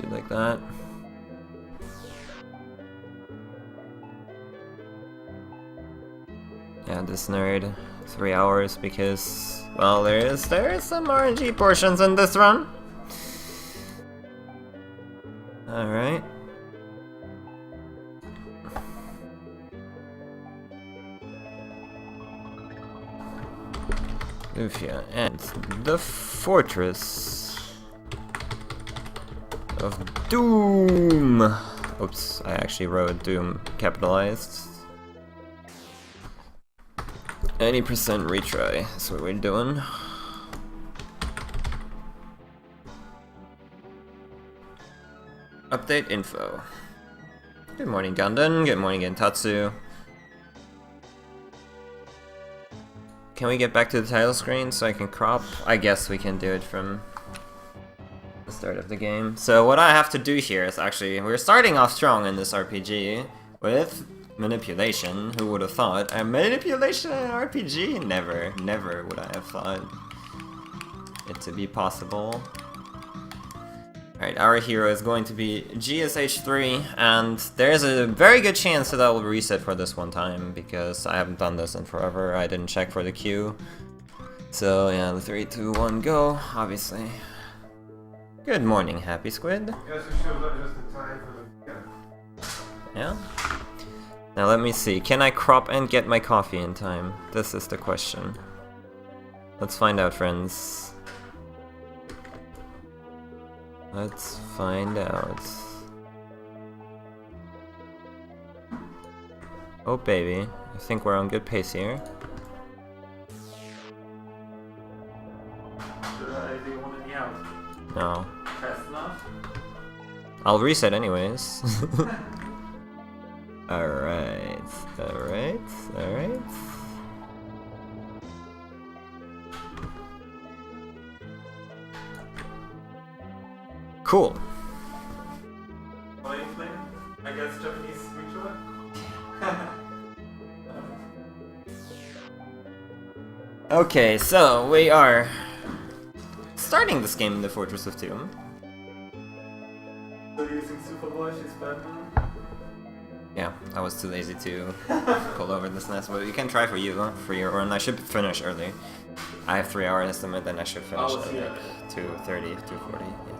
do like that. Yeah, this nerd, 3 hours because, well, there is some RNG portions in this run. Alright. Lufia and the Fortress of Doom. Oops, I actually wrote Doom capitalized. 80% retry, that's what we're doing. Update info. Good morning, Gundam. Good morning, Gentatsu. Can we get back to the title screen so I can crop? I guess we can do it from the start of the game. So what I have to do here is actually, we're starting off strong in this RPG with manipulation. Who would have thought? Manipulation in an RPG? Never would I have thought it to be possible. Alright, our hero is going to be GSH 3, and there's a very good chance that I will reset for this one time, because I haven't done this in forever. I didn't check for the queue. So yeah, the 3, 2, 1, go, obviously. Good morning, Happy Squid. Yes, it shows up just in time for the... Yeah? Now let me see, can I crop and get my coffee in time? This is the question. Let's find out, friends. Let's find out. Oh baby, I think we're on good pace here. Should I do one in the out? No. Fast enough? I'll reset anyways. Alright, alright, alright. Cool. What are you playing? I guess Japanese Speedrun? Okay, so we are starting this game in the Fortress of Doom. So using Superboy, she's Batman? Yeah, I was too lazy to pull over this nest, but you can try for you, for your run. I should finish early. I have 3 hour estimate, then I should finish at like 2:30, 2:40. Yeah.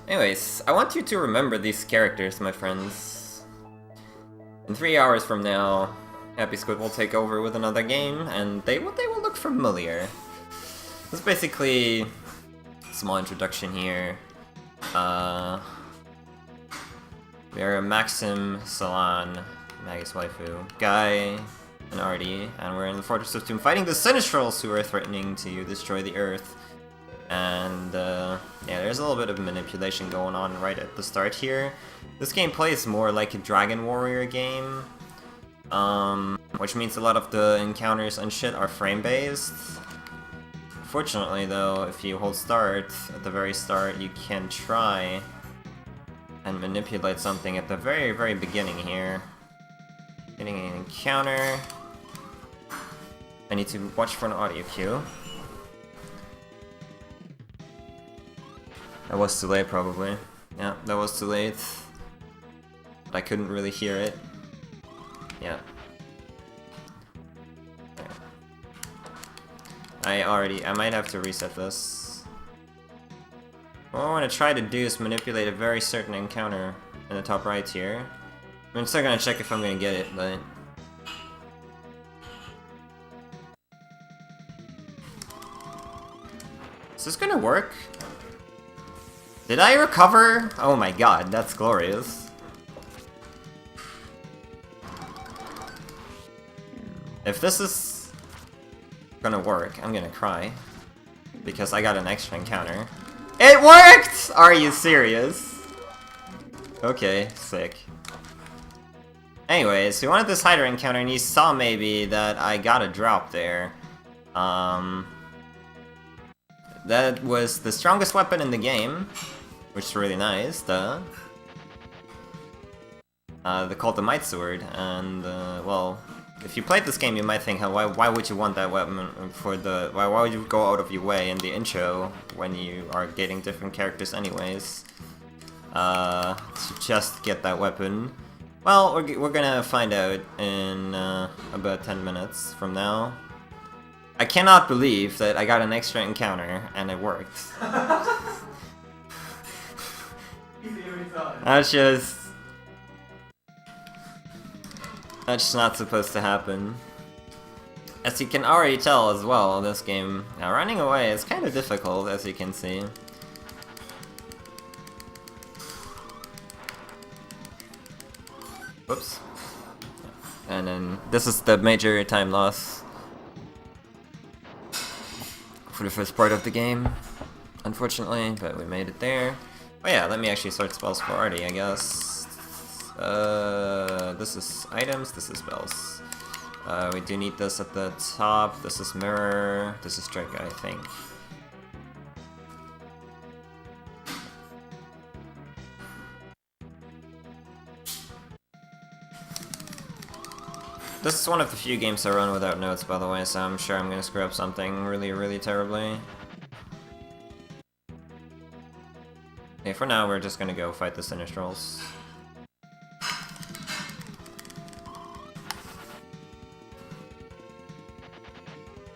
Anyways, I want you to remember these characters, my friends. In 3 hours from now, Happy Squid will take over with another game, and they will look familiar. It's basically a small introduction here. We are Maxim, Salon, Magus Waifu, Guy, and Artie, and we're in the Fortress of Doom fighting the Sinistrals who are threatening to destroy the Earth. And yeah, there's a little bit of manipulation going on right at the start here. This game plays more like a Dragon Warrior game, which means a lot of the encounters and shit are frame-based. Fortunately though, if you hold start at the very start, you can try and manipulate something at the very beginning here. Getting an encounter. I need to watch for an audio cue. That was too late, probably. Yeah, that was too late. But I couldn't really hear it. Yeah. I might have to reset this. What I want to try to do is manipulate a very certain encounter in the top right here. I'm still gonna check if I'm gonna get it, but... Is this gonna work? Did I recover? Oh my god, that's glorious. If this is gonna work, I'm gonna cry. Because I got an extra encounter. It worked! Are you serious? Okay, sick. Anyways, we wanted this hider encounter and you saw maybe that I got a drop there. That was the strongest weapon in the game, which is really nice, they called the Might Sword, and well, if you played this game you might think, why would you want that weapon for the, why would you go out of your way in the intro when you are getting different characters anyways? to just get that weapon? Well, we're gonna find out in about 10 minutes from now. I cannot believe that I got an extra encounter and it worked. That's not supposed to happen. As you can already tell as well, this game, now running away is kind of difficult, as you can see. Whoops. And then this is the major time loss for the first part of the game, unfortunately, but we made it there. Oh yeah, let me actually sort spells for Artie, I guess. This is items, this is spells. We do need this at the top, this is mirror, this is trick, I think. This is one of the few games I run without notes, by the way, so I'm sure I'm gonna screw up something really, really terribly. Okay, for now we're just gonna go fight the Sinistrals.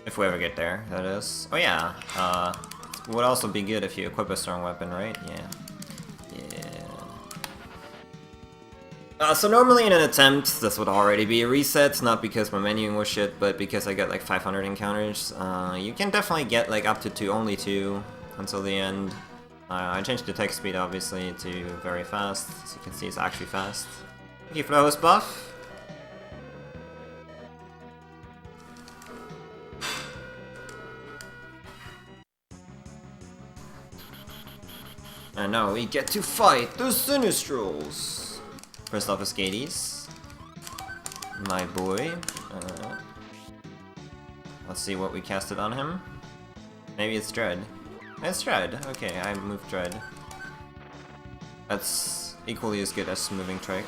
If we ever get there, that is. Oh yeah, it would also be good if you equip a strong weapon, right? Yeah. So normally in an attempt, this would already be a reset, not because my menuing was shit, but because I got like 500 encounters. You can definitely get like up to only two until the end. I changed the text speed obviously to very fast, so you can see it's actually fast. Thank you for the host buff. And now we get to fight the Sinistrals! First off is Gades, my boy. Let's see what we casted on him. Maybe it's Dread. It's Dread. Okay, I moved Dread. That's equally as good as moving Trick.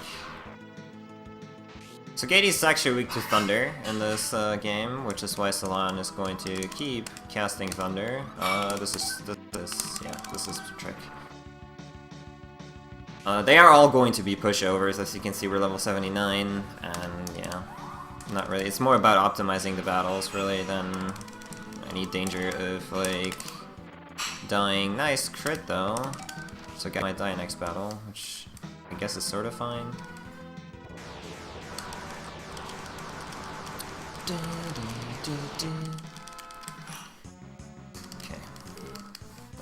So Gades is actually weak to Thunder in this game, which is why Salon is going to keep casting Thunder. This is Trick. They are all going to be pushovers, as you can see we're level 79, and yeah, not really. It's more about optimizing the battles, really, than any danger of, like, dying. Nice crit, though. So I might die next battle, which I guess is sort of fine.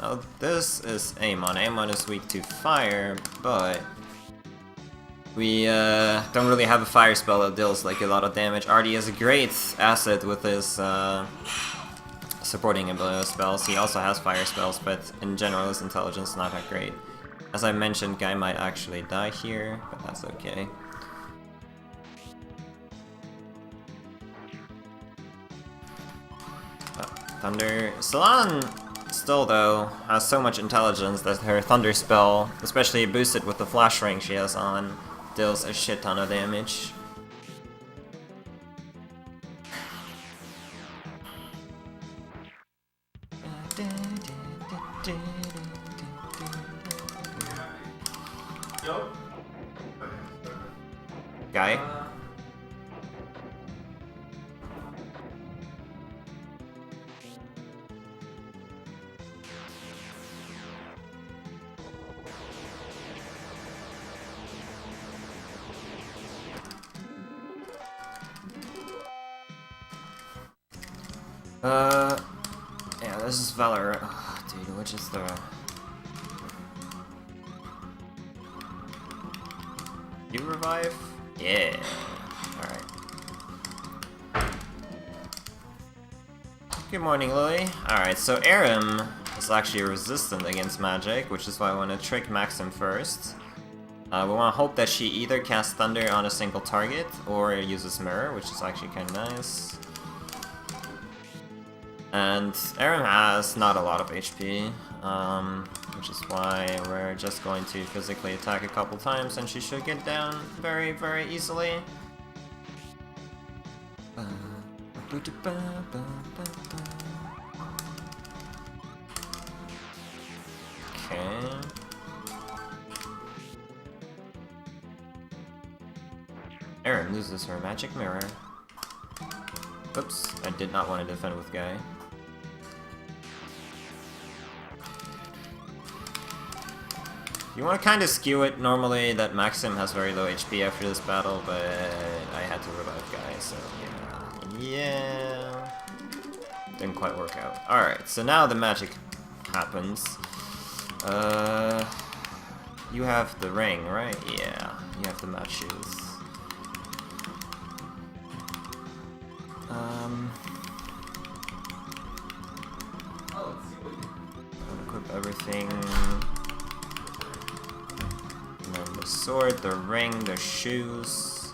Now this is Amon. Amon is weak to fire, but we don't really have a fire spell that deals like a lot of damage. Artie is a great asset with his supporting spells. He also has fire spells, but in general his intelligence is not that great. As I mentioned, Guy might actually die here, but that's okay. Thunder. Salon still, though, has so much intelligence that her Thunder spell, especially boosted with the flash ring she has on, deals a shit ton of damage. Guy? Yeah, this is Valor. Oh, dude, which is the... You revive? Yeah. Alright. Good morning, Lily. Alright, so Aram is actually resistant against magic, which is why I want to trick Maxim first. We want to hope that she either casts Thunder on a single target, or uses Mirror, which is actually kind of nice. And Aram has not a lot of HP, which is why we're just going to physically attack a couple times and she should get down very, very easily. Okay. Erin loses her magic mirror. Oops, I did not want to defend with Guy. You want to kind of skew it. Normally that Maxim has very low HP after this battle, but I had to revive Guy, so yeah. Didn't quite work out. Alright, so now the magic happens. You have the ring, right? Yeah, you have the match shoes. Equip everything. And then the sword, the ring, the shoes.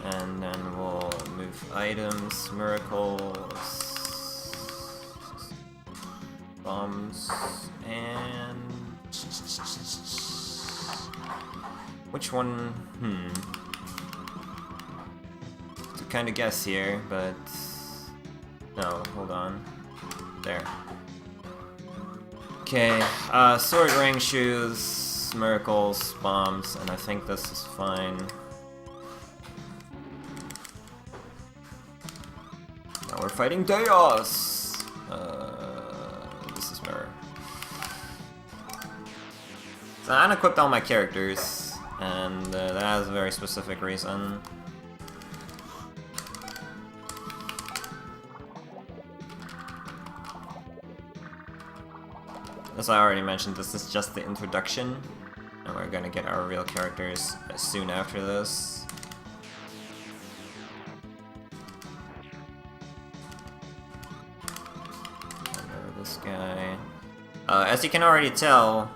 And then we'll move items, miracles, bombs, and... Which one? To kind of guess here, but... No, hold on. There. Okay, sword, ring, shoes, miracles, bombs, and I think this is fine. Now we're fighting Deus! This is mirror. So I unequipped all my characters, and that has a very specific reason. As I already mentioned, this is just the introduction, and we're gonna get our real characters soon after this. This guy. As you can already tell,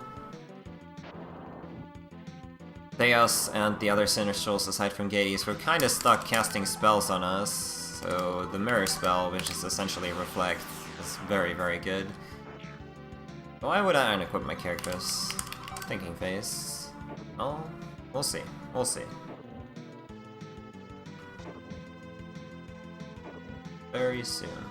Deus and the other Sinistrals, aside from Gades, were kinda stuck casting spells on us, so the mirror spell, which is essentially Reflect, is very, very good. Why would I unequip my characters? Thinking phase. Oh, we'll see. We'll see. Very soon.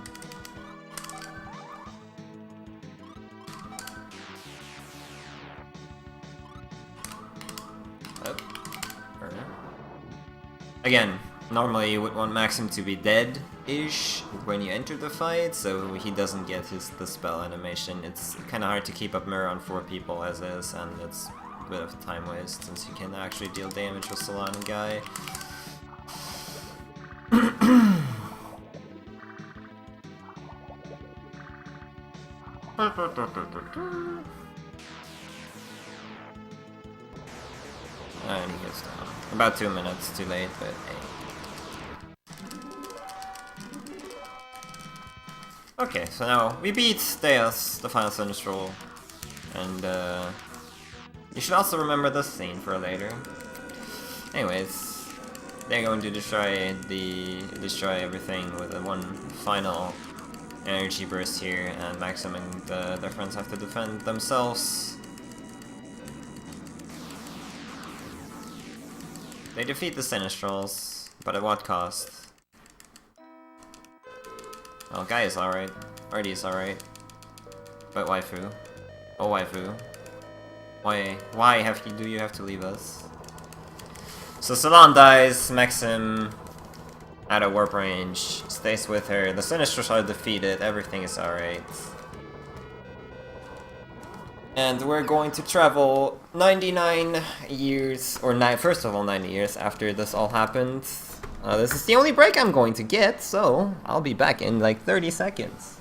Again, normally you would want Maxim to be dead-ish when you enter the fight, so he doesn't get the spell animation. It's kind of hard to keep up mirror on 4 people as is, and it's a bit of a time waste since you can actually deal damage with Salon and Guy. And he gets down. About 2 minutes too late, but hey. Okay, so now we beat Deus, the final Sinistral, and you should also remember this scene for later. Anyways, they're going to destroy everything with a one final energy burst here, and Maxim and their friends have to defend themselves. They defeat the Sinistrals, but at what cost? Well, Guy is alright. Artie is alright. But waifu. Oh, waifu. Why do you have to leave us? So Salon dies, Maxim out of warp range, stays with her, the Sinistrals are defeated, everything is alright. And we're going to travel 99 years, or first of all 90 years after this all happened. This is the only break I'm going to get, so I'll be back in like 30 seconds.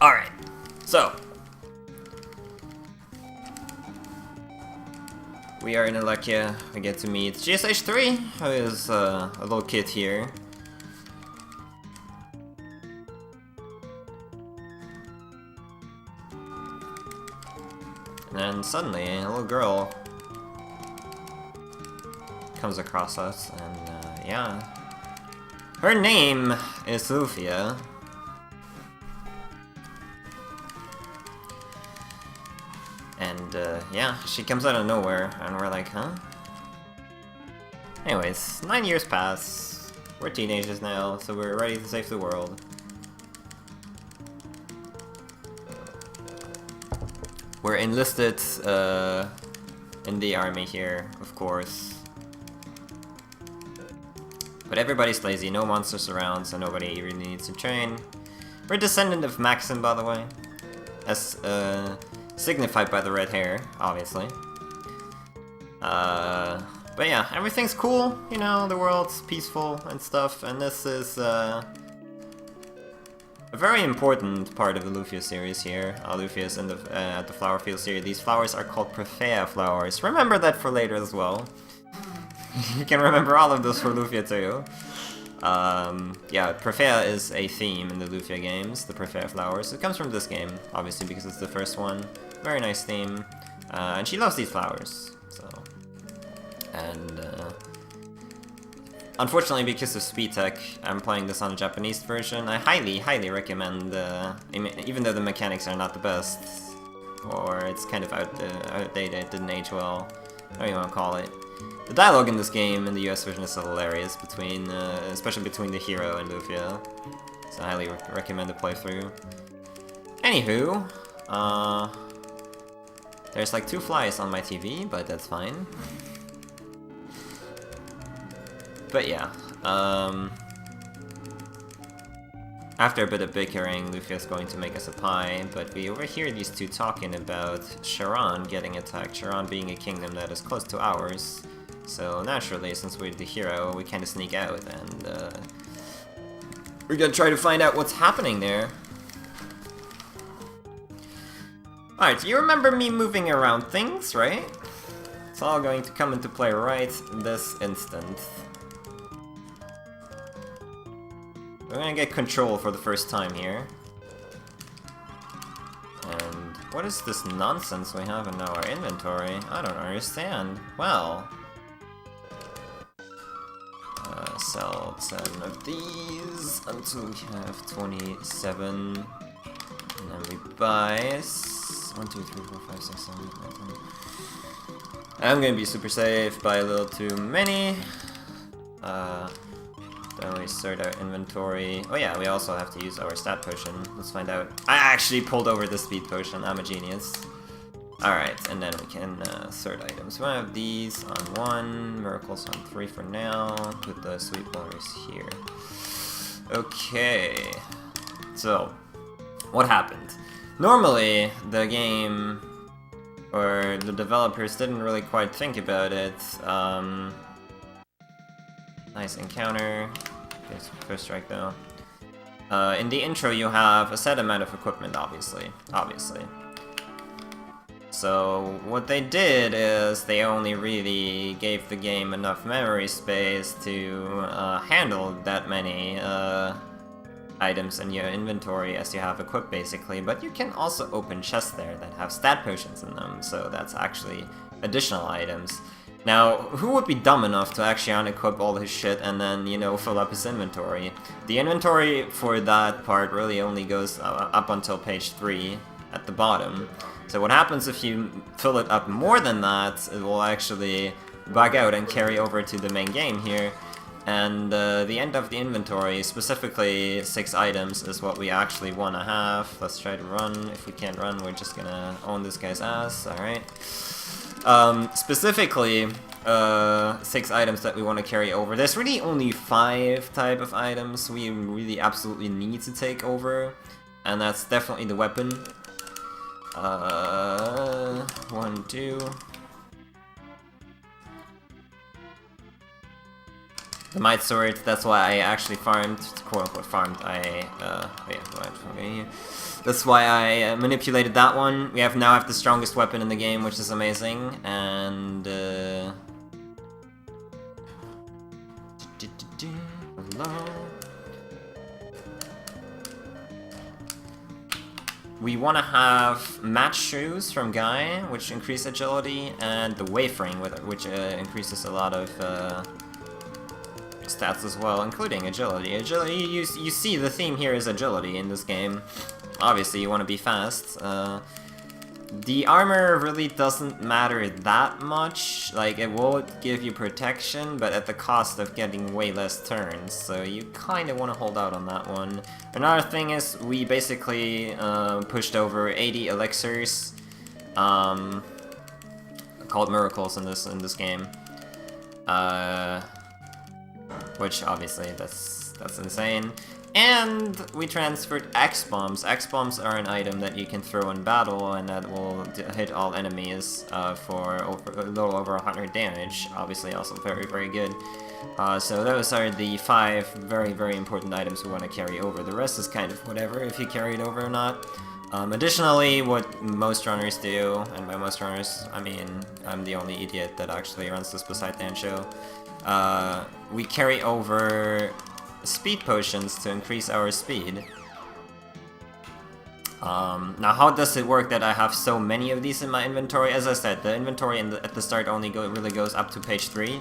Alright, so. We are in Lufia. We get to meet GSH 3, who is a little kid here. And then suddenly, a little girl comes across us, and yeah. Her name is Lufia. And yeah, she comes out of nowhere, and we're like, huh? Anyways, 9 years pass. We're teenagers now, so we're ready to save the world. We're enlisted in the army here, of course. But everybody's lazy, no monsters around, so nobody really needs to train. We're a descendant of Maxim, by the way. As signified by the red hair, obviously. But yeah, everything's cool, you know, the world's peaceful and stuff, and this is a very important part of the Lufia series here. Lufia is in the, at the flower field series. These flowers are called Prefea flowers. Remember that for later as well. You can remember all of those for Lufia too. Yeah, Prefea is a theme in the Lufia games, the Prefea flowers. It comes from this game, obviously, because it's the first one. Very nice theme. And she loves these flowers, so... And, unfortunately, because of speed tech, I'm playing this on a Japanese version. I highly, highly recommend, even though the mechanics are not the best, or it's kind of outdated, didn't age well, whatever you want to call it. The dialogue in this game, in the US version, is so hilarious, between, especially between the hero and Lufia. So I highly recommend the playthrough. Anywho, there's like 2 flies on my TV, but that's fine. But yeah, after a bit of bickering, Lufia's going to make us a pie, but we overhear these two talking about Charon getting attacked, Charon being a kingdom that is close to ours. So naturally, since we're the hero, we kind of sneak out, and we're gonna try to find out what's happening there. Alright, so you remember me moving around things, right? It's all going to come into play right this instant. We're gonna get control for the first time here. And what is this nonsense we have in our inventory? I don't understand. Well... sell 10 of these until we have 27. And then we buy 1, 2, 3, 4, 5, 6, 7, 8, 9, 10. I'm gonna be super safe, buy a little too many. Then we sort our inventory. Oh yeah, we also have to use our stat potion. Let's find out. I actually pulled over the speed potion, I'm a genius. Alright, and then we can sort items. We have these on 1, miracles on 3 for now. Put the sweet blowers here. Okay. So, what happened? Normally, the game, or the developers didn't really quite think about it. Nice encounter. Okay, first strike though. In the intro you have a set amount of equipment, obviously. So what they did is they only really gave the game enough memory space to handle that many items in your inventory as you have equipped, basically. But you can also open chests there that have stat potions in them, so that's actually additional items. Now, who would be dumb enough to actually unequip all his shit and then, you know, fill up his inventory? The inventory for that part really only goes up until page 3 at the bottom. So what happens if you fill it up more than that, it will actually bug out and carry over to the main game here. And the end of the inventory, specifically 6 items, is what we actually want to have. Let's try to run. If we can't run, we're just gonna own this guy's ass, alright? Specifically, 6 items that we want to carry over. There's really only 5 type of items we really absolutely need to take over, and that's definitely the weapon. 1, 2. the Might Sword. That's why I actually farmed, quote-unquote farmed, that's why I manipulated that one. We now have the strongest weapon in the game, which is amazing, and hello. We want to have match shoes from Guy, which increase agility, and the wayfaring, which increases a lot of stats as well, including agility. Agility, you see the theme here is agility in this game. Obviously, you want to be fast. The armor really doesn't matter that much. Like, it will give you protection, but at the cost of getting way less turns, so you kind of want to hold out on that one. Another thing is, we basically pushed over 80 elixirs, called miracles in this game. Which, obviously, that's insane. And we transferred X-Bombs. X-Bombs are an item that you can throw in battle, and that will hit all enemies for a little over 100 damage. Obviously also very, very good. So those are the 5 very, very important items we want to carry over. The rest is kind of whatever, if you carry it over or not. Additionally, what most runners do, and by most runners, I mean, I'm the only idiot that actually runs this beside Dancho, we carry over speed potions to increase our speed. Now how does it work that I have so many of these in my inventory? As I said, the inventory at the start only really goes up to page 3.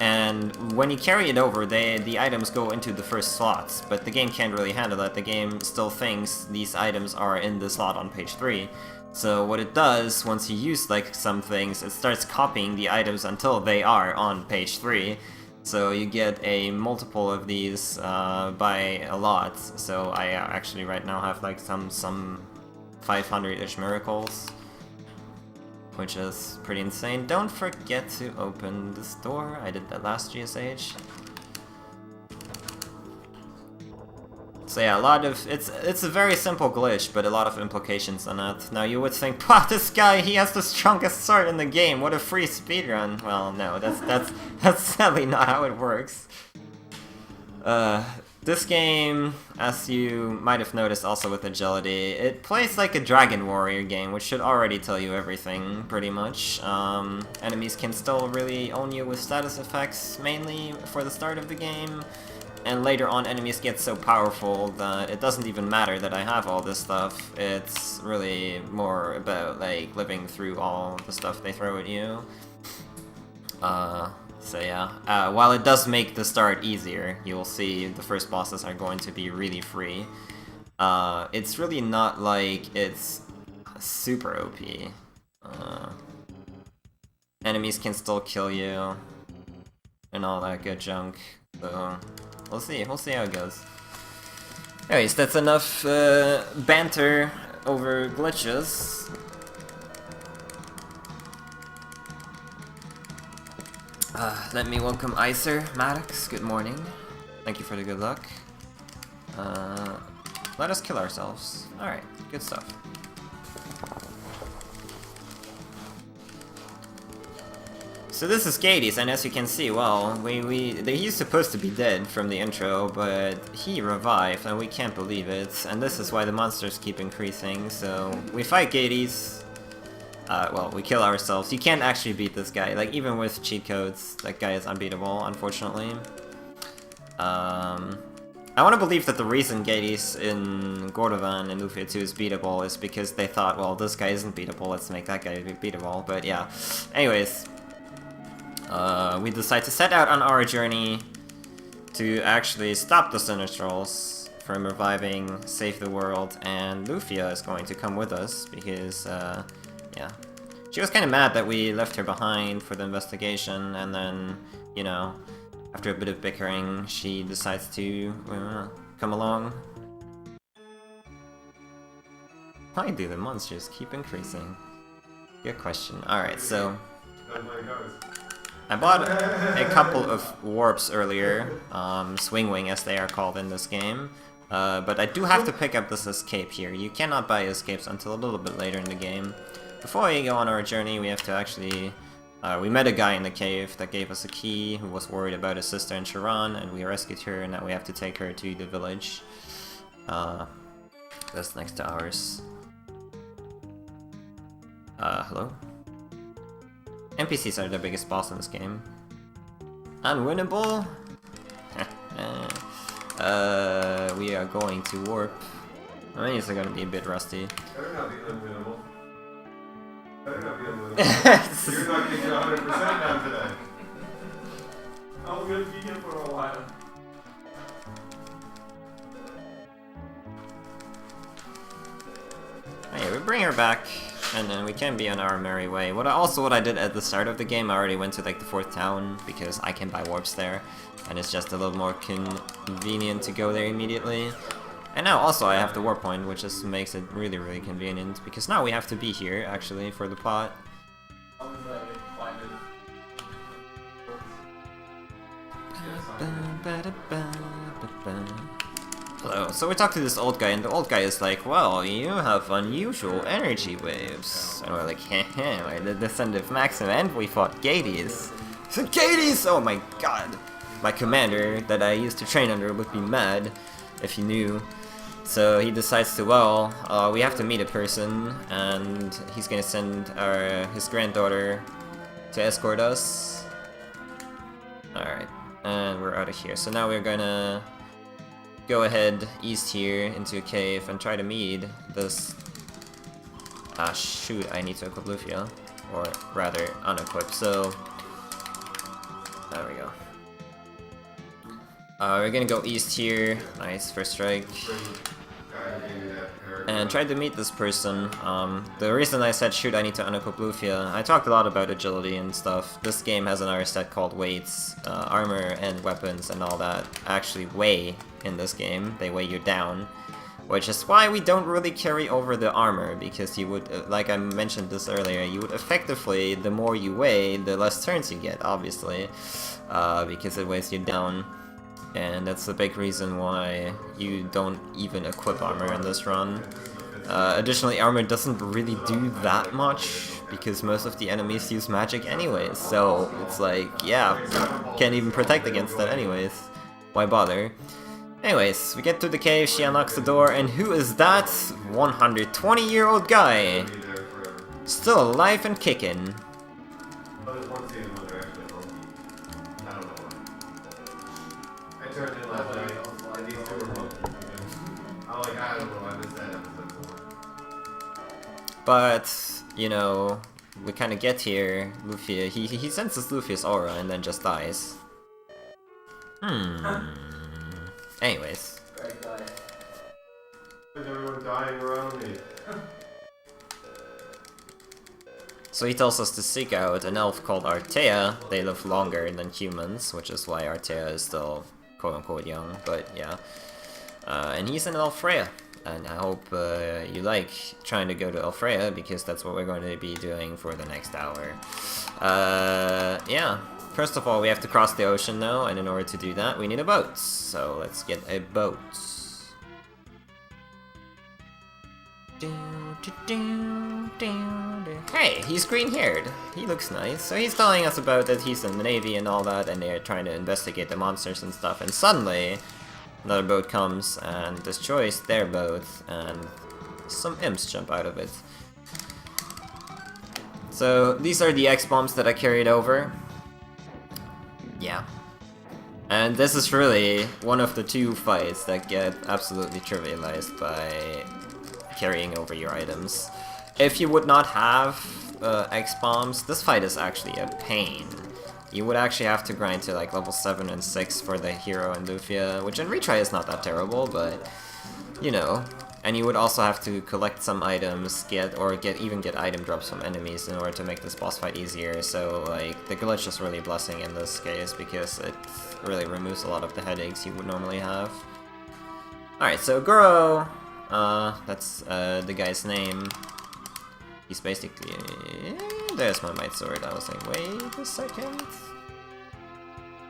And when you carry it over, the items go into the first slots, but the game can't really handle that. The game still thinks these items are in the slot on page 3. So what it does, once you use like some things, it starts copying the items until they are on page 3. So you get a multiple of these by a lot. So I actually right now have like some 500-ish miracles, which is pretty insane. Don't forget to open this door. I did that last GSH. So yeah, a lot of it's a very simple glitch, but a lot of implications on that. Now you would think, wow, this guy, he has the strongest sword in the game. What a free speedrun. Well, no, that's sadly not how it works. This game, as you might have noticed also with agility, it plays like a Dragon Warrior game, which should already tell you everything, pretty much. Enemies can still really own you with status effects, mainly for the start of the game. And later on, enemies get so powerful that it doesn't even matter that I have all this stuff. It's really more about, like, living through all the stuff they throw at you. So yeah, while it does make the start easier, you will see the first bosses are going to be really free. It's really not like it's super OP. Enemies can still kill you, and all that good junk, so we'll see how it goes. Anyways, that's enough banter over glitches. Let me welcome Icer Maddox. Good morning. Thank you for the good luck. Let us kill ourselves. Alright, good stuff. So this is Gades, and as you can see, well, he's supposed to be dead from the intro, but he revived, and we can't believe it. And this is why the monsters keep increasing. So we fight Gades. Well, we kill ourselves. You can't actually beat this guy. Like, even with cheat codes, that guy is unbeatable, unfortunately. I want to believe that the reason Gades in Gordovan and Lufia 2 is beatable is because they thought, well, this guy isn't beatable, let's make that guy beatable. But yeah. Anyways, we decide to set out on our journey to actually stop the Sinistrals from reviving, save the world, and Lufia is going to come with us because, yeah. She was kind of mad that we left her behind for the investigation, and then, you know, after a bit of bickering, she decides to come along. Why do the monsters keep increasing? Good question. Alright, so I bought a couple of warps earlier, swing wing as they are called in this game, but I do have to pick up this escape here. You cannot buy escapes until a little bit later in the game. Before we go on our journey, we have to actually We met a guy in the cave that gave us a key who was worried about his sister in Sharon, and we rescued her, and now we have to take her to the village. That's next to ours. Hello? NPCs are the biggest boss in this game. Unwinnable? We are going to warp. My menus are gonna be a bit rusty. Better not be unwinnable. Better not be unwinnable. You're not gonna get 100% now today. I'm gonna be here for a while. Hey, we bring her back, and then we can be on our merry way. What I did at the start of the game, I already went to like the 4th town, because I can buy warps there, and it's just a little more convenient to go there immediately. And now also I have the warp point, which just makes it really, really convenient, because now we have to be here, actually, for the plot. Hello. So we talked to this old guy, and the old guy is like, well, you have unusual energy waves. And we're like, heh, we're the descendant of Maxim, and we fought Gades. He said, Gades! Oh my god! My commander that I used to train under would be mad if he knew. So he decides to, well, we have to meet a person, and he's gonna send his granddaughter to escort us. Alright, and we're out of here. So now we're gonna go ahead east here into a cave and try to meet this... Ah, shoot, I need to equip Lufia. Or rather, unequip, so... There we go. We're gonna go east here. Nice, first strike. And tried to meet this person. The reason I said shoot, I need to unequip Lufia, I talked a lot about agility and stuff. This game has another stat called weights. Armor and weapons and all that actually weigh in this game. They weigh you down. Which is why we don't really carry over the armor, because you would, like I mentioned this earlier, you would effectively, the more you weigh, the less turns you get, obviously. Because it weighs you down. And that's the big reason why you don't even equip armor in this run. Additionally, armor doesn't really do that much, because most of the enemies use magic anyways, so it's like, yeah, can't even protect against that anyways. Why bother? Anyways, we get to the cave, she unlocks the door, and who is that? 120-year-old guy! Still alive and kicking. But, you know, we kind of get here, Lufia, he senses Lufia's aura and then just dies. Anyways. Is everyone dying around me? So he tells us to seek out an elf called Artea. They live longer than humans, which is why Artea is still quote-unquote young, but yeah. And he's in Elfreya. And I hope you like trying to go to Elfreya, because that's what we're going to be doing for the next hour. Yeah. First of all, we have to cross the ocean now, and in order to do that, we need a boat. So let's get a boat. Hey, he's green-haired. He looks nice. So he's telling us about that he's in the Navy and all that, and they're trying to investigate the monsters and stuff, and suddenly another boat comes and destroys their boat, and some imps jump out of it. So these are the X-bombs that I carried over. Yeah. And this is really one of the 2 fights that get absolutely trivialized by carrying over your items. If you would not have X-bombs, this fight is actually a pain. You would actually have to grind to like level 7 and 6 for the hero and Lufia, which in retry is not that terrible, but you know. And you would also have to collect some items, even get item drops from enemies in order to make this boss fight easier. So like the glitch is really a blessing in this case, because it really removes a lot of the headaches you would normally have. Alright, so Goro, that's the guy's name. He's basically... there's my might sword. I was like, wait a second.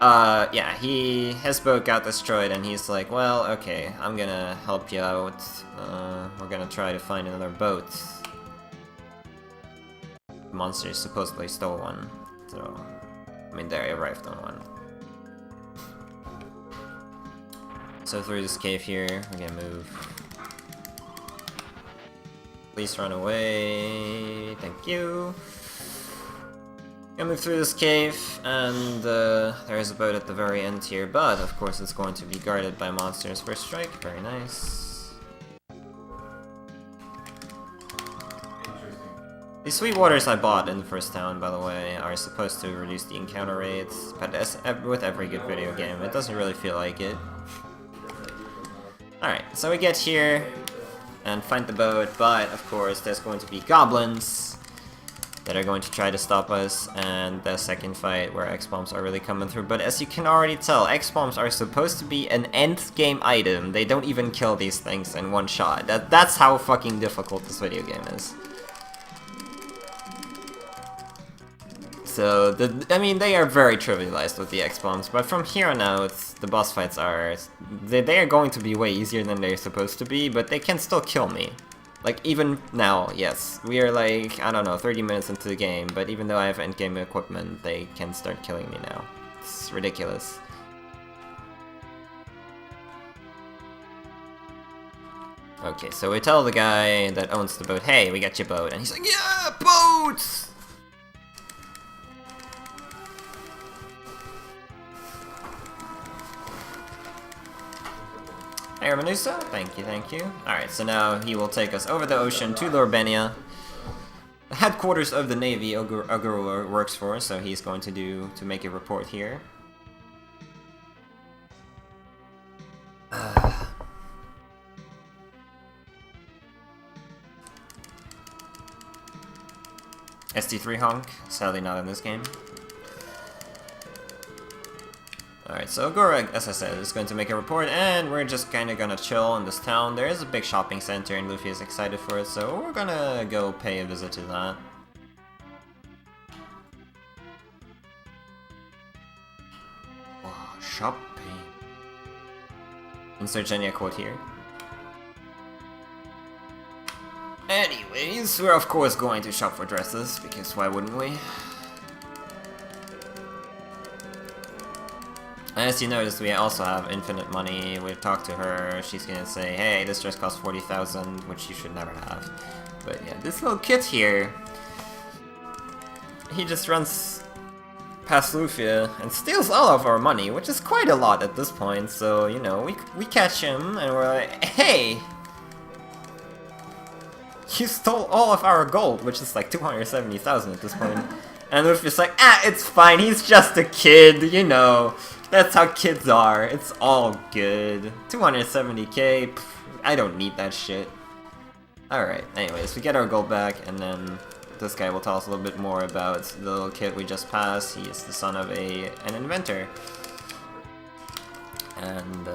Yeah, his boat got destroyed, and he's like, well, okay, I'm gonna help you out. We're gonna try to find another boat. The monster supposedly stole one. So, I mean, they arrived on one. So through this cave here, we're gonna move. Please run away. Thank you. Gonna move through this cave, and there is a boat at the very end here, but of course it's going to be guarded by monsters first strike. Very nice. Interesting. These sweet waters I bought in the first town, by the way, are supposed to reduce the encounter rates, but as with every good video game, it doesn't really feel like it. Alright, so we get here and find the boat, but of course there's going to be goblins that are going to try to stop us, and the second fight where X-bombs are really coming through. But as you can already tell, X-bombs are supposed to be an end-game item. They don't even kill these things in one shot. That's how fucking difficult this video game is. So, I mean, they are very trivialized with the X-bombs, but from here on out, the boss fights are... They are going to be way easier than they're supposed to be, but they can still kill me. Like, even now, yes. We are like, I don't know, 30 minutes into the game, but even though I have endgame equipment, they can start killing me now. It's ridiculous. Okay, so we tell the guy that owns the boat, hey, we got your boat, and he's like, yeah, boats! Hey, Menusa, thank you, thank you. Alright, so now he will take us over the ocean to Lorbenia, the headquarters of the Navy Oguro works for, so he's going to make a report here. ST3 honk, sadly not in this game. Alright, so Oguro, as I said, is going to make a report, and we're just kinda gonna chill in this town. There is a big shopping center, and Lufia is excited for it, so we're gonna go pay a visit to that. Wow, shopping. Insert Genya quote here. Anyways, we're of course going to shop for dresses, because why wouldn't we? As you noticed, we also have infinite money. We've talked to her, she's gonna say, hey, this dress costs 40,000, which you should never have. But yeah, this little kid here, he just runs past Lufia and steals all of our money, which is quite a lot at this point, so, you know, we catch him and we're like, hey! You stole all of our gold, which is like 270,000 at this point. And Lufia's like, ah, it's fine, he's just a kid, you know. That's how kids are. It's all good. 270k, I don't need that shit. Alright, anyways, we get our gold back, and then this guy will tell us a little bit more about the little kid we just passed. He is the son of an inventor. And,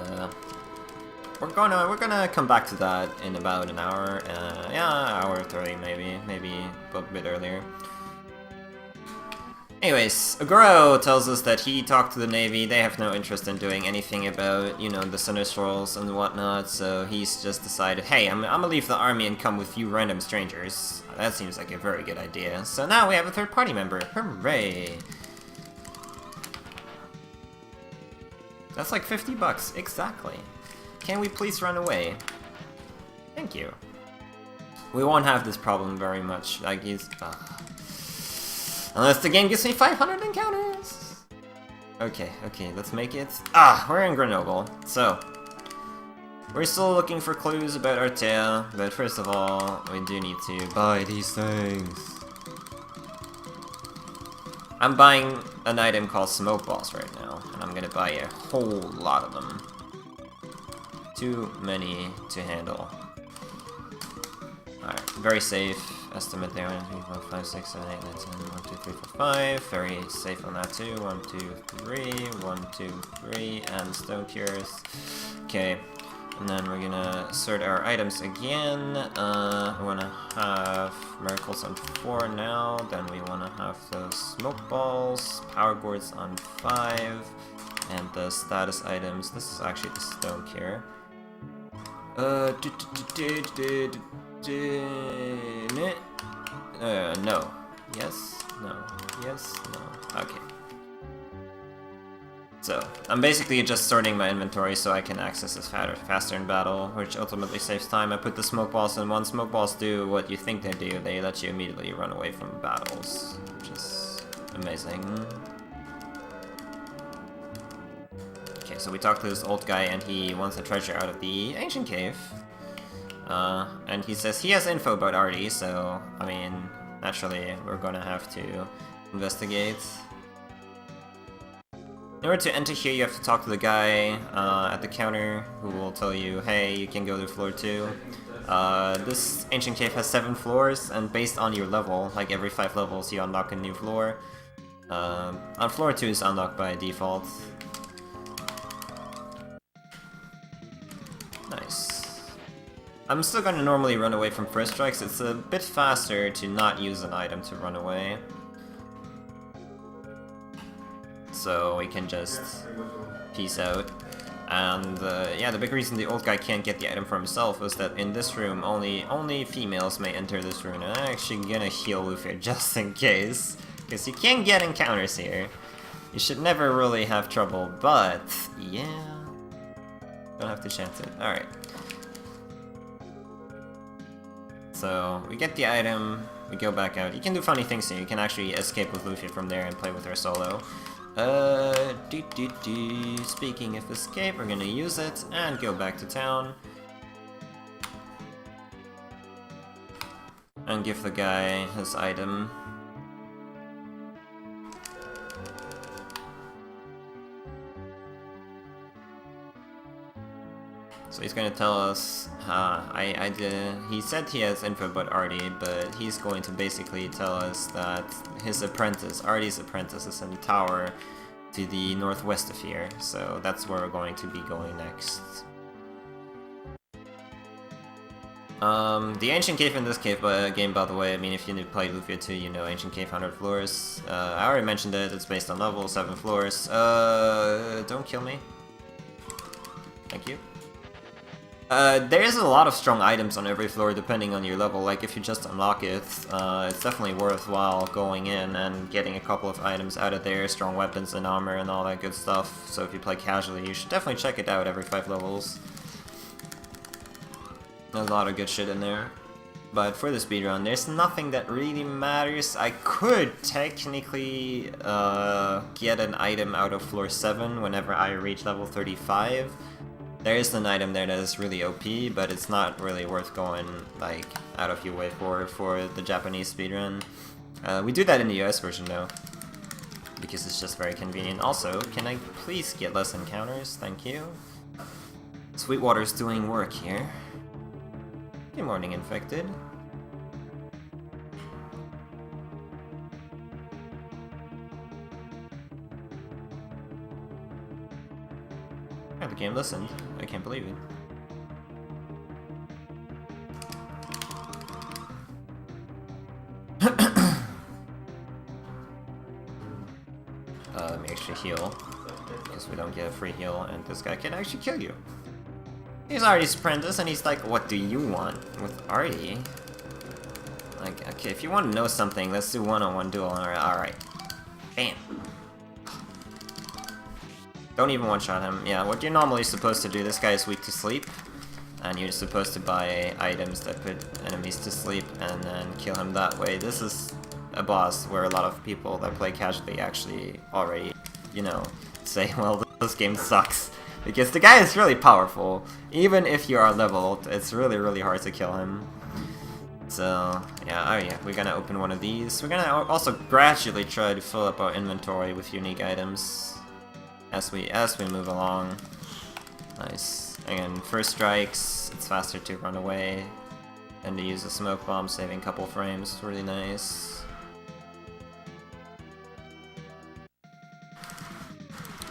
we're gonna come back to that in about an hour. Yeah, hour 30 maybe a bit earlier. Anyways, Oguro tells us that he talked to the Navy. They have no interest in doing anything about, you know, the Sinistrals and whatnot, so he's just decided, hey, I'm gonna leave the army and come with you random strangers. That seems like a very good idea. So now we have a third party member. Hooray! That's like 50 bucks, exactly. Can we please run away? Thank you. We won't have this problem very much, like he's... Unless the game gives me 500 encounters! Okay, let's make it. We're in Grenoble, so... We're still looking for clues about Artea, but first of all, we do need to buy these things. I'm buying an item called Smoke Balls right now, and I'm gonna buy a whole lot of them. Too many to handle. Alright, very safe. Estimate there, 1, 2, 4, 5, 6, 7, 8, 9, 10, 1, 2, 3, 4, 5. Very safe on that too. 1, 2, 3, 1, 2, 3, and stone cures. Okay, and then we're gonna sort our items again. We wanna have miracles on 4 now, then we wanna have those smoke balls, power gourds on 5, and the status items. This is actually the stone cure. No. Yes? No. Yes? No. Okay. So, I'm basically just sorting my inventory so I can access this faster in battle, which ultimately saves time. I put the smoke balls, and once smoke balls do what you think they do, they let you immediately run away from battles, which is amazing. Okay, so we talked to this old guy, and he wants a treasure out of the ancient cave. And he says he has info about Artie, so, I mean, naturally, we're gonna have to investigate. In order to enter here, you have to talk to the guy at the counter, who will tell you, hey, you can go to floor 2. This ancient cave has 7 floors, and based on your level, like every 5 levels, you unlock a new floor. On floor 2 is unlocked by default. Nice. I'm still gonna normally run away from first strikes. It's a bit faster to not use an item to run away. So we can just peace out. And yeah, the big reason the old guy can't get the item for himself is that in this room only females may enter this room, and I'm actually gonna heal Lufia just in case, because you can get encounters here. You should never really have trouble, but yeah, don't have to chance it. Alright. So we get the item, we go back out. You can do funny things here. You can actually escape with Lufia from there and play with her solo. Speaking of escape, we're gonna use it and go back to town. And give the guy his item. So he's gonna tell us, he said he has info about Artie, but he's going to basically tell us that his apprentice, Artie's apprentice, is in the tower to the northwest of here, so that's where we're going to be going next. The ancient cave in this game, by the way, I mean, if you played Lufia 2, you know ancient cave 100 floors. I already mentioned it, it's based on level, 7 floors. Don't kill me. Thank you. There is a lot of strong items on every floor depending on your level. Like if you just unlock it, it's definitely worthwhile going in and getting a couple of items out of there, strong weapons and armor and all that good stuff. So if you play casually, you should definitely check it out every 5 levels. There's a lot of good shit in there. But for the speedrun, there's nothing that really matters. I could technically get an item out of floor 7 whenever I reach level 35. There is an item there that is really OP, but it's not really worth going like out of your way for the Japanese speedrun. We do that in the US version though, because it's just very convenient. Also, can I please get less encounters? Thank you. Sweetwater's doing work here. Good morning, Infected. The game listened. I can't believe it. Let me actually heal, because we don't get a free heal, and this guy can actually kill you. He's Artie's apprentice, and he's like, what do you want with Artie? Like, okay, if you want to know something, let's do one-on-one duel. Alright. Bam. Don't even one-shot him. Yeah, what you're normally supposed to do, this guy is weak to sleep, and you're supposed to buy items that put enemies to sleep and then kill him that way. This is a boss where a lot of people that play casually actually already, you know, say, well, this game sucks. Because the guy is really powerful. Even if you are leveled, it's really, really hard to kill him. So, yeah, oh yeah, we're gonna open one of these. We're gonna also gradually try to fill up our inventory with unique items as we move along. Nice. Again, first strikes, it's faster to run away than to use a smoke bomb, saving a couple frames. Really nice.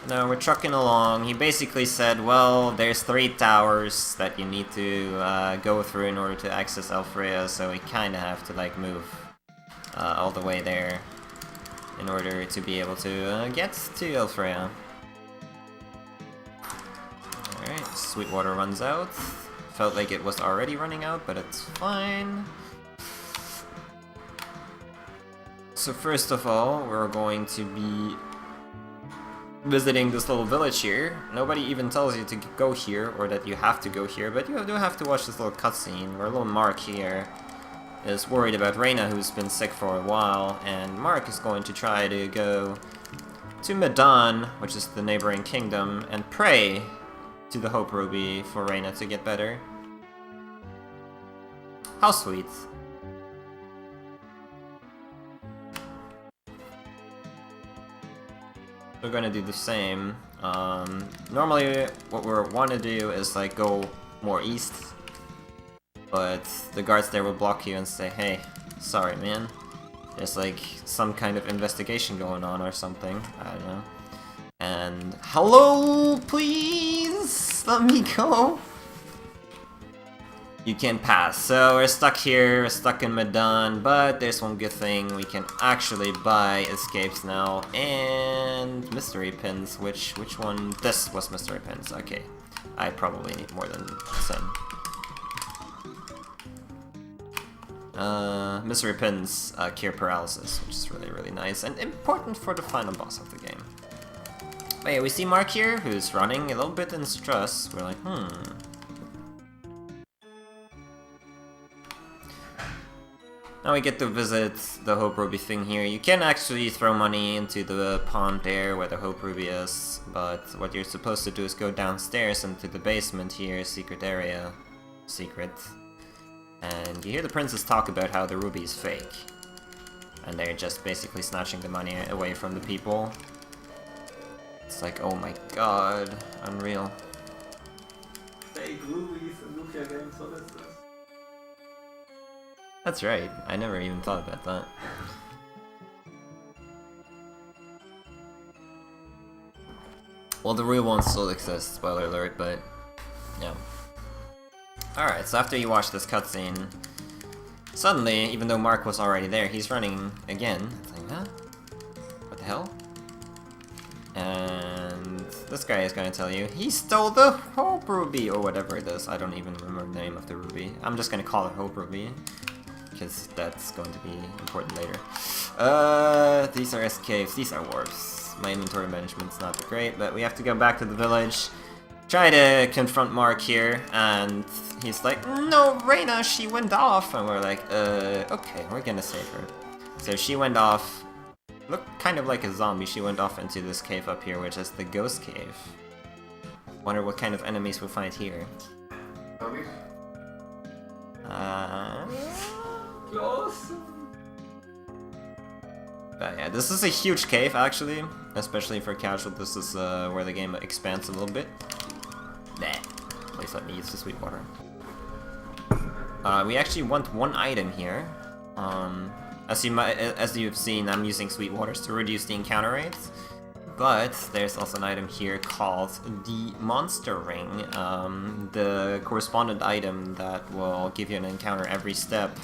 No, we're trucking along. He basically said, well, there's 3 towers that you need to go through in order to access Elfrea, so we kinda have to like move all the way there in order to be able to get to Elfrea. Alright, Sweetwater runs out. Felt like it was already running out, but it's fine. So first of all, we're going to be visiting this little village here. Nobody even tells you to go here or that you have to go here, but you do have to watch this little cutscene where little Mark here is worried about Reyna, who's been sick for a while, and Mark is going to try to go to Medan, which is the neighboring kingdom, and pray to the Hope Ruby for Reyna to get better. How sweet. We're gonna do the same. Normally what we want to do is like go more east, but the guards there will block you and say, hey, sorry man, there's like some kind of investigation going on or something, I don't know. And hello, please let me go. You can pass. So we're stuck here, we're stuck in Medan, but there's one good thing, we can actually buy escapes now, and mystery pins, which one? This was mystery pins, okay. I probably need more than some. Mystery pins cure paralysis, which is really, really nice, and important for the final boss of the game. But yeah, we see Mark here, who's running a little bit in stress. We're like, Now we get to visit the Hope Ruby thing here. You can actually throw money into the pond there where the Hope Ruby is, but what you're supposed to do is go downstairs into the basement here, secret area. Secret. And you hear the princess talk about how the ruby is fake. And they're just basically snatching the money away from the people. It's like, oh my god, unreal. Fake rubies in Lufia games, what is this? That's right, I never even thought about that. Well, the real ones still exist, spoiler alert, but yeah. Alright, so after you watch this cutscene, suddenly, even though Mark was already there, he's running again. It's like, huh? What the hell? And this guy is gonna tell you, he stole the Hope Ruby, or whatever it is. I don't even remember the name of the ruby. I'm just gonna call it Hope Ruby, because that's going to be important later. These are escapes, these are warps. My inventory management's not great, but we have to go back to the village, try to confront Mark here, and he's like, no, Reyna, she went off, and we're like, okay, we're gonna save her. So she went off, looked kind of like a zombie, she went off into this cave up here, which is the Ghost Cave. Wonder what kind of enemies we'll find here. Zombies? Close! But yeah, this is a huge cave actually, especially for casual. This is where the game expands a little bit. Nah, please let me use the sweet water. We actually want one item here. As you've seen, I'm using sweet waters to reduce the encounter rates. But there's also an item here called the Monster Ring, the correspondent item that will give you an encounter every step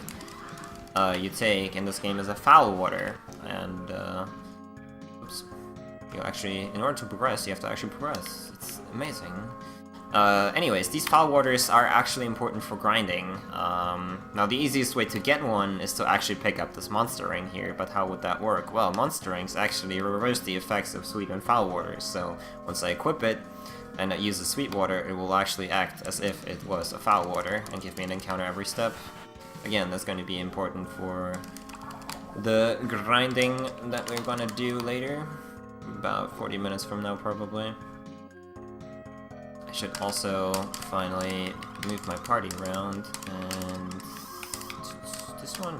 you take in this game is a foul water, and oops, you actually, in order to progress, you have to actually progress. It's amazing. Anyways, these foul waters are actually important for grinding. Now the easiest way to get one is to actually pick up this monster ring here, but how would that work? Well, monster rings actually reverse the effects of sweet and foul waters, so once I equip it and I use the sweet water, it will actually act as if it was a foul water and give me an encounter every step. Again, that's going to be important for the grinding that we're gonna do later, about 40 minutes from now probably. I should also finally move my party around, and this one,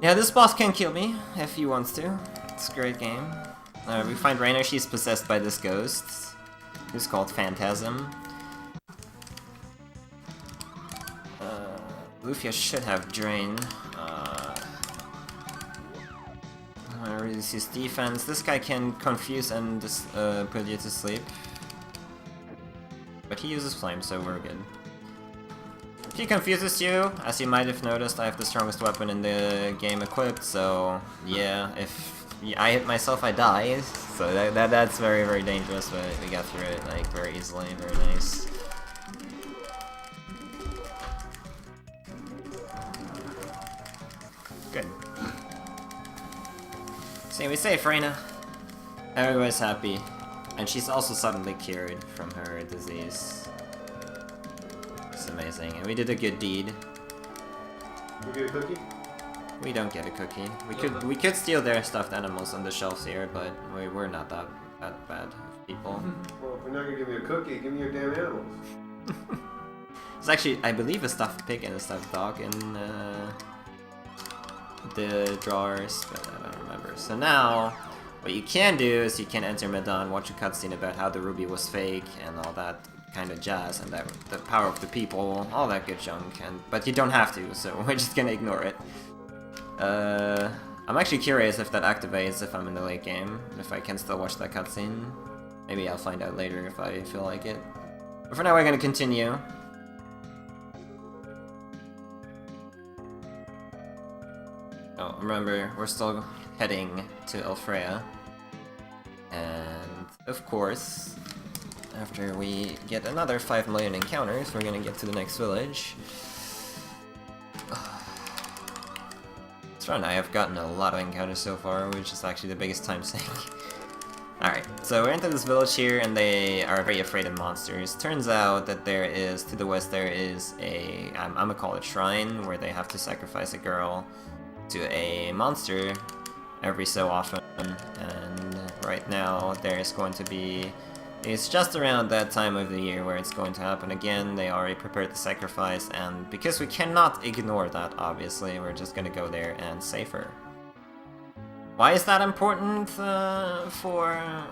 yeah, this boss can kill me if he wants to. It's a great game. We find Reyna, she's possessed by this ghost, who's called Phantasm. Lufia should have Drain. I reduce his defense. This guy can confuse and put you to sleep. But he uses flame, so we're good. If he confuses you, as you might have noticed, I have the strongest weapon in the game equipped, so yeah, if I hit myself, I die. So that's very, very dangerous, but we got through it like very easily, very nice. Good. See, we safe, Reina. Everybody's happy. And she's also suddenly cured from her disease. It's amazing. And we did a good deed. We get a cookie? We don't get a cookie. We could steal their stuffed animals on the shelves here, but we're not that bad people. Well, if you're not gonna give me a cookie, give me your damn animals. There's actually, I believe, a stuffed pig and a stuffed dog in the drawers, but I don't remember. So now, what you can do is you can enter Medan, watch a cutscene about how the ruby was fake and all that kind of jazz, and that the power of the people, all that good junk. But you don't have to, so we're just gonna ignore it. I'm actually curious if that activates if I'm in the late game, if I can still watch that cutscene. Maybe I'll find out later if I feel like it. But for now, we're gonna continue. Oh, remember, we're still heading to Elfrea. And, of course, after we get another 5 million encounters, we're gonna get to the next village. It's fun, I have gotten a lot of encounters so far, which is actually the biggest time sink. Alright, so we're into this village here, and they are very afraid of monsters. Turns out that there is, to the west, there is a, I'm gonna call it shrine, where they have to sacrifice a girl to a monster every so often, and right now there's going to be, it's just around that time of the year where it's going to happen again. They already prepared the sacrifice, and because we cannot ignore that, obviously, we're just gonna go there and save her. Why is that important for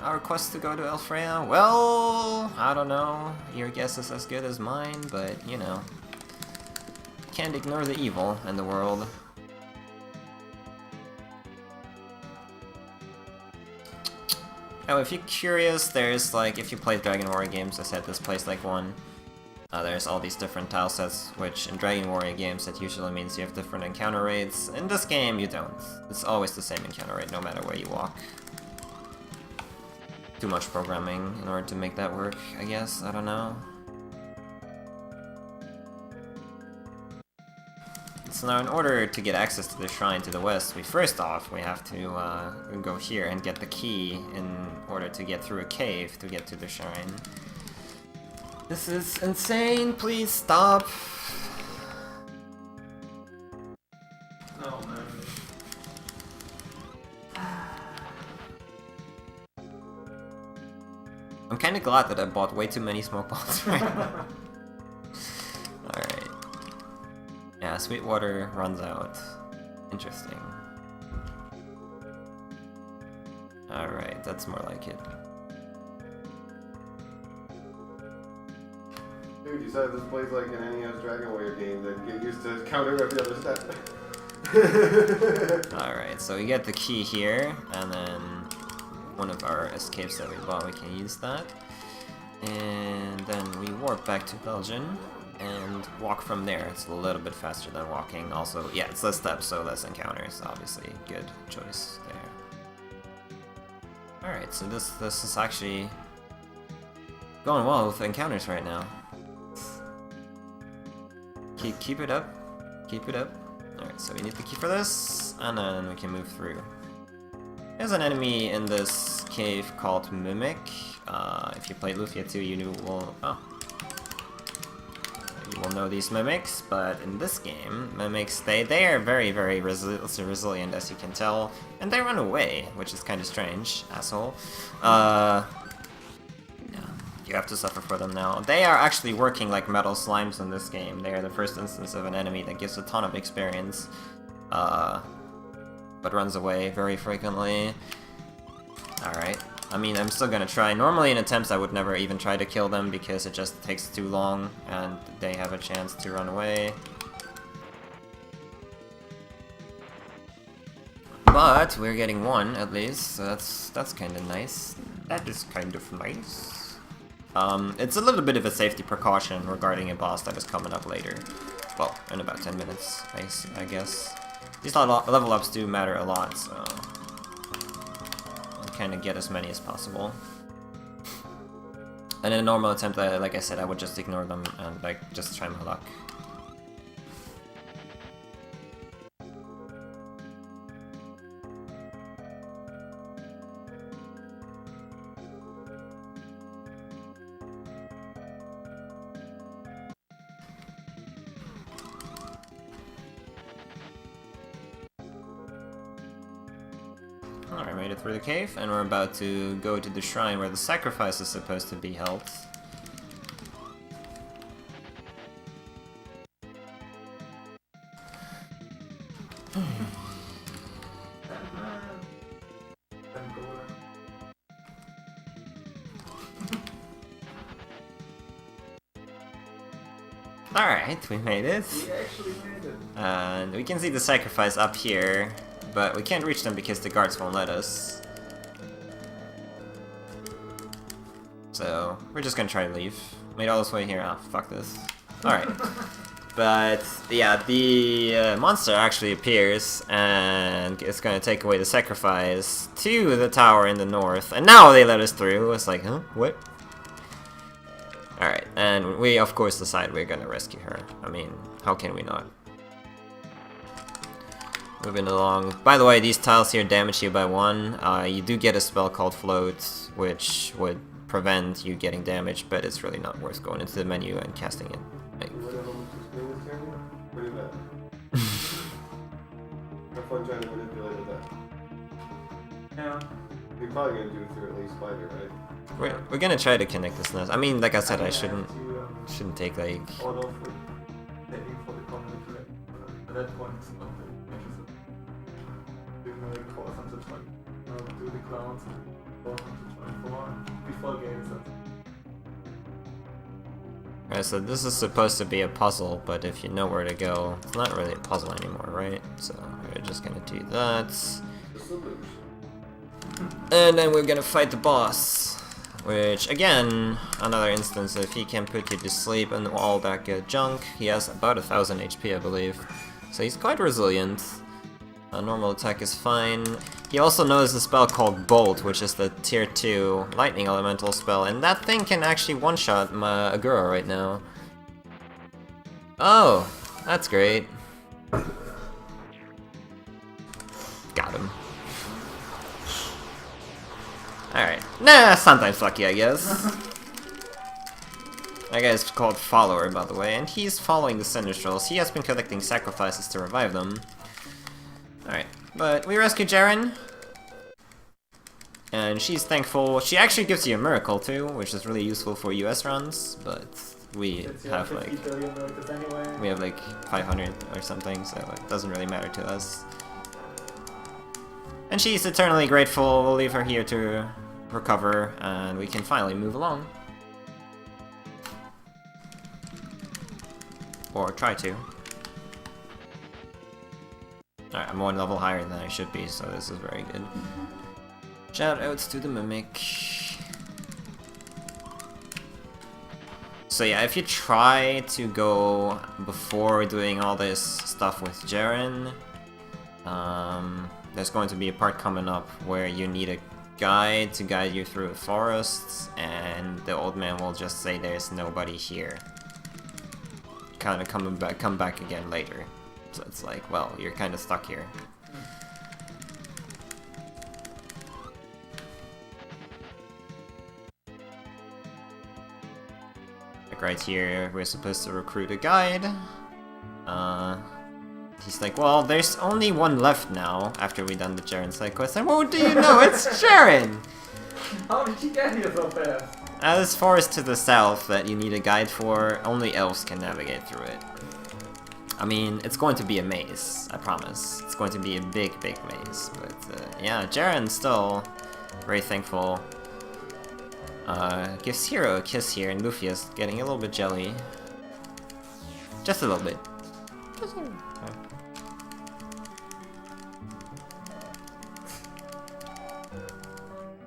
our quest to go to Elfrea? Well, I don't know, your guess is as good as mine, but you know, can't ignore the evil in the world. Oh, if you're curious, there's like, if you play Dragon Warrior games, I said this plays like one. There's all these different tile sets, which in Dragon Warrior games that usually means you have different encounter rates. In this game, you don't. It's always the same encounter rate, no matter where you walk. Too much programming in order to make that work, I guess, I don't know. So now in order to get access to the shrine to the west, we have to go here and get the key in order to get through a cave to get to the shrine. This is insane, please stop! No, man. I'm kinda glad that I bought way too many smoke bombs right now. Alright. Yeah, Sweetwater runs out. Interesting. Alright, that's more like it. Dude, you said this plays like an NES Dragon Warrior game, then get used to counter every other step. Alright, so we get the key here, and then one of our escapes that we bought, we can use that. And then we warp back to Belgium and walk from there. It's a little bit faster than walking. Also, yeah, it's less steps, so less encounters. Obviously, good choice there. Alright, so this is actually going well with encounters right now. Keep it up. Keep it up. Alright, so we need the key for this, and then we can move through. There's an enemy in this cave called Mimic. If you played Lufia 2, you will know these mimics, but in this game, mimics, they are very, very resilient, as you can tell, and they run away, which is kind of strange, asshole. Yeah, you have to suffer for them now. They are actually working like metal slimes in this game. They are the first instance of an enemy that gives a ton of experience, but runs away very frequently. Alright. I mean, I'm still gonna try. Normally in attempts I would never even try to kill them because it just takes too long and they have a chance to run away. But we're getting one at least, so that's kinda nice. That is kind of nice. It's a little bit of a safety precaution regarding a boss that is coming up later. Well, in about 10 minutes, I guess. These level ups do matter a lot, so kind of get as many as possible. And in a normal attempt, like I said, I would just ignore them and like just try my luck. Alright, made it through the cave, and we're about to go to the shrine where the sacrifice is supposed to be held. Alright, we made it. We actually made it. And we can see the sacrifice up here, but we can't reach them because the guards won't let us. So, we're just gonna try to leave. Made all this way here. Oh, fuck this. Alright. But, yeah, the monster actually appears, and it's gonna take away the sacrifice to the tower in the north. And now they let us through. It's like, huh? What? Alright, and we of course decide we're gonna rescue her. I mean, how can we not? Moving along. By the way, these tiles here damage you by 1. You do get a spell called Float, which would prevent you getting damaged, but it's really not worth going into the menu and casting it. Like, Pretty bad. Have fun trying to manipulate with that. Yeah. You're probably gonna do it through at least spider, right? we're gonna try to connect this nest. I mean, like I said, I shouldn't take like. All of it, taking for the community. At that point, it's not interested. Doing like call something like do the clowns and call something before games. Alright, so this is supposed to be a puzzle, but if you know where to go, it's not really a puzzle anymore, right? So we're just gonna do that. And then we're gonna fight the boss. Which, again, another instance, if he can put you to sleep and all that good junk, he has about 1000 HP, I believe. So he's quite resilient. A normal attack is fine. He also knows a spell called Bolt, which is the tier 2 lightning elemental spell, and that thing can actually one-shot my Agura right now. Oh, that's great. Got him. Alright. Nah, sometimes lucky, I guess. That guy's called Follower, by the way, and he's following the Sinistrals. He has been collecting sacrifices to revive them. Alright, but we rescue Jaren. And she's thankful. She actually gives you a miracle too, which is really useful for US runs, but we have like... We have like 500 or something, so it doesn't really matter to us. And she's eternally grateful. We'll leave her here to recover, and we can finally move along. Or try to. Alright, I'm 1 level higher than I should be, so this is very good. Shoutouts to the Mimic. So yeah, if you try to go before doing all this stuff with Jaren, there's going to be a part coming up where you need a guide to guide you through a forest, and the old man will just say there's nobody here. Kind of come back again later. So it's like, well, you're kind of stuck here. Like right here, we're supposed to recruit a guide. He's like, well, there's only 1 left now, after we done the Jaren side quest. And what do you know? It's Jaren! How did you get here so fast? This forest to the south that you need a guide for, only elves can navigate through it. I mean, it's going to be a maze, I promise. It's going to be a big, big maze. But yeah, Jaren's still very thankful. Gives Hero a kiss here, and Lufia's getting a little bit jelly. Just a little bit. Just a little bit.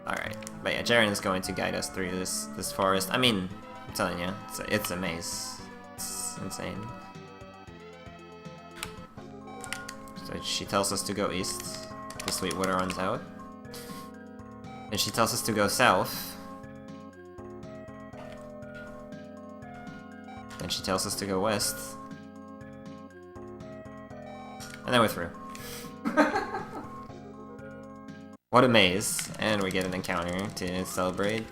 Alright, but yeah, Jaren is going to guide us through this forest. I mean, I'm telling you, it's a maze. It's insane. So she tells us to go east. The Sweetwater runs out. And she tells us to go south. And she tells us to go west. And then we're through. What a maze. And we get an encounter to celebrate.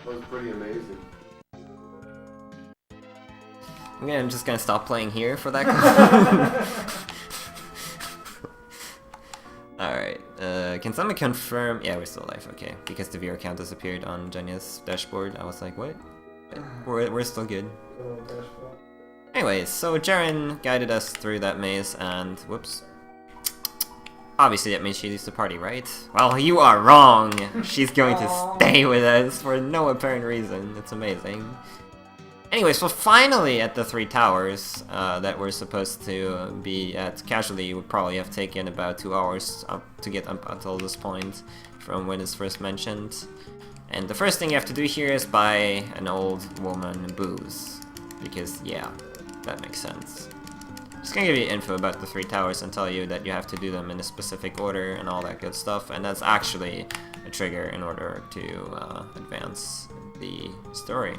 That was pretty amazing. I'm just gonna stop playing here for that. Alright, let me confirm. Yeah, we're still alive, okay. Because the viewer count disappeared on Jenya's dashboard. I was like, what? We're still good. Anyways, so Jaren guided us through that maze and whoops. Obviously that means she leaves the party, right? Well, you are wrong! She's going to stay with us for no apparent reason. It's amazing. Anyways, so finally at the 3 towers that we're supposed to be at casually would probably have taken about 2 hours to get up until this point from when it's first mentioned. And the first thing you have to do here is buy an old woman booze. Because, yeah, that makes sense. Just gonna give you info about the 3 towers and tell you that you have to do them in a specific order and all that good stuff. And that's actually a trigger in order to advance the story.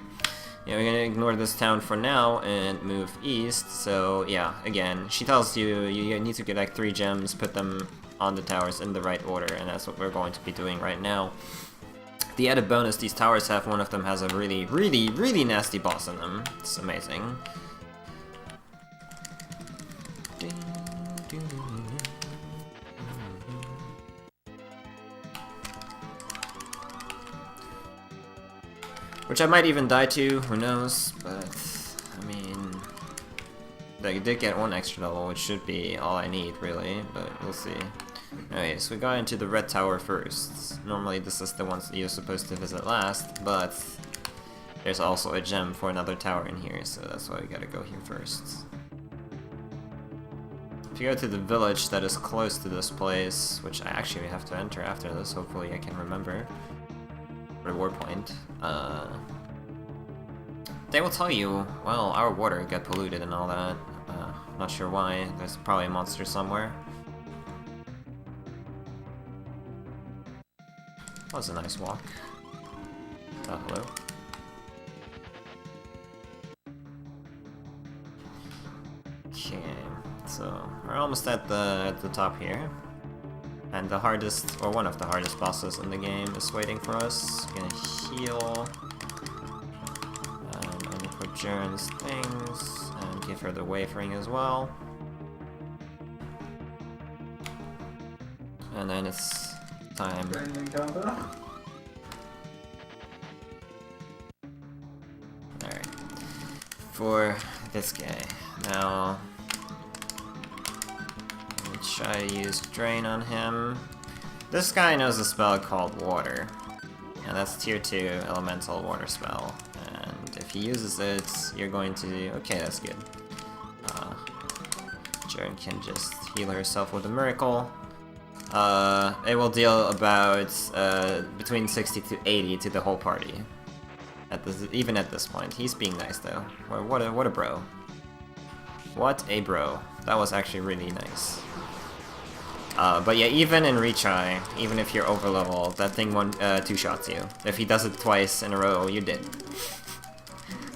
Yeah, we're gonna ignore this town for now and move east. So yeah, again, she tells you you need to get like 3 gems, put them on the towers in the right order, and that's what we're going to be doing right now. The added bonus these towers have, one of them has a really, really, really nasty boss in them. It's amazing. Which I might even die to, who knows, but, I mean, I did get 1 extra level, which should be all I need, really, but we'll see. Anyway, so we got into the red tower first. Normally this is the one you're supposed to visit last, but there's also a gem for another tower in here, so that's why we gotta go here first. If you go to the village that is close to this place, which I actually have to enter after this, hopefully I can remember. Reward point. They will tell you, well, our water got polluted and all that. Not sure why. There's probably a monster somewhere. That was a nice walk. Hello. Okay, so we're almost at the top here. And the hardest, or one of the hardest bosses in the game is waiting for us. Gonna heal. And only put Jaren's things. And give her the wavering as well. And then it's time. Alright. For this guy. Now, try to use Drain on him. This guy knows a spell called Water. And that's tier 2 elemental water spell. And if he uses it, you're going to... Okay, that's good. Jaren can just heal herself with a miracle. It will deal about between 60 to 80 to the whole party. Even at this point. He's being nice though. What a bro. What a bro. That was actually really nice. But yeah, even in retry, even if you're over level, that thing 2-shots you. If he does it twice in a row, you did.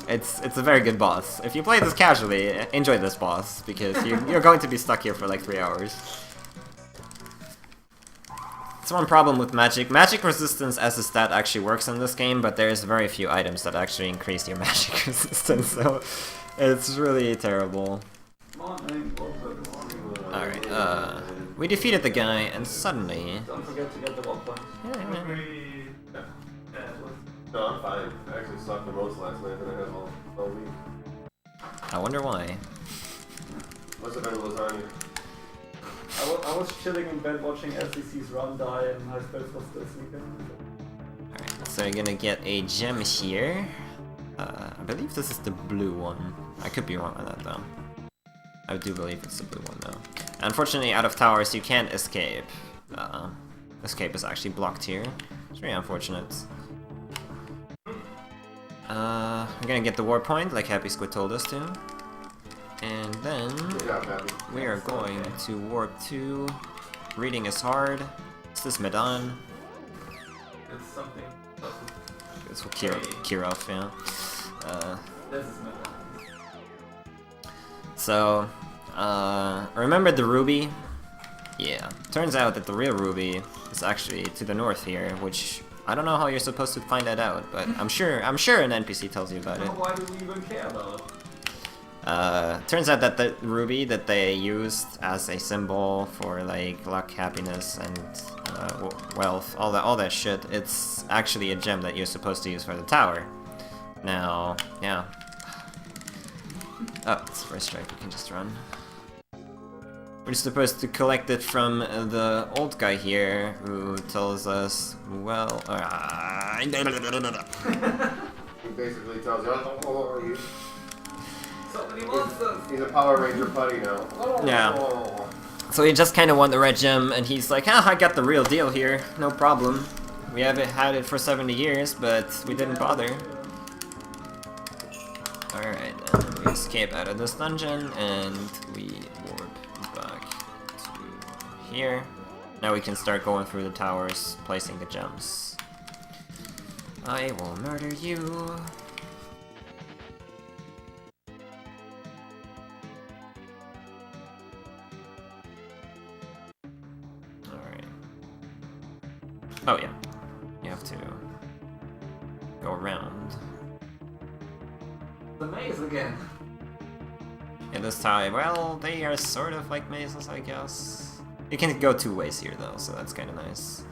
It's a very good boss. If you play this casually, enjoy this boss, because you're going to be stuck here for like 3 hours. It's one problem with magic. Magic resistance as a stat actually works in this game, but there's very few items that actually increase your magic resistance, so it's really terrible. Alright, we defeated the guy, and suddenly... Don't forget to get the 1 point. No, I'm fine. I actually sucked the most last night that I had all week. I wonder why. Must have been lasagna. I was chilling in bed watching SDC's run die and my spells was still sleeping. Alright, so you're gonna get a gem here. I believe this is the blue one. I could be wrong on that though. I do believe it's the blue one though. Unfortunately, out of towers you can't escape. Escape is actually blocked here. It's very unfortunate. I'm gonna get the war point like Happy Squid told us to. And then we are going to warp to Reading is Hard. Is this Medan? It's something. It's with Kirov, yeah. This is Medan. So, remember the ruby? Yeah. Turns out that the real ruby is actually to the north here, which I don't know how you're supposed to find that out, but I'm sure an NPC tells you about it. Why do we even care about it? Turns out that the ruby that they used as a symbol for like luck, happiness, and wealth, all that shit, it's actually a gem that you're supposed to use for the tower. Now, yeah. Oh, it's first strike, we can just run. We're supposed to collect it from the old guy here, who tells us, well, He basically tells you, oh, So many monsters! he's a Power Ranger putty now. Yeah. So we just kind of want the red gem, and he's like, ah, I got the real deal here, no problem. We haven't had it for 70 years, but we didn't bother. Alright, and we escape out of this dungeon, and we warp back to here. Now we can start going through the towers, placing the gems. I will murder you. Alright. Oh yeah, you have to go around. The maze again. In this time, well, they are sort of like mazes, I guess. You can go two ways here, though, so that's kind of nice.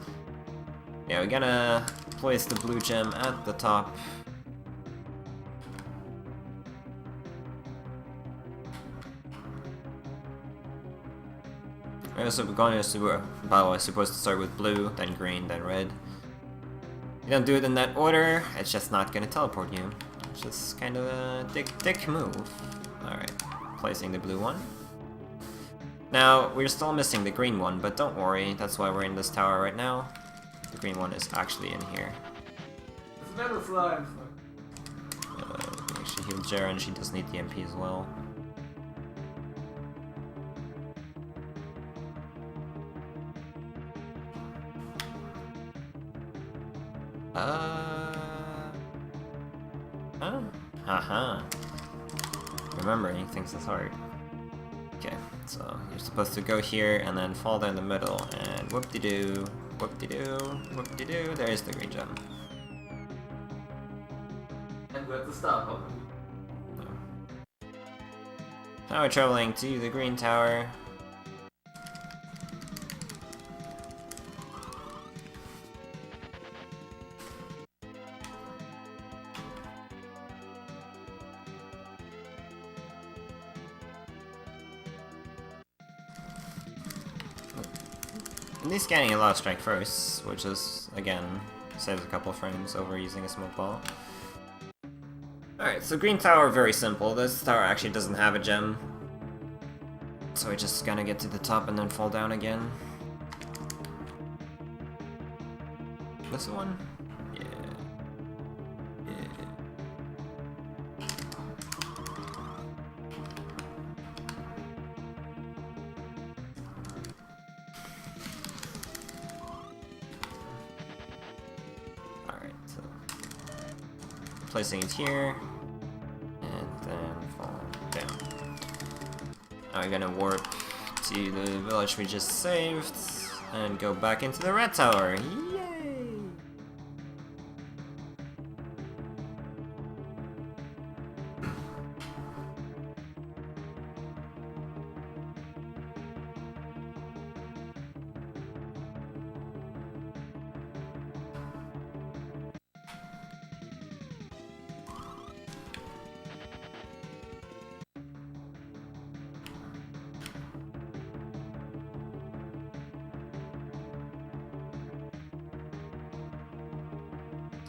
Yeah, we're gonna place the blue gem at the top. We're also going to, by the way, supposed to start with blue, then green, then red. You don't do it in that order, it's just not gonna teleport you. It's just kind of a dick move. Alright, placing the blue one. Now, we're still missing the green one, but don't worry, that's why we're in this tower right now. The green one is actually in here. It's metal slime. Actually heal Jaren, she does need the MP as well. Huh? Haha. Remembering things is hard. Okay, so you're supposed to go here and then fall down the middle and whoop-de-doo, whoop-de-doo, whoop-de-doo, there's the green gem. And we're at the start of it. Now we're traveling to the green tower. At least getting a lot of strike first, which is, again, saves a couple frames over using a smoke ball. Alright, so green tower, very simple. This tower actually doesn't have a gem. So we're just gonna get to the top and then fall down again. This one? Yeah. Placing it here, and then fall down. Now we're gonna warp to the village we just saved, and go back into the red tower. Yay!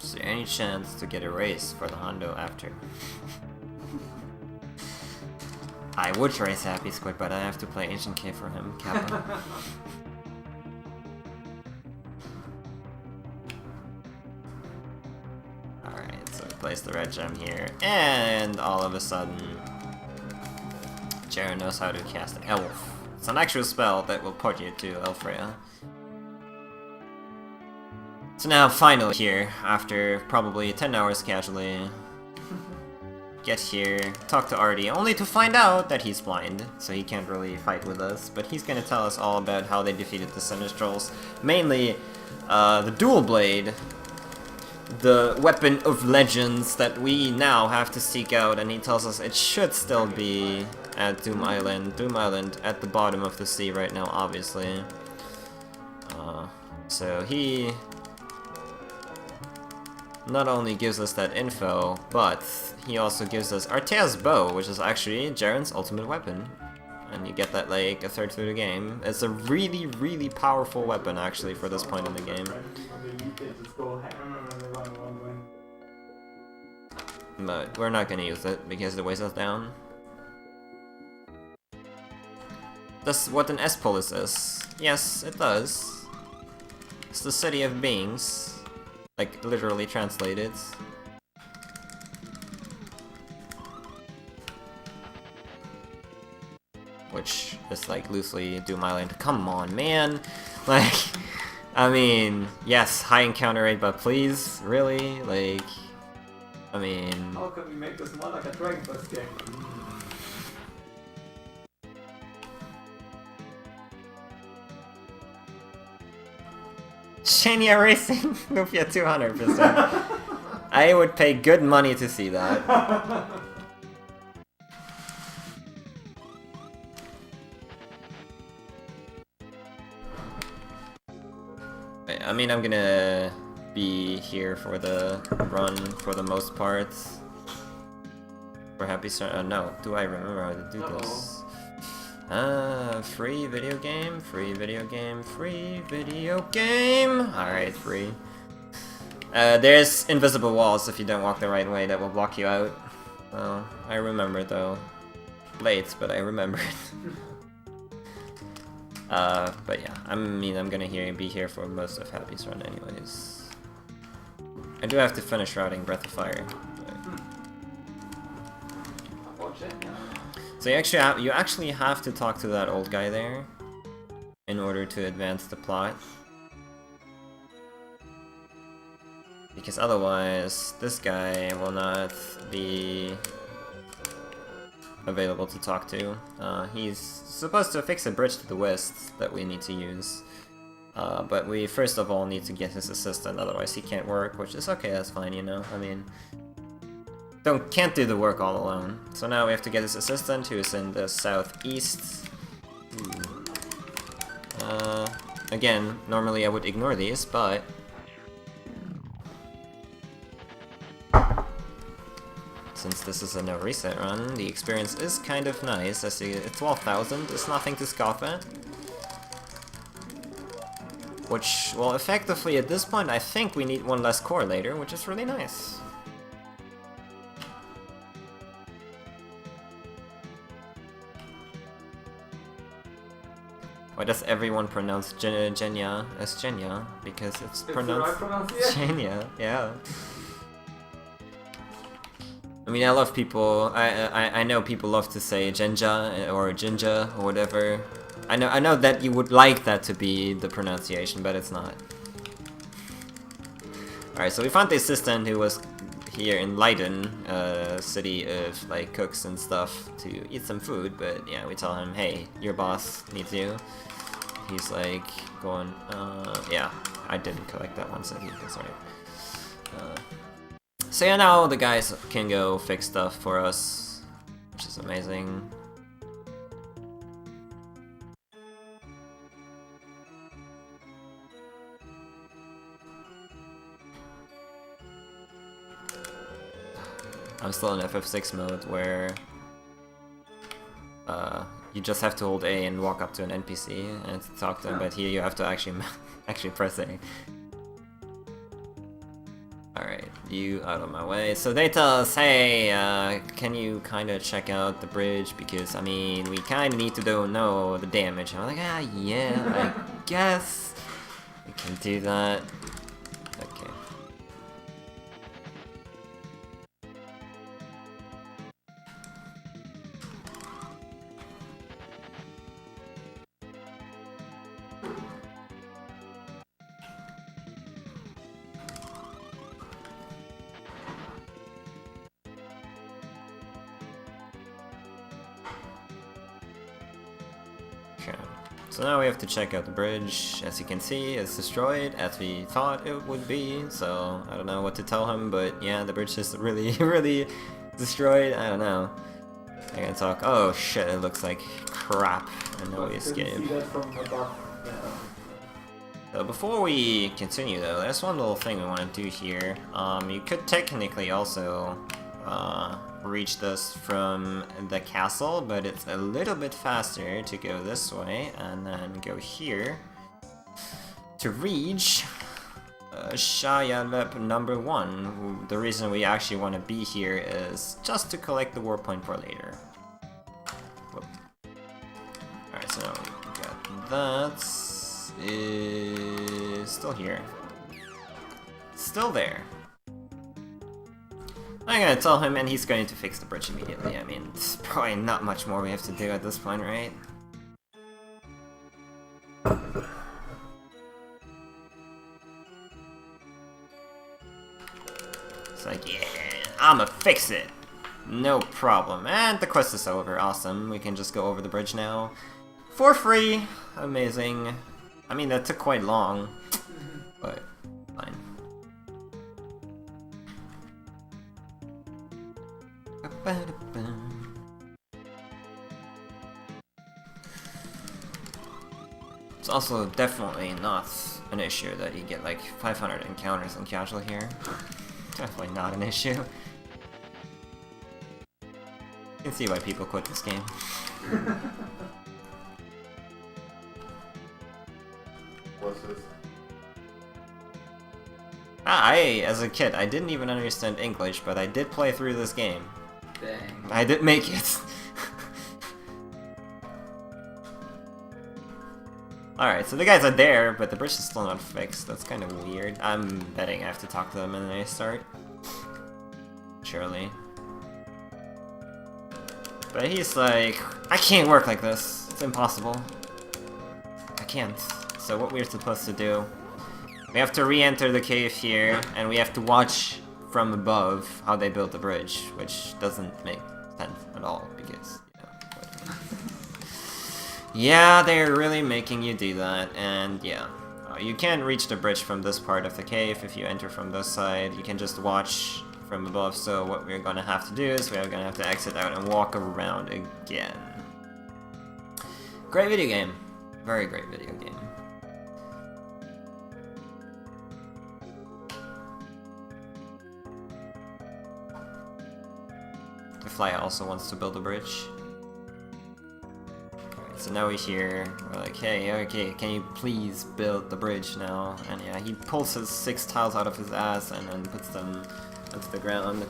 Is there any chance to get a race for the Hondo after? I would race Happy Squid, but I have to play Ancient K for him, Kappa. Alright, so we place the red gem here, and all of a sudden, Jaren knows how to cast Elf. It's an actual spell that will port you to Elfreya. So now, finally here, after probably 10 hours casually, get here, talk to Artie, only to find out that he's blind, so he can't really fight with us, but he's gonna tell us all about how they defeated the Sinistrals, mainly the Dual Blade. the weapon of legends that we now have to seek out, and he tells us it should still be at Doom Island. Doom Island at the bottom of the sea right now, obviously. So he not only gives us that info, but he also gives us Artea's bow, which is actually Jaren's ultimate weapon. And you get that like a third through the game. It's a really, really powerful weapon actually for this point in the game. But we're not gonna use it because it weighs us down. That's what an S-polis is. Yes, it does. It's the city of beings. Like, literally translated. Which is like loosely Doom Island. Come on, man! Like, I mean, yes, high encounter rate, but please? Really? Like, I mean... How can we make this more like a Dragon Quest game? Shania Racing, Lufia 200%. I would pay good money to see that. I mean, I'm gonna be here for the run for the most part. For Happy Start. No, do I remember how to do this? Free video game, free video game, free video game. Alright, free. There's invisible walls if you don't walk the right way that will block you out. Well, I remember though. Late, but I remembered. But yeah, I mean, I'm gonna be here for most of Happy's run anyways. I do have to finish routing Breath of Fire. So you actually have to talk to that old guy there in order to advance the plot. Because otherwise, this guy will not be available to talk to. He's supposed to fix a bridge to the west that we need to use. But we first of all need to get his assistant, otherwise he can't work, which is okay, that's fine, you know, I mean... Can't do the work all alone. So now we have to get his assistant, who is in the southeast. Again, normally I would ignore these, but... Since this is a no reset run, the experience is kind of nice. I see 12,000 is nothing to scoff at. Which, well, effectively at this point I think we need one less core later, which is really nice. Why does everyone pronounce Genya as Genya? Because it's pronounced Genya, yeah. I mean, I love people. I know people love to say Genja or Jinja or whatever. I know that you would like that to be the pronunciation, but it's not. All right, so we found the assistant who was here in Leiden, city of like cooks and stuff, to eat some food. But yeah, we tell him, hey, your boss needs you. He's like going, yeah, I didn't collect that one, so that's right. So yeah, now the guys can go fix stuff for us, which is amazing. I'm still in FF6 mode where you just have to hold A and walk up to an NPC and talk to them, but here you have to actually press A. Alright, you out of my way. So they tell us, hey, can you kind of check out the bridge? Because, I mean, we kind of need to know the damage. And I'm like, yeah, I guess we can do that. Okay. So now we have to check out the bridge. As you can see, it's destroyed, as we thought it would be. So I don't know what to tell him, but yeah, the bridge is really, really destroyed. I don't know. I can talk. Oh shit, it looks like crap. And now we escape. See that from above. Yeah. So before we continue though, there's one little thing we want to do here. You could technically also reach this from the castle, but it's a little bit faster to go this way and then go here to reach Shayalep number 1. The reason we actually want to be here is just to collect the war point for later. Whoop. Alright, so now we got that. Is still here. Still there. I'm gonna tell him and he's going to fix the bridge immediately. I mean, there's probably not much more we have to do at this point, right? It's like, yeah, I'ma fix it! No problem. And the quest is over. Awesome. We can just go over the bridge now. For free! Amazing. I mean, that took quite long, but fine. It's also definitely not an issue that you get like 500 encounters on casual here. Definitely not an issue. You can see why people quit this game. What's this? As a kid, I didn't even understand English, but I did play through this game. Dang. I did make it. Alright, so the guys are there, but the bridge is still not fixed. That's kind of weird. I'm betting I have to talk to them and then I start. Surely. But he's like, I can't work like this. It's impossible. I can't. So what we're supposed to do, we have to re-enter the cave here, and we have to watch from above how they built the bridge, which doesn't make sense at all, because, you know, yeah, they're really making you do that, and yeah. You can't reach the bridge from this part of the cave if you enter from this side. You can just watch from above, so what we're gonna have to do is we're gonna have to exit out and walk around again. Great video game. Very great video game. The Fly also wants to build a bridge. Alright, so now we're here. We're like, hey, okay, can you please build the bridge now? And yeah, he pulls his 6 tiles out of his ass and then puts them onto the ground.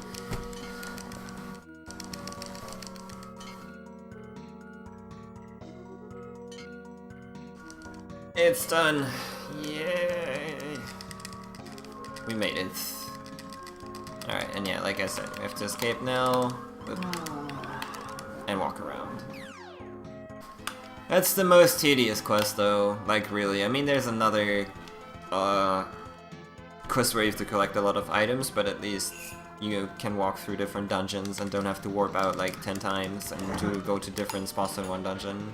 It's done! Yay! We made it. Alright, and yeah, like I said, we have to escape now. And walk around. That's the most tedious quest though, like really. I mean, there's another quest where you have to collect a lot of items, but at least you can walk through different dungeons and don't have to warp out like 10 times and to go to different spots in one dungeon.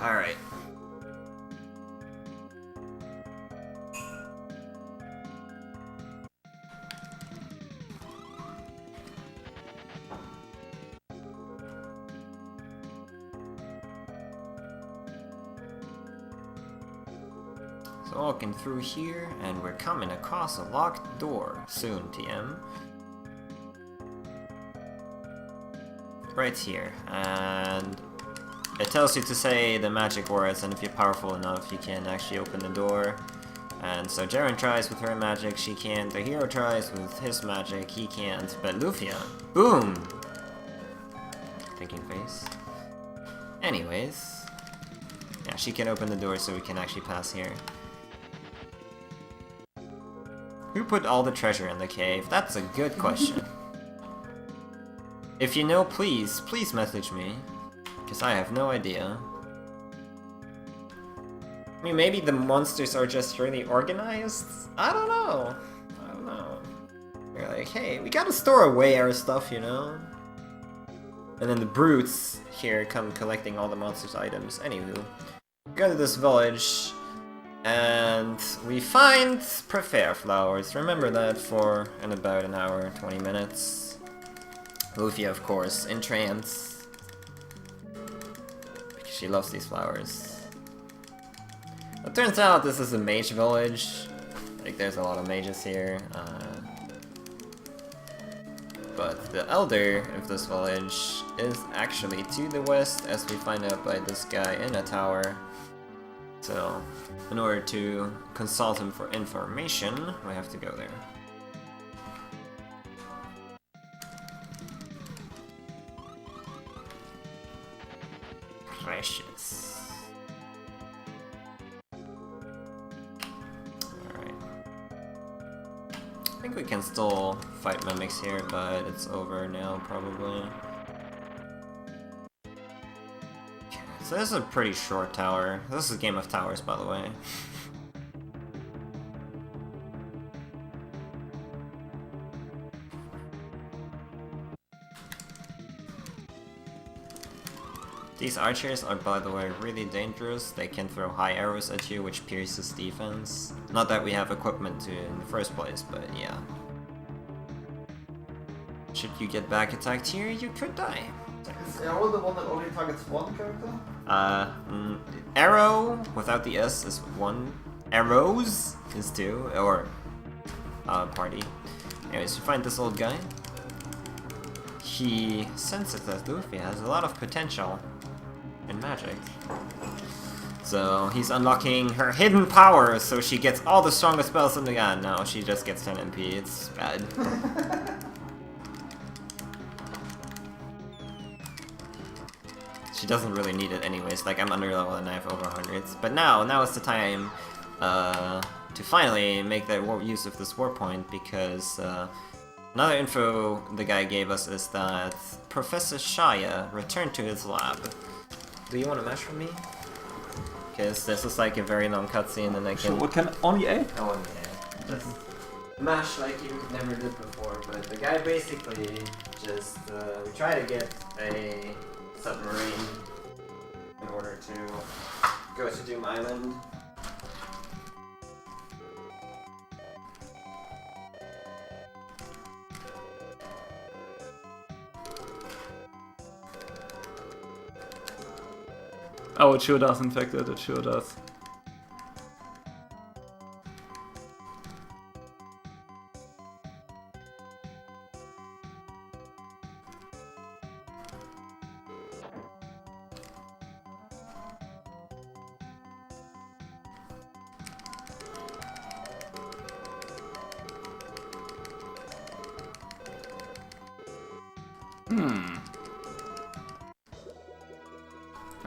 Alright. So walking through here, and we're coming across a locked door soon, TM. Right here, and it tells you to say the magic words, and if you're powerful enough, you can actually open the door. And so Jaren tries with her magic, she can't. The hero tries with his magic, he can't. But Lufia, boom! Thinking face. Anyways, yeah, she can open the door so we can actually pass here. Who put all the treasure in the cave? That's a good question. If you know, please message me. Because I have no idea. I mean, maybe the monsters are just really organized? I don't know. They're like, hey, we gotta store away our stuff, you know? And then the brutes here come collecting all the monsters' items. Anywho, we go to this village, and we find prefer flowers. Remember that for in about an hour, 20 minutes. Lufia, of course, in trance. Because she loves these flowers. It turns out this is a mage village. Like, there's a lot of mages here. But the elder of this village is actually to the west, as we find out by this guy in a tower. So, in order to consult him for information, we have to go there. Precious. Alright. I think we can still fight mimics here, but it's over now, probably. Okay, so this is a pretty short tower. This is a game of towers, by the way. These archers are, by the way, really dangerous. They can throw high arrows at you, which pierces defense. Not that we have equipment to in the first place, but yeah. Should you get back attacked here, you could die. Is arrow the one that only targets one character? Arrow without the S is 1. Arrows is 2, or party. Anyways, you find this old guy. He senses that Lufia has a lot of potential in magic. So he's unlocking her hidden powers, so she gets all the strongest spells in the gun. No, she just gets 10 MP. It's bad. She doesn't really need it anyways. Like, I'm under level and I have over 100s. But now is the time to finally make the use of this war point, because another info the guy gave us is that Professor Shaya returned to his lab. Do you want to mash from me? Because this is like a very long cutscene and I can... So what can... only A? Oh, yeah. Just mash like you never did before, but the guy basically just... we try to get a submarine in order to go to Doom Island. Oh, it sure does, in fact, it sure does.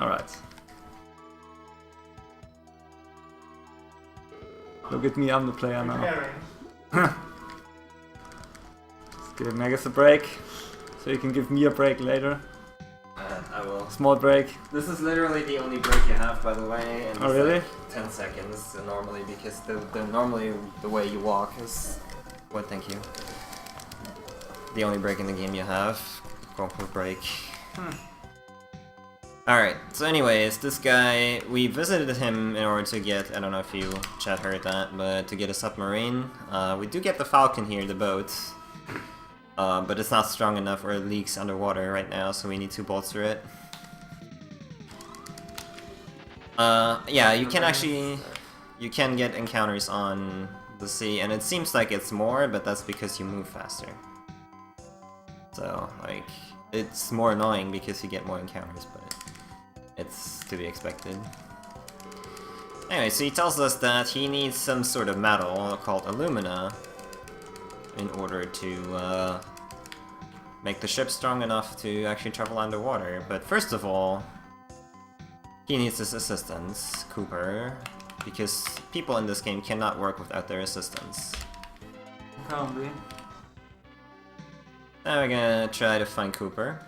Alright. Look at me, I'm the player now. Let's give eLmaGus a break, so you can give me a break later. I will. Small break. This is literally the only break you have, by the way. And Oh, really? Like 10 seconds normally, because normally the way you walk is... What, thank you. The only break in the game you have. Proper break. Alright, so anyways, this guy, we visited him in order to get, I don't know if you chat heard that, but to get a submarine. We do get the Falcon here, the boat. But it's not strong enough, or it leaks underwater right now, so we need to bolster it. Yeah, you can actually... You can get encounters on the sea, and it seems like it's more, but that's because you move faster. So, like, it's more annoying because you get more encounters, but it's to be expected. Anyway, so he tells us that he needs some sort of metal called alumina in order to make the ship strong enough to actually travel underwater. But first of all, he needs his assistants, Cooper, because people in this game cannot work without their assistants. Can be. Now we're gonna try to find Cooper.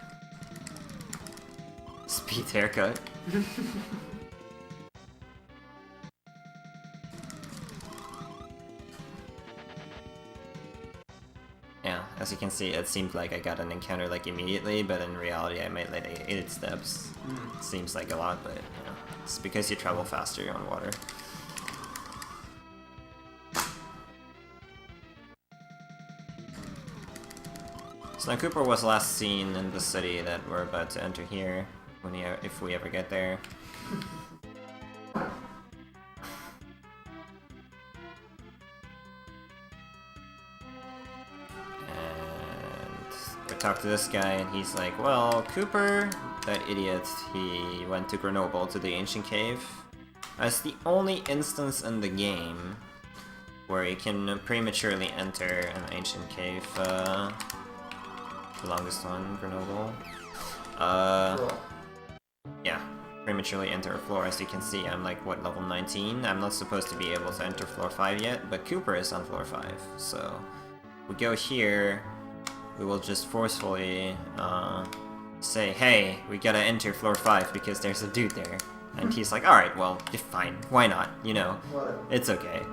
Speed haircut. Yeah, as you can see, it seemed like I got an encounter like immediately, but in reality I made like 8 steps. Seems like a lot, but you know, it's because you travel faster on water. So now Cooper was last seen in the city that we're about to enter here, if we ever get there. And we talked to this guy and he's like, well, Cooper, that idiot, he went to Grenoble to the ancient cave. That's the only instance in the game where you can prematurely enter an ancient cave. The longest one, Grenoble. Yeah, prematurely enter a floor. As you can see, I'm like, what, level 19? I'm not supposed to be able to enter floor 5 yet, but Cooper is on floor 5. So, we go here, we will just forcefully say, hey, we gotta enter floor 5 because there's a dude there. And he's like, alright, well, fine, why not? You know, it's okay.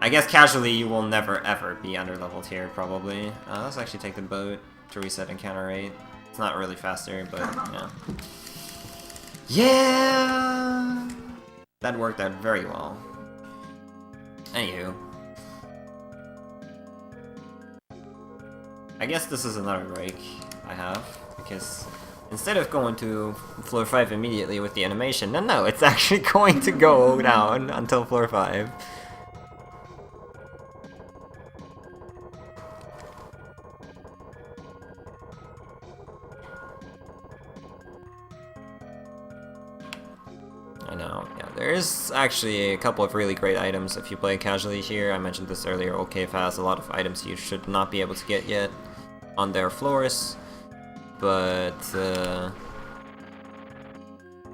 I guess casually you will never ever be underleveled here, probably. Let's actually take the boat to reset encounter rate. It's not really faster, but yeah. Yeah! That worked out very well. Anywho. I guess this is another break I have, because instead of going to floor 5 immediately with the animation, no, it's actually going to go down until floor 5. I know, yeah, there is actually a couple of really great items if you play casually here. I mentioned this earlier, OKF has a lot of items you should not be able to get yet on their floors, but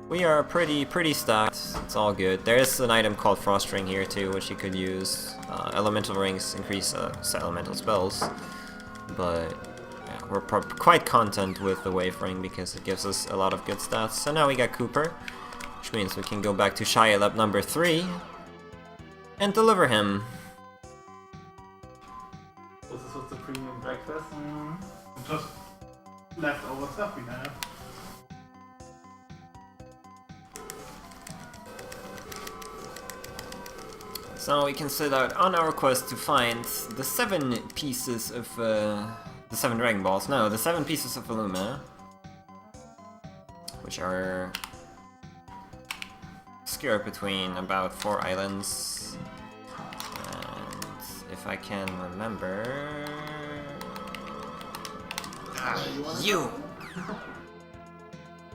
we are pretty stacked. It's all good. There is an item called Frost Ring here too, which you could use. Elemental rings increase elemental spells, but yeah, we're quite content with the Wave Ring because it gives us a lot of good stats. So now we got Cooper, which means we can go back to Shia Lab number 3 and deliver him. So this was the premium breakfast. Just leftover stuff we have. So we can set out on our quest to find the 7 pieces of the 7 Dragon Balls. No, the 7 pieces of Illumina, which are scattered between about 4 islands. And if I can remember, you.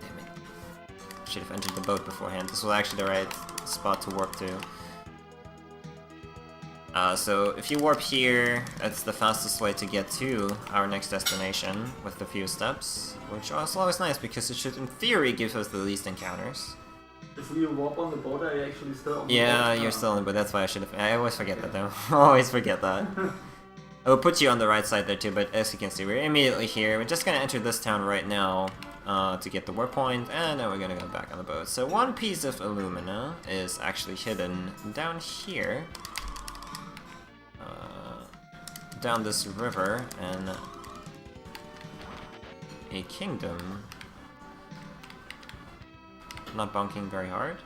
Damn it! Should have entered the boat beforehand. This was actually the right spot to warp to. So if you warp here, it's the fastest way to get to our next destination with a few steps, which is always nice because it should, in theory, give us the least encounters. If we warp on the boat, are you actually still on the boat? Yeah, you're still on the boat, that's why I should have... I always forget that though. I always forget that. I will put you on the right side there too, but as you can see, we're immediately here. We're just gonna enter this town right now to get the warp point, and then we're gonna go back on the boat. So one piece of Illumina is actually hidden down here. Down this river, and a kingdom. Not bonking very hard.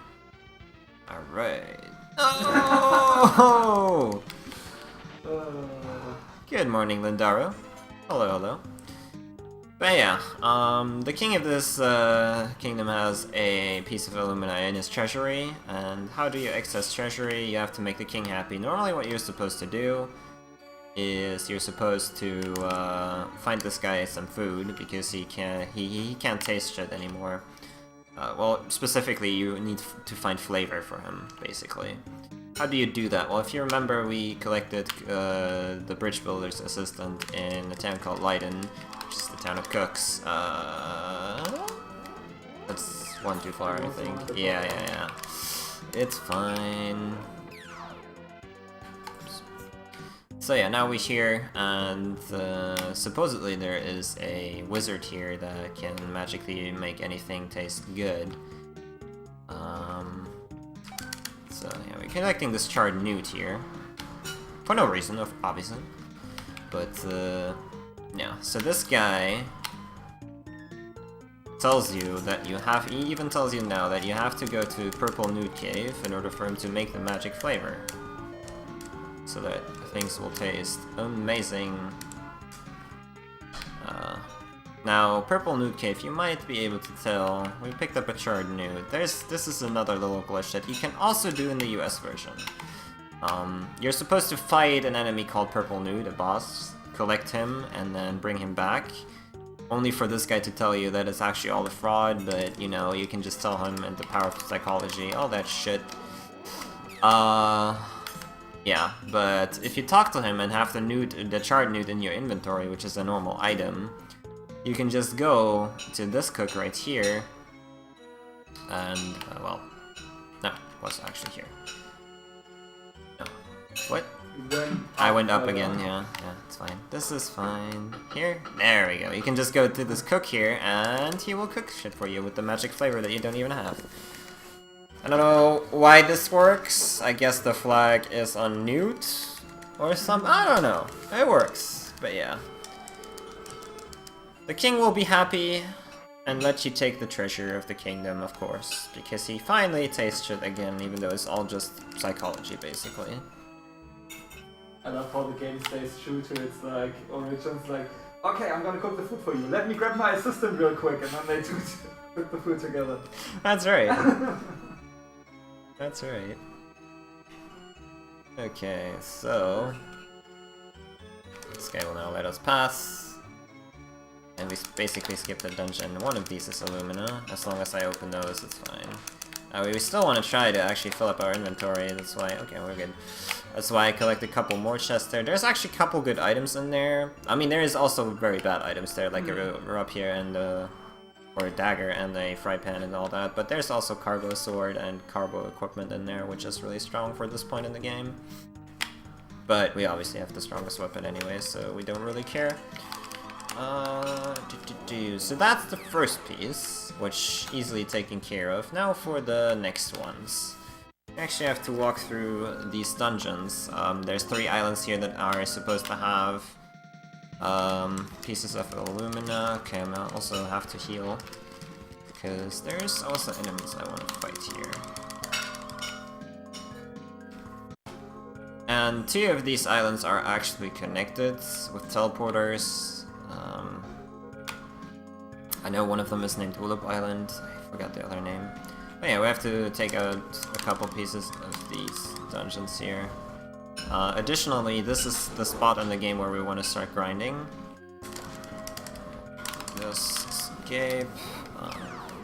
Alright. Oh! Good morning, Lindaro. Hello, hello. But yeah, the king of this kingdom has a piece of Illumina in his treasury, and how do you access treasury? You have to make the king happy. Normally what you're supposed to do is you're supposed to find this guy some food because he can't taste shit anymore. Well, specifically, you need to find flavor for him, basically. How do you do that? Well, if you remember, we collected the bridge builder's assistant in a town called Leiden, which is the town of cooks. That's one too far, I think. Yeah. It's fine. So So yeah, now we're here, and supposedly there is a wizard here that can magically make anything taste good. So yeah, we're collecting this charred newt here. For no reason, obviously. But, yeah, so this guy tells you that he even tells you now that you have to go to Purple Newt Cave in order for him to make the magic flavor. So that things will taste amazing. Now, Purple Newt Cave, you might be able to tell, we picked up a charred newt. This is another little glitch that you can also do in the US version. You're supposed to fight an enemy called Purple Newt, a boss, collect him, and then bring him back. Only for this guy to tell you that it's actually all a fraud, but, you know, you can just tell him and the power of psychology, all that shit. Yeah, but if you talk to him and have the charred newt in your inventory, which is a normal item, you can just go to this cook right here, and, well, no, it was actually here. No. What? I went up again, yeah, it's fine. This is fine. Here? There we go. You can just go to this cook here, and he will cook shit for you with the magic flavor that you don't even have. I don't know why this works. I guess the flag is on newt or something. I don't know. It works, but yeah. The king will be happy and let you take the treasure of the kingdom, of course, because he finally tastes it again, even though it's all just psychology, basically. I love how the game stays true to its like origins. Like, okay, I'm gonna cook the food for you. Let me grab my assistant real quick, and then they do cook the food together. That's right. That's right. Okay, so this guy will now let us pass. And we basically skip the dungeon. One of these is Illumina. As long as I open those, it's fine. We still want to try to actually fill up our inventory. That's why... Okay, we're good. That's why I collect a couple more chests there. There's actually a couple good items in there. I mean, there is also very bad items there, like a rapier and or a dagger and a fry pan and all that. But there's also cargo sword and cargo equipment in there, which is really strong for this point in the game. But we obviously have the strongest weapon anyway, so we don't really care. So that's the first piece, which easily taken care of. Now for the next ones. You actually have to walk through these dungeons. There's 3 islands here that are supposed to have pieces of Illumina. Okay, I also have to heal, because there's also enemies I want to fight here. And 2 of these islands are actually connected with teleporters. I know one of them is named Ulip Island, I forgot the other name. But yeah, we have to take out a couple pieces of these dungeons here. Additionally, this is the spot in the game where we want to start grinding. Just escape.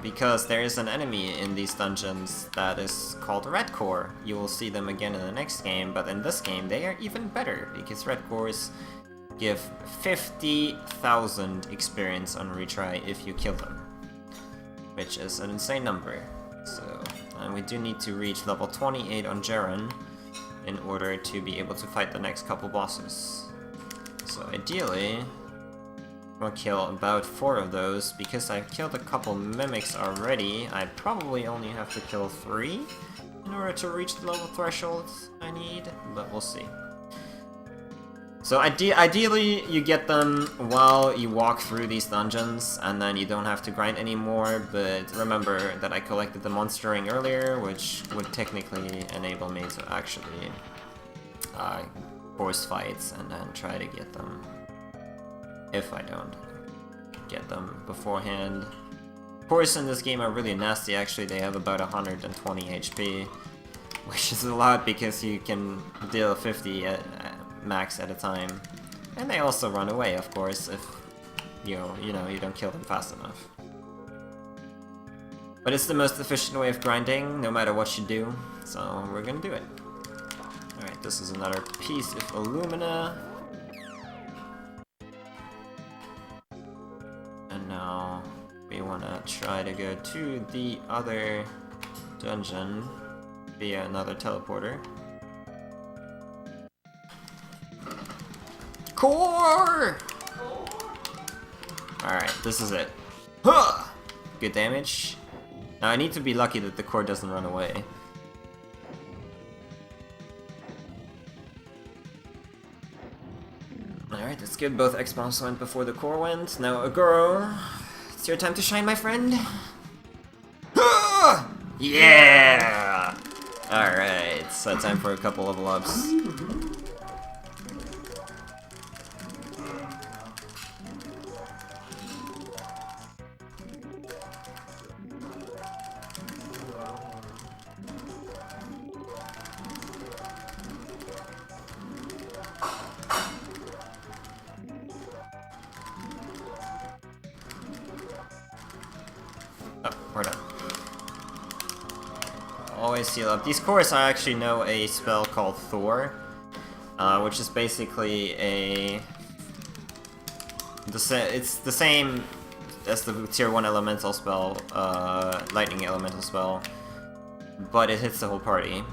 Because there is an enemy in these dungeons that is called Red Core. You will see them again in the next game, but in this game they are even better, because Red Cores give 50,000 experience on retry if you kill them, which is an insane number. So, and we do need to reach level 28 on Jaren in order to be able to fight the next couple bosses. So ideally, I'll kill about 4 of those. Because I've killed a couple mimics already, I probably only have to kill 3 in order to reach the level threshold I need, but we'll see. So ideally, you get them while you walk through these dungeons, and then you don't have to grind anymore, but remember that I collected the monster ring earlier, which would technically enable me to actually force fights and then try to get them, if I don't get them beforehand. Cores in this game are really nasty, actually. They have about 120 HP, which is a lot because you can deal 50 max at a time. And they also run away, of course, if you don't kill them fast enough. But it's the most efficient way of grinding, no matter what you do, so we're gonna do it. Alright, this is another piece of Illumina. And now we wanna try to go to the other dungeon via another teleporter. Core! Alright, this is it. Huh! Good damage. Now I need to be lucky that the core doesn't run away. Alright, that's good. Both X-bombs went before the core went. Now, Aguro, it's your time to shine, my friend. Yeah! Alright, so time for a couple level ups. We're done. Always seal up. These cores, I actually know a spell called Thor, which is basically it's the same as the tier 1 elemental spell, lightning elemental spell, but it hits the whole party.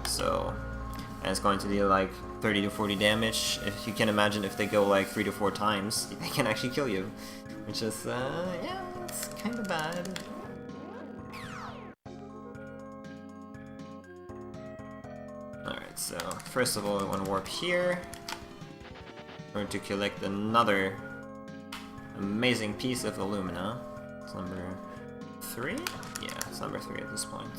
So, and it's going to deal like 30 to 40 damage. If you can imagine, if they go like 3 to 4 times, they can actually kill you, which is yeah, it's kind of bad. Alright, so first of all, we want to warp here. We're going to collect another amazing piece of Illumina. It's number 3? Yeah, it's number 3 at this point.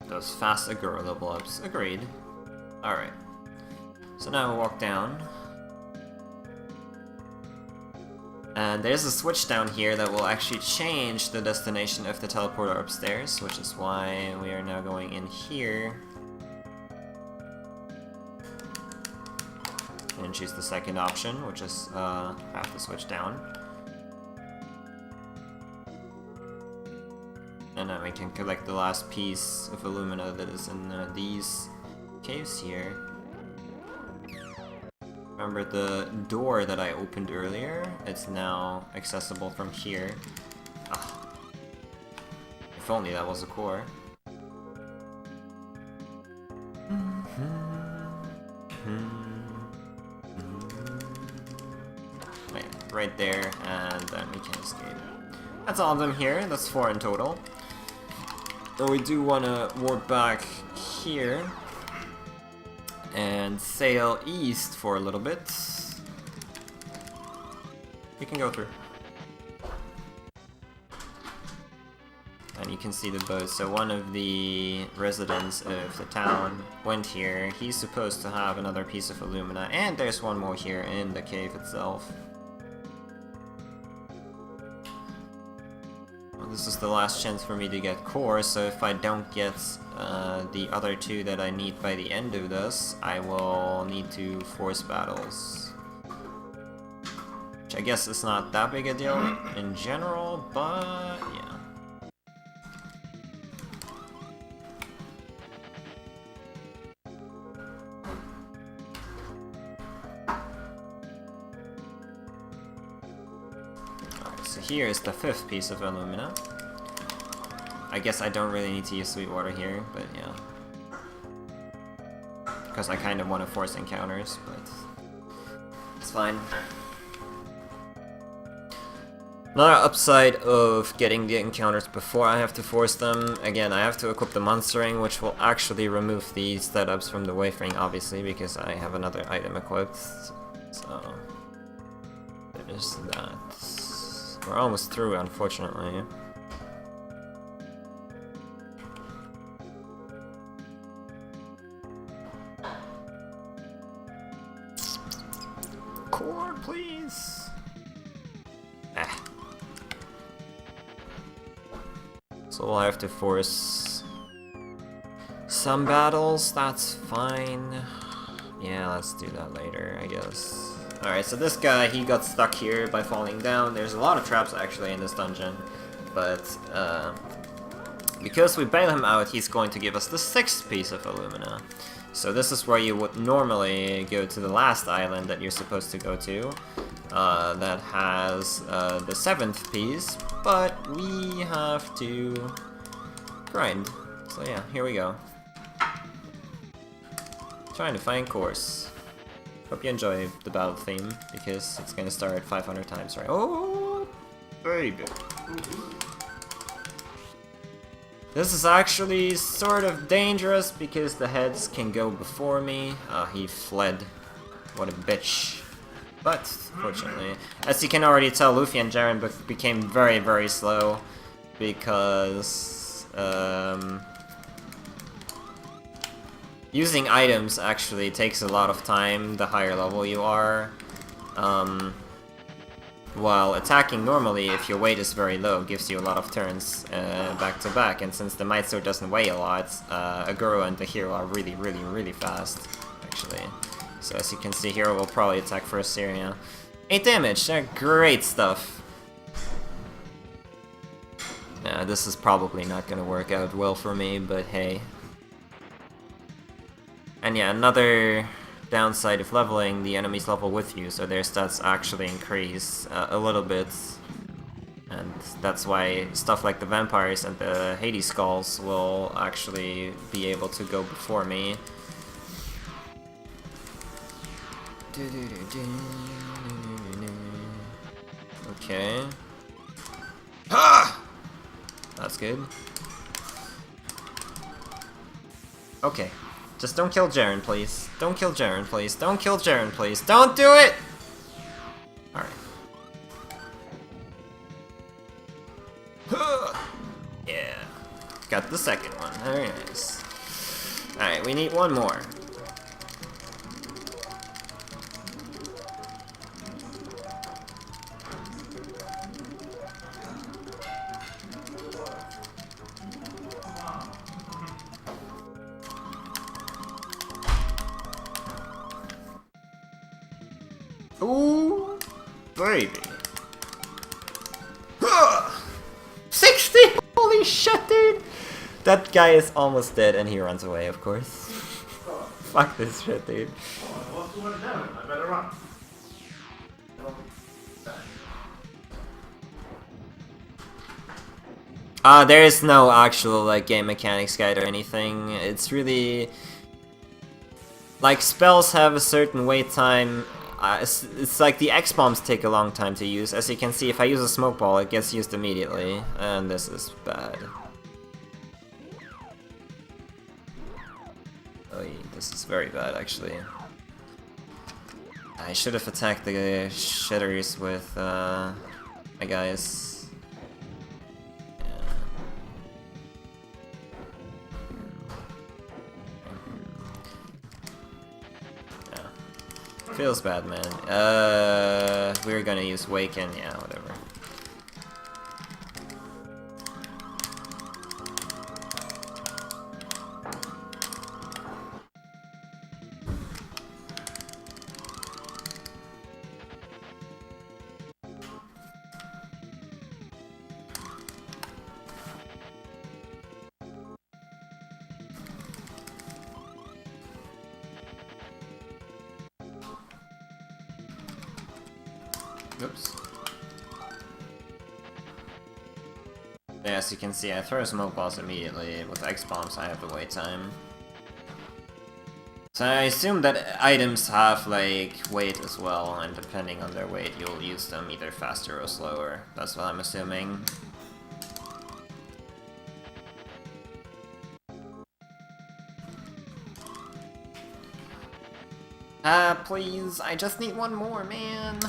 Those fast Aguro level ups. Agreed. Alright. So now we'll walk down. And there's a switch down here that will actually change the destination of the teleporter upstairs, which is why we are now going in here. And choose the second option, which is have to switch down. And then we can collect the last piece of Illumina that is in these caves here. Remember the door that I opened earlier? It's now accessible from here. Ugh. If only that was a core. Wait, right there, and then we can escape. That's all of them here, that's 4 in total. But we do want to warp back here and sail east for a little bit. We can go through. And you can see the boat. So one of the residents of the town went here. He's supposed to have another piece of Illumina, and there's one more here in the cave itself. This is the last chance for me to get core, so if I don't get the other 2 that I need by the end of this, I will need to force battles. Which I guess is not that big a deal in general, but yeah. So here is the 5th piece of Illumina. I guess I don't really need to use Sweetwater here, but yeah. Because I kind of want to force encounters, but it's fine. Another upside of getting the encounters before I have to force them, again, I have to equip the monster ring, which will actually remove these setups from the wave ring, obviously, because I have another item equipped. So there's that. We're almost through, unfortunately. Core, please! So we'll have to force some battles, that's fine. Yeah, let's do that later, I guess. Alright, so this guy, he got stuck here by falling down. There's a lot of traps actually in this dungeon, but because we bail him out, he's going to give us the 6th piece of Illumina. So this is where you would normally go to the last island that you're supposed to go to, that has the 7th piece, but we have to grind. So yeah, here we go. Trying to find course. Hope you enjoy the battle theme, because it's gonna start 500 times, right? Oh, baby. This is actually sort of dangerous, because the heads can go before me. He fled. What a bitch. But, fortunately, as you can already tell, Lufia and German became very, very slow, because, using items actually takes a lot of time the higher level you are, while attacking normally, if your weight is very low, gives you a lot of turns back to back, and since the Might Sword doesn't weigh a lot, a Guru and the hero are really, really, really fast, actually. So as you can see, hero will probably attack first here, yeah. 8 damage, great stuff. This is probably not gonna work out well for me, but hey. And yeah, another downside of leveling, the enemies level with you, so their stats actually increase a little bit. And that's why stuff like the vampires and the Hades skulls will actually be able to go before me. Okay. Ah! That's good. Okay. Just don't kill Jaren, please. Don't kill Jaren, please. Don't kill Jaren, please. Don't do it! Alright. Yeah. Got the second one. Very nice. Alright, we need one more. Ooh, baby. 60! Holy shit, dude! That guy is almost dead and he runs away, of course. Fuck this shit, dude. What's the one down? I better run. There is no actual, like, game mechanics guide or anything. It's really... like, spells have a certain wait time. It's like the X-bombs take a long time to use. As you can see, if I use a smoke ball, it gets used immediately. And this is bad. Oh, this is very bad, actually. I should have attacked the shitters with, my guys. Feels bad, man. We're gonna use Waken, yeah, whatever. Oops. Yeah, as you can see, I throw smoke balls immediately. With X-bombs, I have the wait time. So I assume that items have, like, weight as well, and depending on their weight, you'll use them either faster or slower. That's what I'm assuming. Please, I just need one more, man.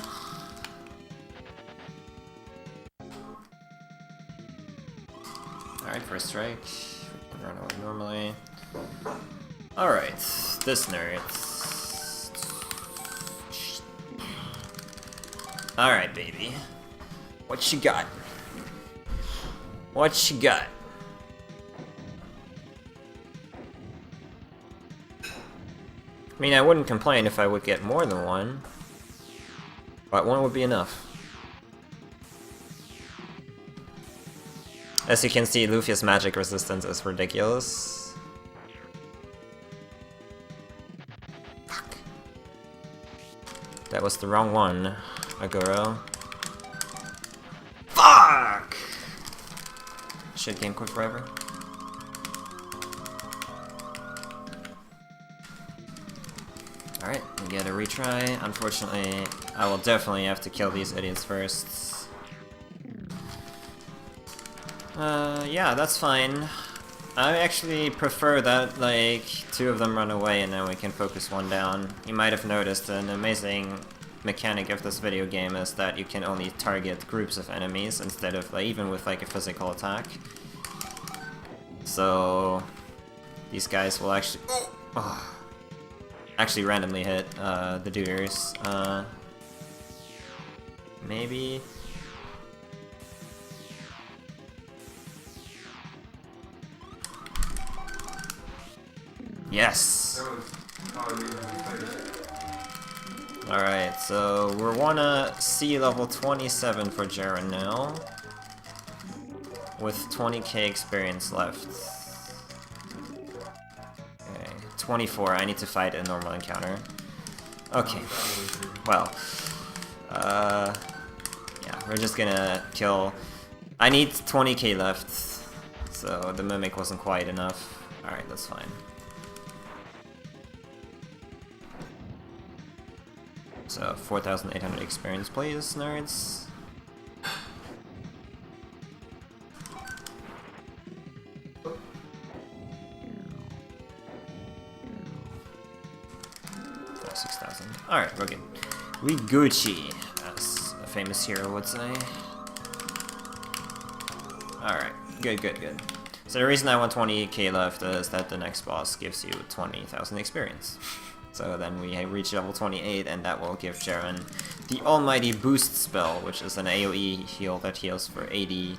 Alright, first strike. We can run away normally. Alright, this nerd. Alright, baby. What you got? What you got? I mean, I wouldn't complain if I would get more than one, but one would be enough. As you can see, Lufia's magic resistance is ridiculous. Fuck. That was the wrong one. Aguro. Fuck! Shit game quick forever. Alright, we get a retry. Unfortunately, I will definitely have to kill these idiots first. Yeah, that's fine. I actually prefer that, like, 2 of them run away and then we can focus 1 down. You might have noticed an amazing mechanic of this video game is that you can only target groups of enemies instead of, like, even with, like, a physical attack. So, these guys will actually... actually randomly hit the duders. Maybe... Yes! That was probably Alright, so we're wanna see level 27 for Jaren now, with 20k experience left. Okay, 24, I need to fight a normal encounter. Okay, well, yeah, we're just gonna kill... I need 20k left, so the Mimic wasn't quite enough. Alright, that's fine. So, 4,800 experience, please, nerds. Oh, 6,000. Alright, we're good. We Gucci, as a famous hero would say. Alright, good, good, good. So the reason I want 20k left is that the next boss gives you 20,000 experience. So then we reach level 28, and that will give Jaren the almighty boost spell, which is an AoE heal that heals for 80,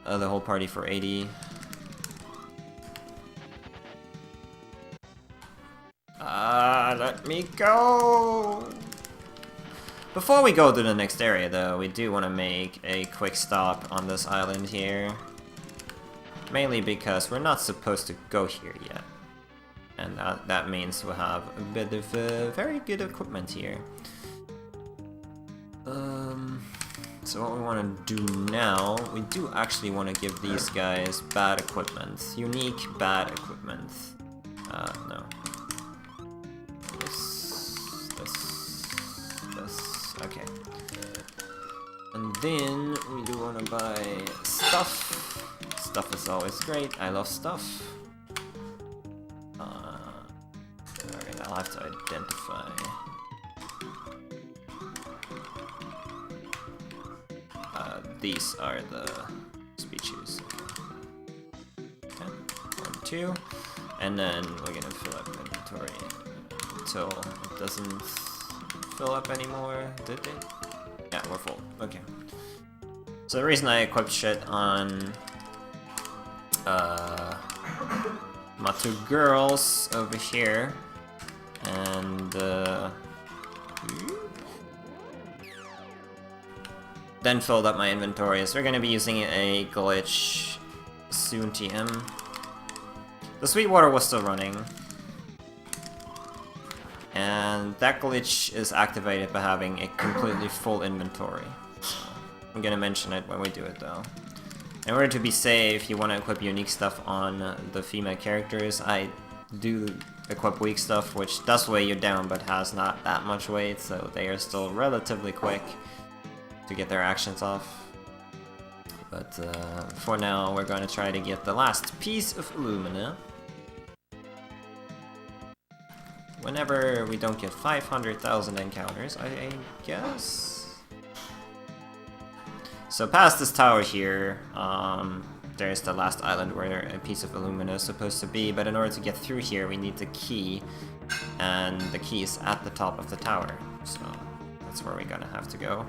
the whole party for 80. Let me go! Before we go to the next area though, we do want to make a quick stop on this island here. Mainly because we're not supposed to go here yet. And that means we'll have a bit of very good equipment here. So what we want to do now, we do actually want to give these guys bad equipment. Unique bad equipment. No. This. Okay. And then we do want to buy stuff. Stuff is always great. I love stuff. Alright, I'll have to identify. These are the speeches. Okay, 1, 2, and then we're gonna fill up inventory until it doesn't fill up anymore. Did it? Yeah, we're full. Okay. So the reason I equipped shit on my 2 girls over here, and then filled up my inventory, so we're gonna be using a glitch soon TM. The Sweetwater was still running, and that glitch is activated by having a completely full inventory. So I'm gonna mention it when we do it though. In order to be safe, you want to equip unique stuff on the female characters. I do equip weak stuff, which does weigh you down, but has not that much weight, so they are still relatively quick to get their actions off. But for now, we're going to try to get the last piece of Illumina. Whenever we don't get 500,000 encounters, I guess. So past this tower here, there's the last island where a piece of Illumina is supposed to be, but in order to get through here we need the key, and the key is at the top of the tower, so that's where we're gonna have to go.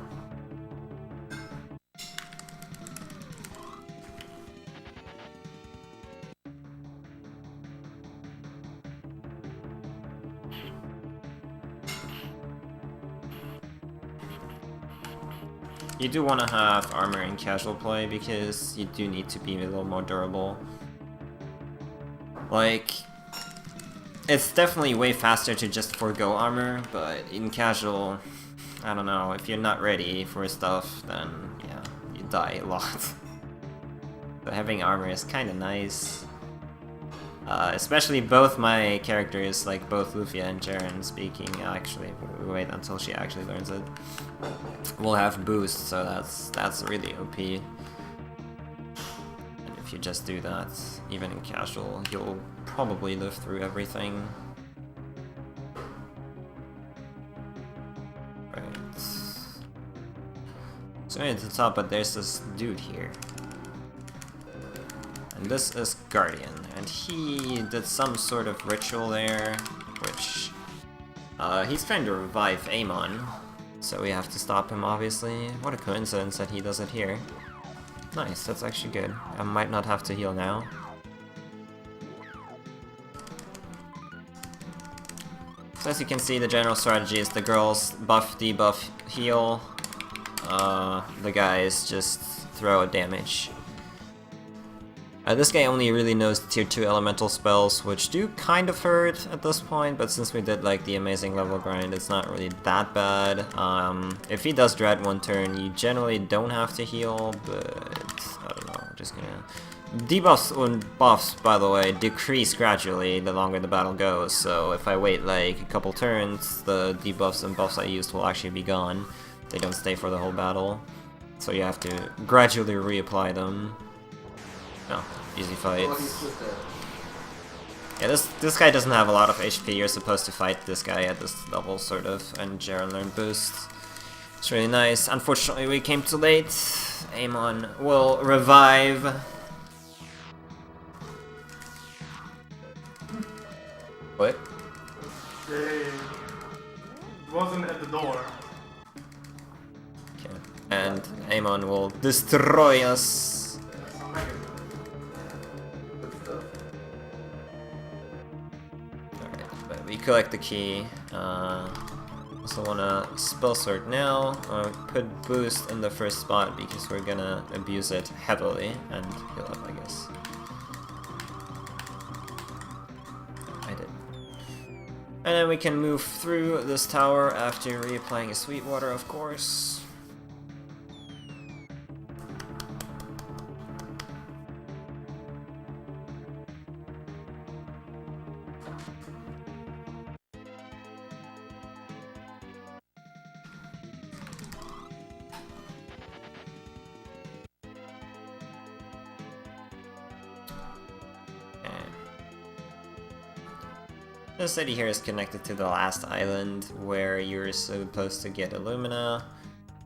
You do want to have armor in casual play because you do need to be a little more durable. Like, it's definitely way faster to just forego armor, but in casual, I don't know, if you're not ready for stuff, then yeah, you die a lot. So having armor is kind of nice. Especially both my characters, like both Lufia and German speaking, actually, wait until she actually learns it, will have boost, so that's really OP. And if you just do that, even in casual, you'll probably live through everything. Right. So at the top, but there's this dude here. And this is Guardian, and he did some sort of ritual there, which he's trying to revive Amon, so we have to stop him, obviously. What a coincidence that he does it here. Nice, that's actually good. I might not have to heal now. So as you can see, the general strategy is the girls buff, debuff, heal. The guys just throw a damage. This guy only really knows tier 2 elemental spells, which do kind of hurt at this point, but since we did like the amazing level grind, it's not really that bad. If he does dread one turn, you generally don't have to heal, but I don't know, I'm just gonna... Debuffs and buffs, by the way, decrease gradually the longer the battle goes, so if I wait like a couple turns, the debuffs and buffs I used will actually be gone. They don't stay for the whole battle, so you have to gradually reapply them. No, easy fight. Yeah, this guy doesn't have a lot of HP. You're supposed to fight this guy at this level, sort of, and Jaren learned boost. It's really nice. Unfortunately, we came too late. Amon will revive. What? It wasn't at the door. Okay. And Amon will destroy us. We collect the key. Also wanna spell sort now. Put boost in the first spot because we're gonna abuse it heavily and heal up, I guess. I did. And then we can move through this tower after reapplying a sweet water, of course. The city here is connected to the last island where you're supposed to get Illumina,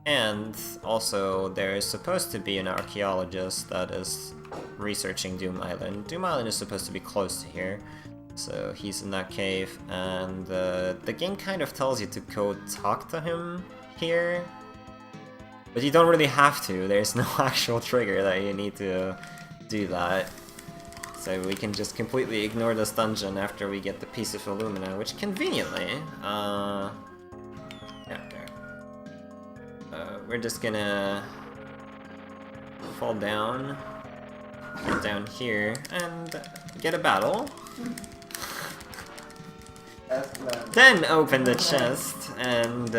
and also there is supposed to be an archaeologist that is researching Doom Island. Doom Island is supposed to be close to here, so he's in that cave, and the game kind of tells you to go talk to him here, but you don't really have to. There's no actual trigger that you need to do that. So we can just completely ignore this dungeon after we get the piece of Illumina, which conveniently, yeah, there. We're just gonna fall down, get down here, and get a battle. Then open the chest, and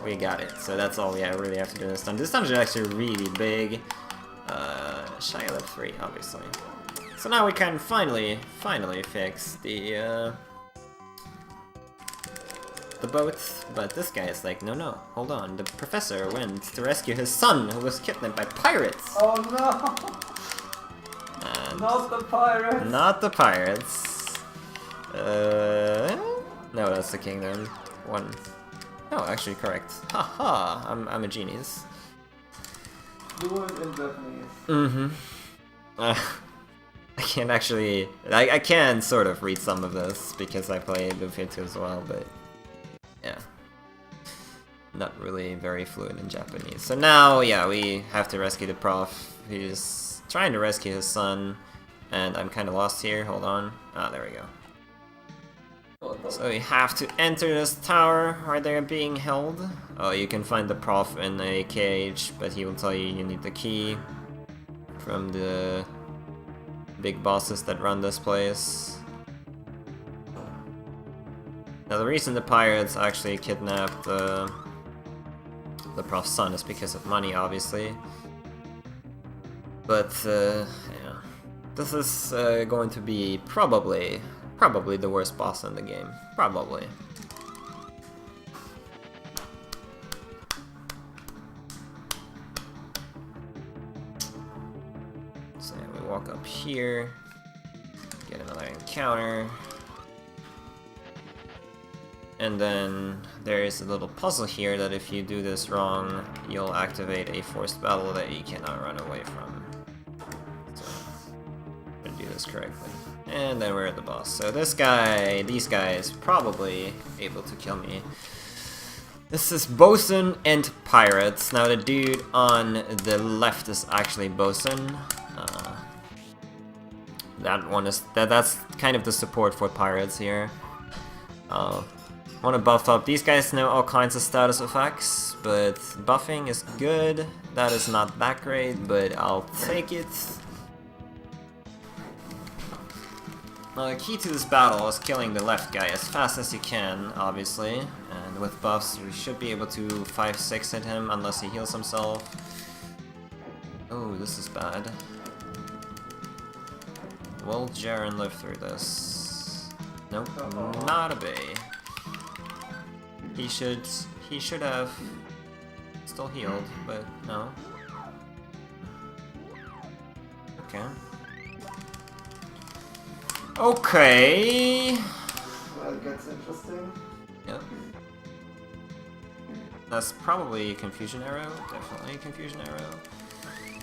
we got it. So that's all we really have to do in this dungeon. This dungeon is actually really big. Shy of level 3, obviously. So now we can finally fix the boat, but this guy is like, no, hold on, the professor went to rescue his son who was kidnapped by pirates! Oh no! And Not the pirates! not the pirates. No, that's the kingdom. One. No, actually correct. Haha, I'm a genius. Fluent in Japanese. Mm-hmm. I can't actually... I can sort of read some of this, because I play Lufia 2 as well, but... yeah. Not really very fluent in Japanese. So now, yeah, we have to rescue the prof. He's trying to rescue his son, and I'm kind of lost here. Hold on. Ah, there we go. So we have to enter this tower where they're being held. Oh, you can find the prof in a cage, but he will tell you you need the key from the big bosses that run this place. Now the reason the pirates actually kidnapped the prof's son is because of money, obviously. But, yeah. This is going to be probably the worst boss in the game. Probably. So we walk up here, get another encounter. And then there is a little puzzle here that if you do this wrong, you'll activate a forced battle that you cannot run away from. So, I'm gonna do this correctly. And then we're at the boss. So these guys, probably able to kill me. This is Bosun and Pirates. Now the dude on the left is actually Bosun. That one is that's kind of the support for Pirates here. Want to buff up. These guys know all kinds of status effects, but buffing is good. That is not that great, but I'll take it. Now the key to this battle is killing the left guy as fast as you can, obviously. And with buffs, you should be able to 5-6 hit him unless he heals himself. Oh, this is bad. Will Jaren live through this? Nope, not a bay. He should have still healed, but no. Okay. Okay. That gets interesting. Yep. That's probably a confusion arrow. Definitely a confusion arrow.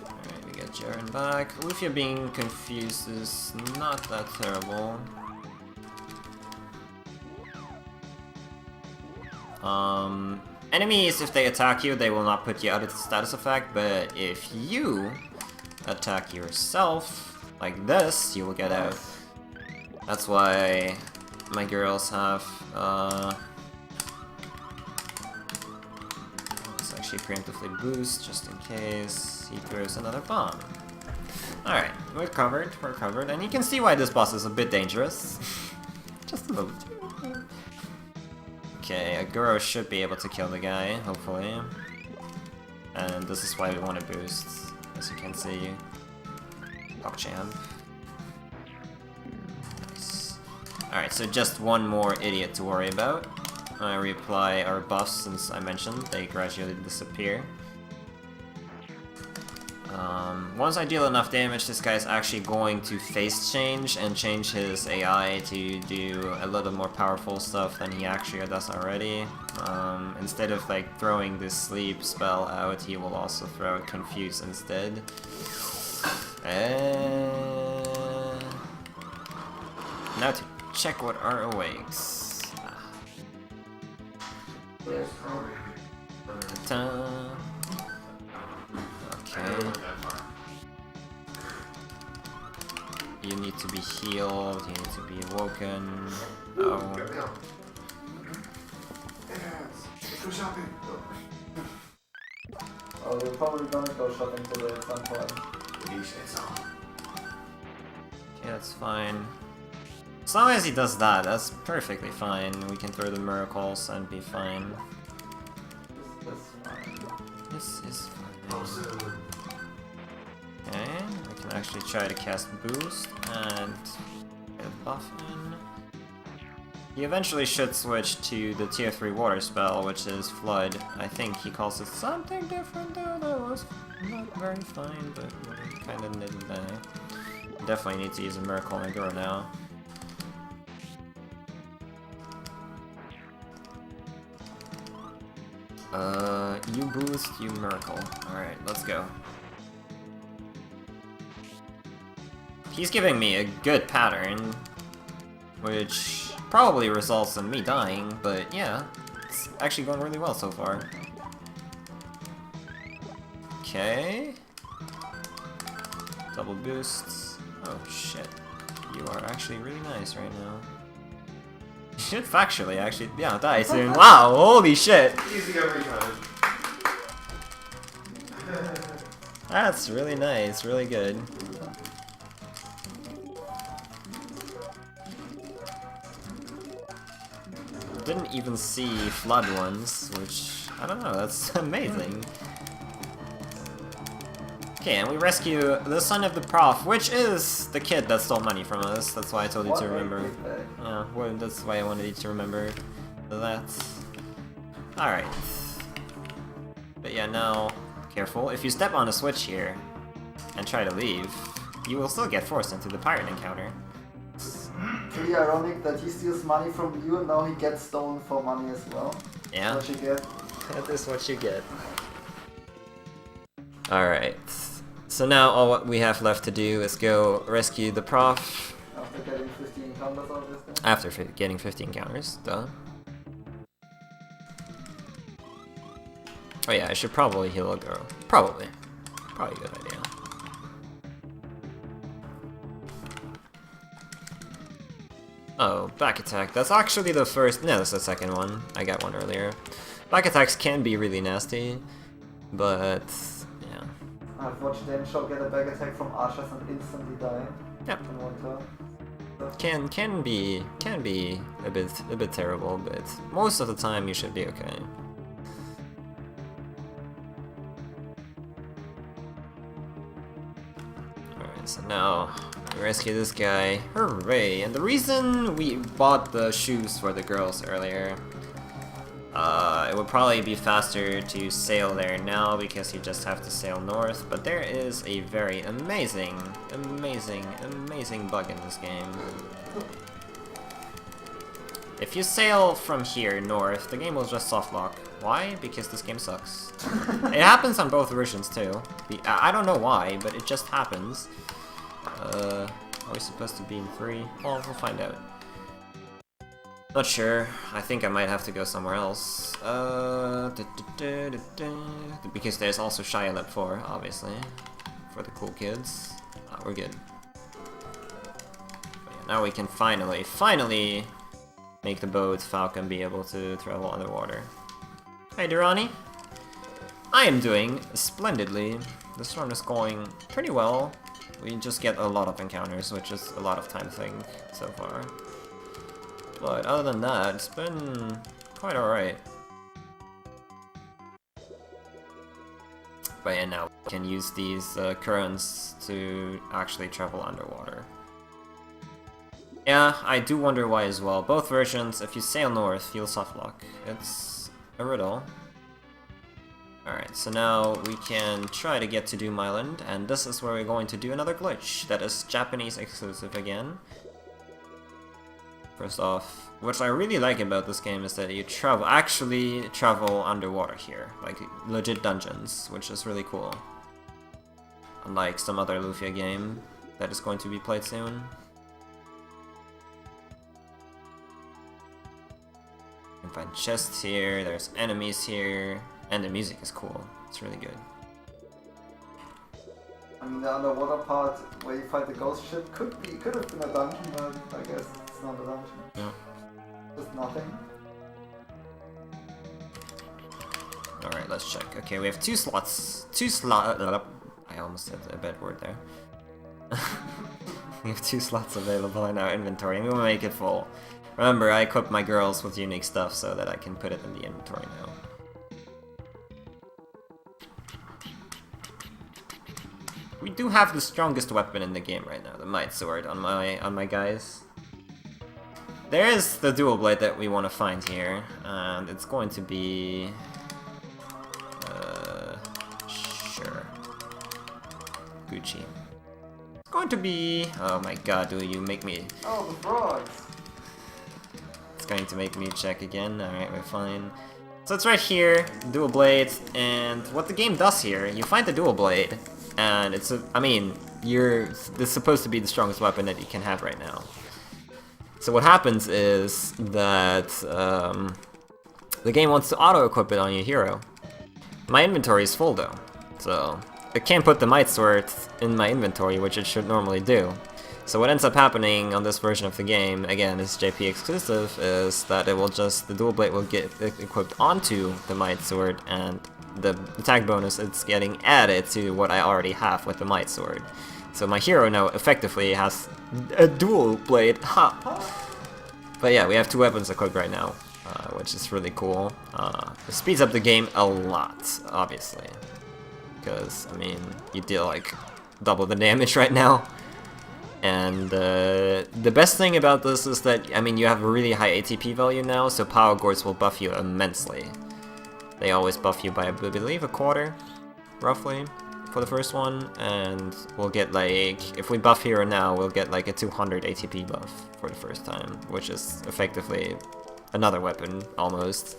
Alright, we get Jaren back. Lufia being confused is not that terrible. Enemies, if they attack you, they will not put you out of the status effect, but if you attack yourself, like this, you will get out. That's why my girls have, let's actually preemptively boost, just in case he throws another bomb. Alright, we're covered, and you can see why this boss is a bit dangerous. Just a little. Okay, Aguro should be able to kill the guy, hopefully. And this is why we want to boost, as you can see. PogChamp. Nice. Alright, so just one more idiot to worry about. I reapply our buffs, since I mentioned they gradually disappear. Once I deal enough damage, this guy's actually going to face change and change his AI to do a little more powerful stuff than he actually does already. Instead of like throwing this sleep spell out, he will also throw confuse instead. Now to check what are awakes. Okay. You need to be healed, you need to be awoken. Oh. Let's go shopping. Oh, we're probably gonna go shopping today at some point. Okay, that's fine. As long as he does that, that's perfectly fine. We can throw the miracles and be fine. This is fine. Okay, we can actually try to cast boost and get a buff in. He eventually should switch to the tier 3 water spell, which is Flood. I think he calls it something different though, that was not very fine, but kinda didn't definitely need to use a miracle on Aguro now. You boost, you miracle. Alright, let's go. He's giving me a good pattern, which probably results in me dying, but yeah, it's actually going really well so far. Okay. Double boosts. Oh shit. You are actually really nice right now. You should factually actually, yeah, die soon. Wow, holy shit! Easy every time. That's really nice, really good. Didn't even see flood ones, which I don't know, that's amazing. Okay, and we rescue the son of the prof, which is the kid that stole money from us. That's why I told you to remember. Yeah, well, that's why I wanted you to remember that. Alright. But yeah, now, careful. If you step on a switch here and try to leave, you will still get forced into the pirate encounter. Pretty ironic that he steals money from you and now he gets stolen for money as well. Yeah. What you get. That is what you get. Alright. So now all what we have left to do is go rescue the prof. After getting 15 encounters obviously. After getting 50 encounters, duh. Oh yeah, I should probably heal a girl. Probably. Probably a good idea. Oh, back attack. That's actually the first... No, that's the second one. I got one earlier. Back attacks can be really nasty, but... yeah. I've watched Denshaw get a back attack from archers and instantly die. Yep. In one turn. Can be a bit terrible, but most of the time you should be okay. Alright, so now we rescue this guy. Hooray! And the reason we bought the shoes for the girls earlier, it would probably be faster to sail there now because you just have to sail north, but there is a very amazing bug in this game. If you sail from here north, the game will just softlock. Why? Because this game sucks. It happens on both versions too. I don't know why, but it just happens. Are we supposed to be in 3? Well, we'll find out. Not sure. I think I might have to go somewhere else. Because there's also Shia Lab 4, obviously. For the cool kids. We're good. But yeah, now we can finally make the boat Falcon be able to travel underwater. Hey Durrani! I am doing splendidly. The storm is going pretty well. We just get a lot of encounters, which is a lot of time thing so far. But other than that, it's been quite alright. But yeah, now we can use these currents to actually travel underwater. Yeah, I do wonder why as well. Both versions, if you sail north, you'll softlock. It's a riddle. Alright, so now we can try to get to Doom Island, and this is where we're going to do another glitch that is Japanese exclusive again. First off, what I really like about this game is that you actually travel underwater here, like legit dungeons, which is really cool. Unlike some other Lufia game that is going to be played soon. You can find chests here, there's enemies here, and the music is cool. It's really good. I mean, the underwater part where you fight the ghost ship could have been a dungeon, but I guess it's not a dungeon. Yeah. Just nothing. Alright, let's check. Okay, we have two slots. I almost said a bad word there. We have 2 slots available in our inventory, and we will make it full. Remember, I equipped my girls with unique stuff so that I can put it in the inventory now. We do have the strongest weapon in the game right now, the Might Sword on my guys. There is the dual blade that we want to find here, and it's going to be sure. Gucci. It's going to be... oh my god, do you make me... Oh, the frogs! It's going to make me check again. Alright, we're fine. So it's right here, dual blade, and what the game does here, you find the dual blade, and it's a... I mean, this is supposed to be the strongest weapon that you can have right now. So what happens is that the game wants to auto-equip it on your hero. My inventory is full though, so it can't put the Might Sword in my inventory, which it should normally do. So what ends up happening on this version of the game, again, it's JP exclusive, is that it will just, the dual blade will get equipped onto the Might Sword, and the attack bonus it's getting added to what I already have with the Might Sword. So my hero now effectively has a dual blade, ha! But yeah, we have 2 weapons equipped right now, which is really cool. It speeds up the game a lot, obviously, because I mean you deal like double the damage right now. And the best thing about this is that, I mean, you have a really high ATP value now, so power gourds will buff you immensely. They always buff you by, I believe, a quarter, roughly, for the first one, and we'll get like, if we buff hero now, we'll get like a 200 ATP buff for the first time, which is effectively another weapon, almost.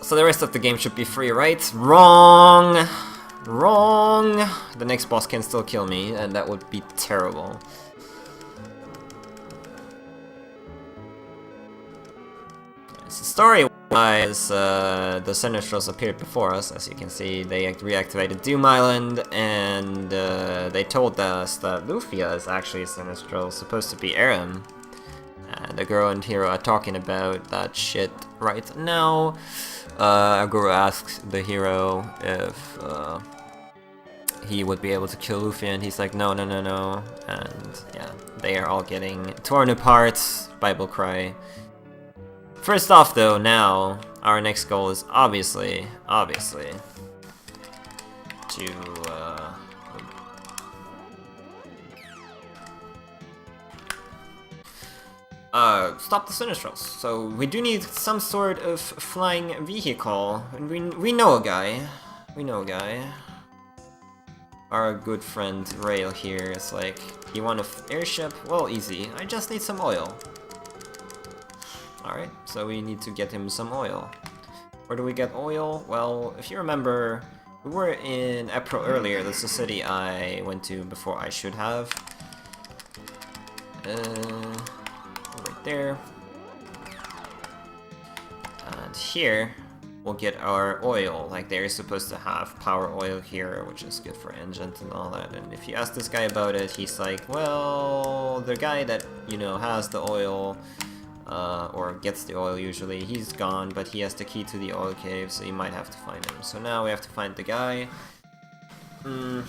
So the rest of the game should be free, right? Wrong! Wrong! The next boss can still kill me, and that would be terrible. So story-wise, the Sinistrals appeared before us, as you can see. They reactivated Doom Island, and they told us that Lufia is actually Sinistral, supposed to be Aram. And the girl and hero are talking about that shit right now. Aguro asks the hero if he would be able to kill Lufia, and he's like, no, no, no, no. And yeah, they are all getting torn apart. Bible cry. First off, though, now our next goal is obviously to stop the Sinistrals. So we do need some sort of flying vehicle, and we know a guy. We know a guy. Our good friend Rail here is like, you want an airship? Well, easy. I just need some oil. Alright, so we need to get him some oil. Where do we get oil? Well, if you remember, we were in Epro earlier. That's the city I went to before I should have. Right there. And here, we'll get our oil. Like, they're supposed to have power oil here, which is good for engines and all that. And if you ask this guy about it, he's like, well, the guy that, you know, has the oil, or gets the oil usually, he's gone, but he has the key to the oil cave, so you might have to find him. So now we have to find the guy. I'm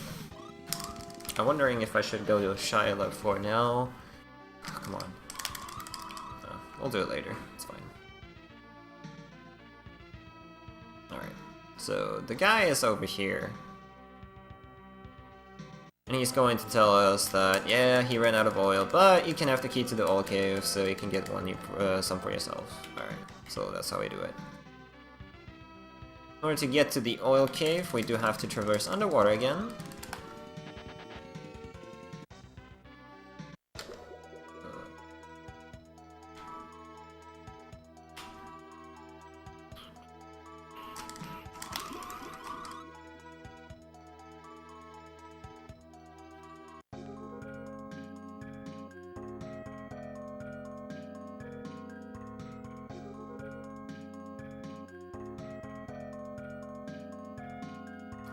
wondering if I should go to Shia Lab 4 now. Oh, come on. We'll do it later. It's fine. Alright. So the guy is over here. And he's going to tell us that, yeah, he ran out of oil, but you can have the key to the oil cave, so you can get some for yourself. Alright, so that's how we do it. In order to get to the oil cave, we do have to traverse underwater again.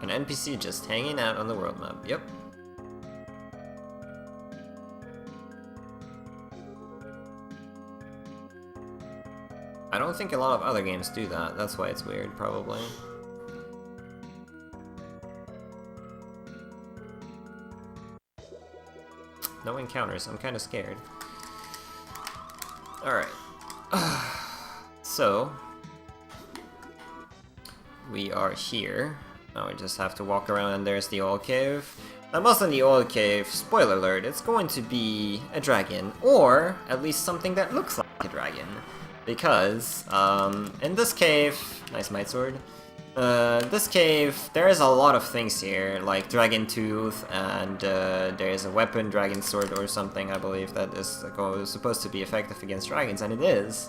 An NPC just hanging out on the world map, yep. I don't think a lot of other games do that, that's why it's weird, probably. No encounters, I'm kinda scared. Alright. So, we are here. Now we just have to walk around, and there's the oil cave. Now most in the oil cave, spoiler alert, it's going to be a dragon, or at least something that looks like a dragon. Because, in this cave, nice might sword, this cave, there is a lot of things here, like dragon tooth, and there is a weapon, dragon sword or something, I believe, that is supposed to be effective against dragons, and it is.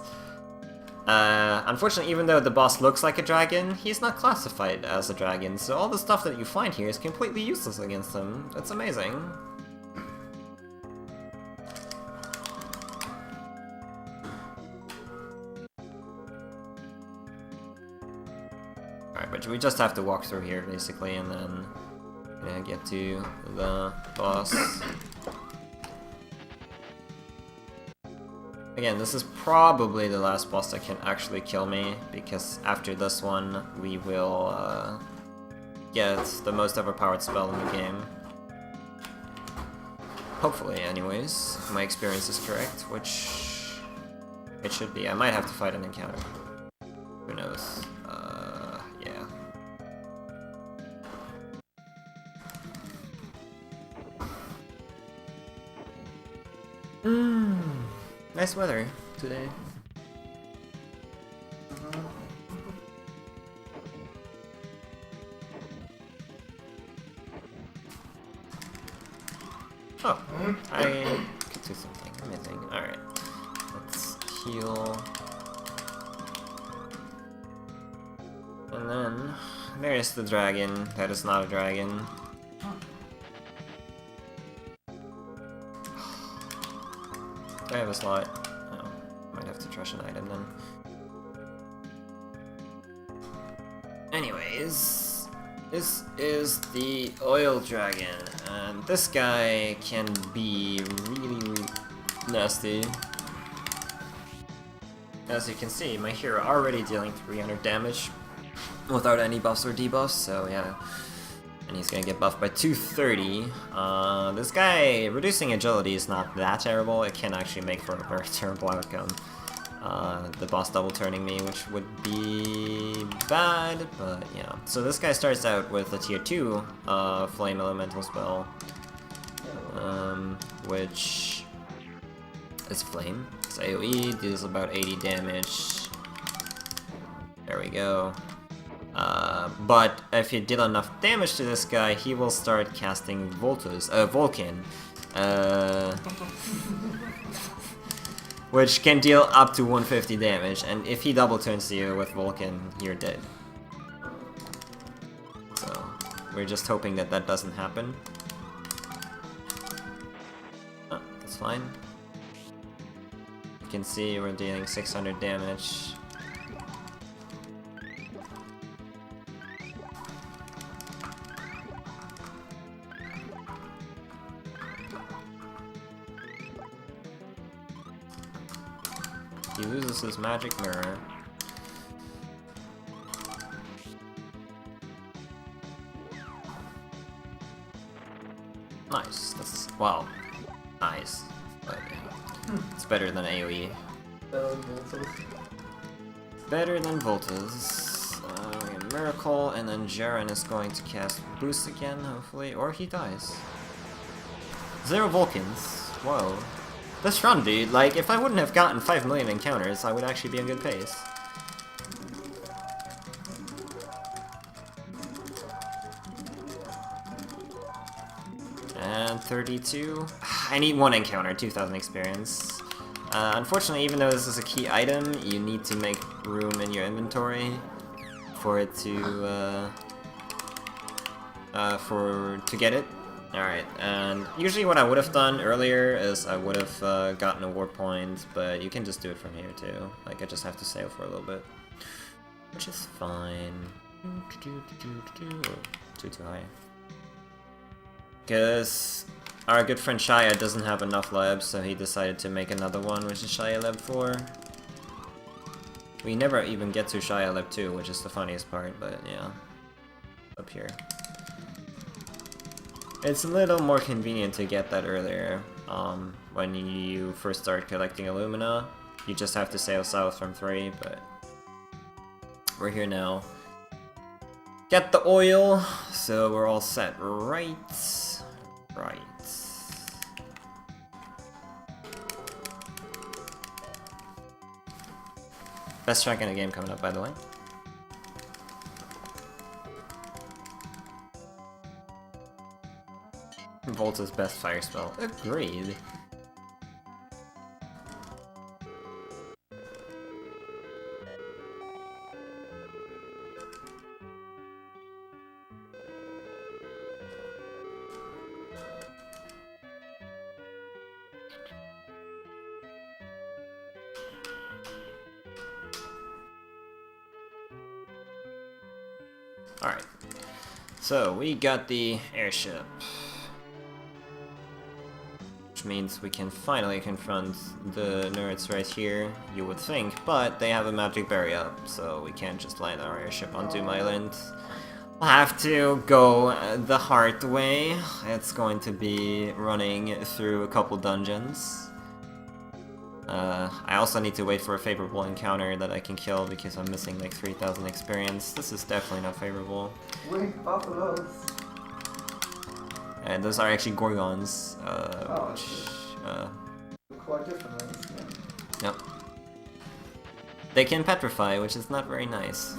Unfortunately, even though the boss looks like a dragon, he's not classified as a dragon, so all the stuff that you find here is completely useless against him. It's amazing. Alright, but we just have to walk through here, basically, and then get to the boss. Again, this is probably the last boss that can actually kill me, because after this one, we will get the most overpowered spell in the game. Hopefully, anyways, if my experience is correct, which It should be. I might have to fight an encounter. Who knows? Yeah. Nice weather today. Oh, I could do something. Amazing. Alright. Let's heal. And then there's the dragon. That is not a dragon. Do I have a slot? Oh, might have to trash an item then. Anyways, this is the oil dragon, and this guy can be really nasty. As you can see, my hero already dealing 300 damage without any buffs or debuffs, so yeah. And he's gonna get buffed by 230. This guy, reducing agility is not that terrible. It can actually make for a very terrible outcome. The boss double turning me, which would be bad, but yeah. So this guy starts out with a tier 2 flame elemental spell, which is flame. It's AoE, deals about 80 damage. There we go. But if you deal enough damage to this guy, he will start casting Vulcan, which can deal up to 150 damage, and if he double turns to you with Vulcan, you're dead. So, we're just hoping that that doesn't happen. Oh, that's fine. You can see we're dealing 600 damage. He loses his magic mirror. Nice. That's, wow. Nice. But yeah. It's better than AoE. Better than Voltas. We have Miracle, and then Jaren is going to cast Boost again, hopefully. Or he dies. 0 Vulcans. Whoa. This run, dude, like, if I wouldn't have gotten 5 million encounters, I would actually be in good pace. And 32. I need 1 encounter, 2,000 experience. Unfortunately, even though this is a key item, you need to make room in your inventory for it to, to get it. Alright, and usually what I would have done earlier is I would have gotten a war point, but you can just do it from here too. Like, I just have to sail for a little bit, which is fine. Too high. Because our good friend Shia doesn't have enough labs, so he decided to make another one, which is Shia Lab 4. We never even get to Shia Lab 2, which is the funniest part, but yeah. Up here. It's a little more convenient to get that earlier. When you first start collecting Illumina, you just have to sail south from 3, but we're here now. Get the oil, so we're all set, right? Right. Best track in the game coming up, by the way. Volta's best fire spell. Agreed. Alright. So, we got the airship. Which means we can finally confront the nerds right here, you would think, but they have a magic barrier up, so we can't just land our airship on Doom Island. We'll have to go the hard way. It's going to be running through a couple dungeons. I also need to wait for a favorable encounter that I can kill because I'm missing like 3,000 experience. This is definitely not favorable. Winged buffaloes. And those are actually Gorgons, Oh, which, quite different in this game. yep. They can petrify, which is not very nice.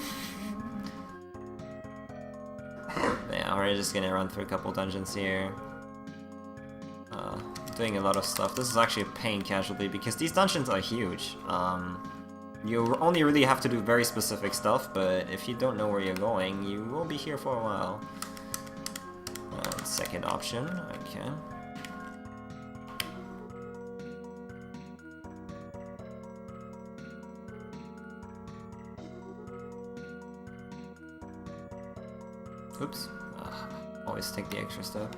Yeah, we're just gonna run through a couple dungeons here. Doing a lot of stuff. This is actually a pain casualty because these dungeons are huge. You only really have to do very specific stuff, but if you don't know where you're going, you will be here for a while. Second option, okay. Oops. Always take the extra step.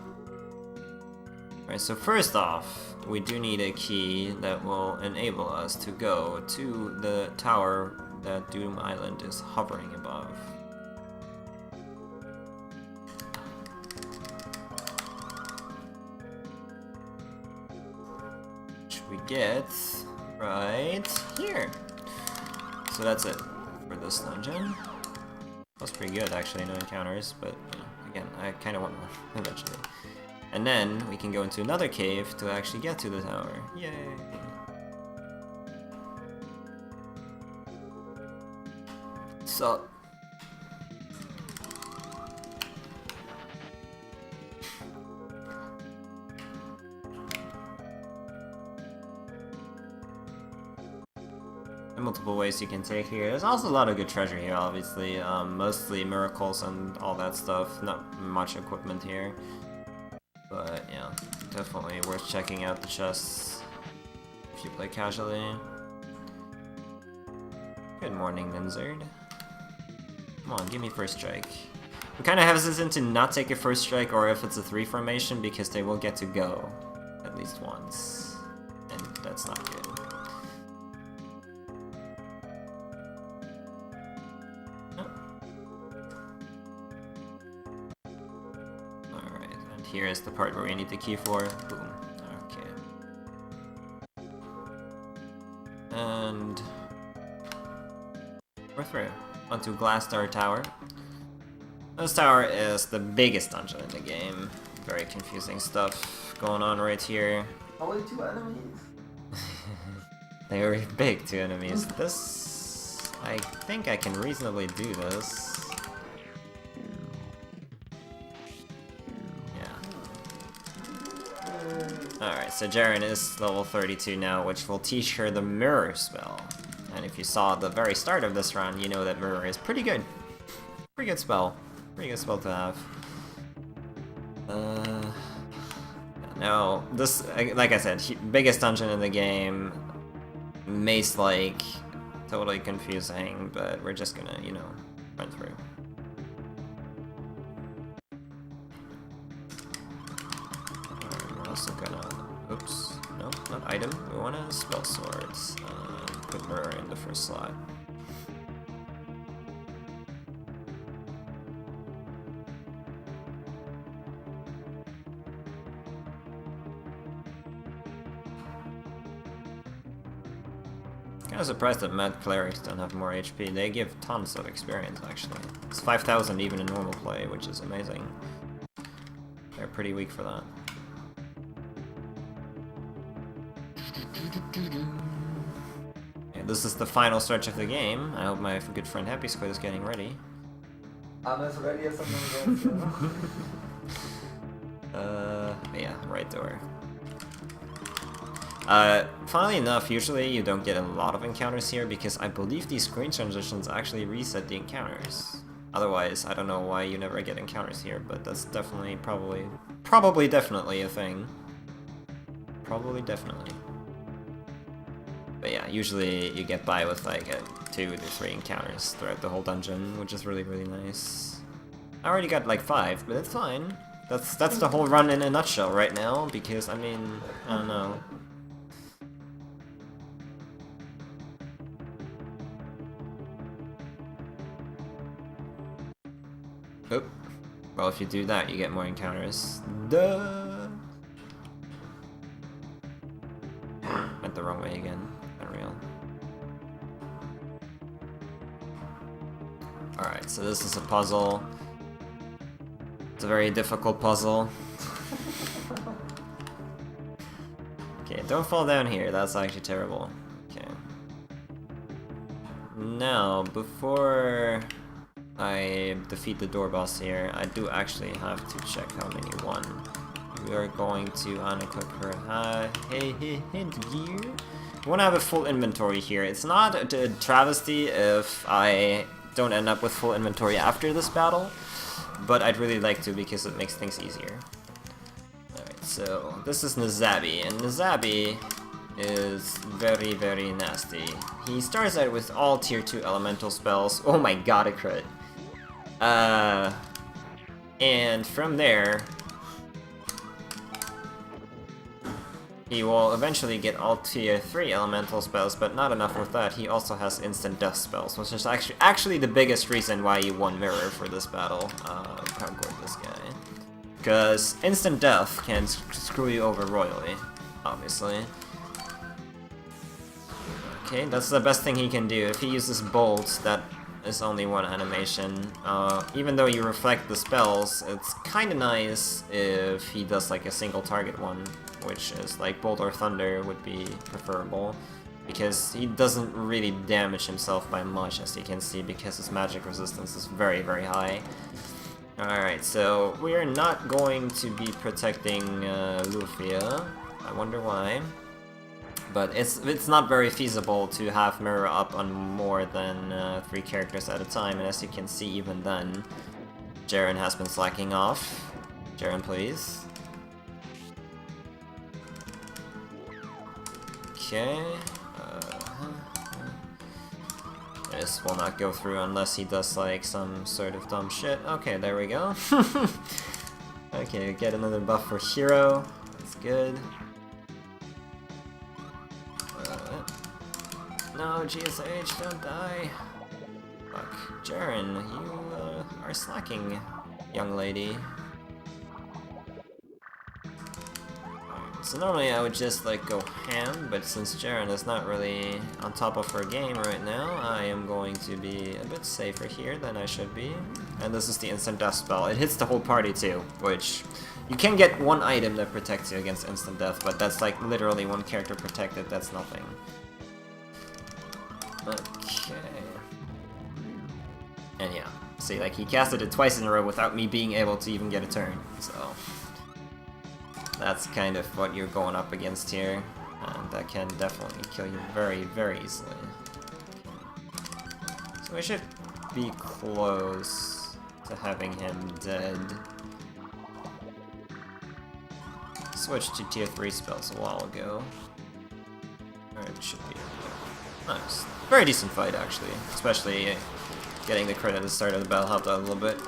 Alright, so first off, we do need a key that will enable us to go to the tower that Doom Island is hovering above. Which we get right here. So that's it for this dungeon. That's pretty good actually, no encounters, but you know, again, I kind of want one eventually. And then we can go into another cave to actually get to the tower. Yay! So... multiple ways you can take here. There's also a lot of good treasure here, obviously. Mostly miracles and all that stuff. Not much equipment here. But yeah, definitely worth checking out the chests if you play casually. Good morning, Ninzard. Come on, give me first strike. I'm kind of hesitant to not take a first strike or if it's a 3 formation because they will get to go at least once. And that's not good. Here is the part where we need the key for. Boom. Okay. And we're through. Onto Glasstar Tower. This tower is the biggest dungeon in the game. Very confusing stuff going on right here. Only 2 enemies? They are big, 2 enemies. This... I think I can reasonably do this. Alright, so Jaren is level 32 now, which will teach her the Mirror spell. And if you saw at the very start of this run, you know that Mirror is pretty good. Pretty good spell. Pretty good spell to have. Now, this, like I said, biggest dungeon in the game. Mace-like. Totally confusing, but we're just gonna, you know, run through. Also gonna, oops, no, not item, we want to spell swords, put mirror in the first slot. Kinda surprised that mad clerics don't have more HP, they give tons of experience actually. It's 5,000 even in normal play, which is amazing. They're pretty weak for that. Yeah, this is the final stretch of the game. I hope my good friend Happy Squid is getting ready. I'm as ready as I'm gonna get, yeah, right door. Funnily enough, usually you don't get a lot of encounters here because I believe these screen transitions actually reset the encounters. Otherwise, I don't know why you never get encounters here, but that's definitely, probably definitely a thing. Probably definitely. But yeah, usually you get by with like 2 to 3 encounters throughout the whole dungeon, which is really, really nice. I already got like 5, but it's fine. That's the whole run in a nutshell right now, because I mean, I don't know. Oop. Well, if you do that, you get more encounters. Duh! Went the wrong way again. so this is a puzzle. It's a very difficult puzzle. Okay, don't fall down here, that's actually terrible. Okay. Now, before I defeat the door boss here, I do actually have to check how many won. We are going to unequip her headgear. I want to have a full inventory here. It's not a travesty if I don't end up with full inventory after this battle, but I'd really like to because it makes things easier. Alright, so this is Nazabi, and Nazabi is very, very nasty. He starts out with all tier 2 elemental spells. Oh my god, a crit. And from there, he will eventually get all tier 3 elemental spells, but not enough with that. He also has instant death spells, which is actually the biggest reason why he won Mirror for this battle. How good this guy. Because instant death can screw you over royally, obviously. Okay, that's the best thing he can do. If he uses bolts, that is only one animation. Even though you reflect the spells, it's kinda nice if he does like a single target one, which is like Bolt or Thunder would be preferable, because he doesn't really damage himself by much, as you can see, because his magic resistance is very, very high. Alright, so we are not going to be protecting Lufia. I wonder why. But it's not very feasible to have Mirror up on more than 3 characters at a time, and as you can see, even then, Jaren has been slacking off. Jaren, please. Okay. This will not go through unless he does like some sort of dumb shit. Okay, there we go. Okay, get another buff for Hero. That's good. No, GSH, don't die. Fuck. Jaren, you are slacking, young lady. So normally I would just like go ham, but since Jaren is not really on top of her game right now, I am going to be a bit safer here than I should be. And this is the instant death spell. It hits the whole party too, which you can get one item that protects you against instant death, but that's like literally one character protected, that's nothing. Okay. And yeah, see, like he casted it twice in a row without me being able to even get a turn, so that's kind of what you're going up against here, and that can definitely kill you very, very easily. So we should be close to having him dead. Switched to tier 3 spells a while ago. Alright, it should be nice. Very decent fight, actually. Especially getting the crit at the start of the battle helped out a little bit.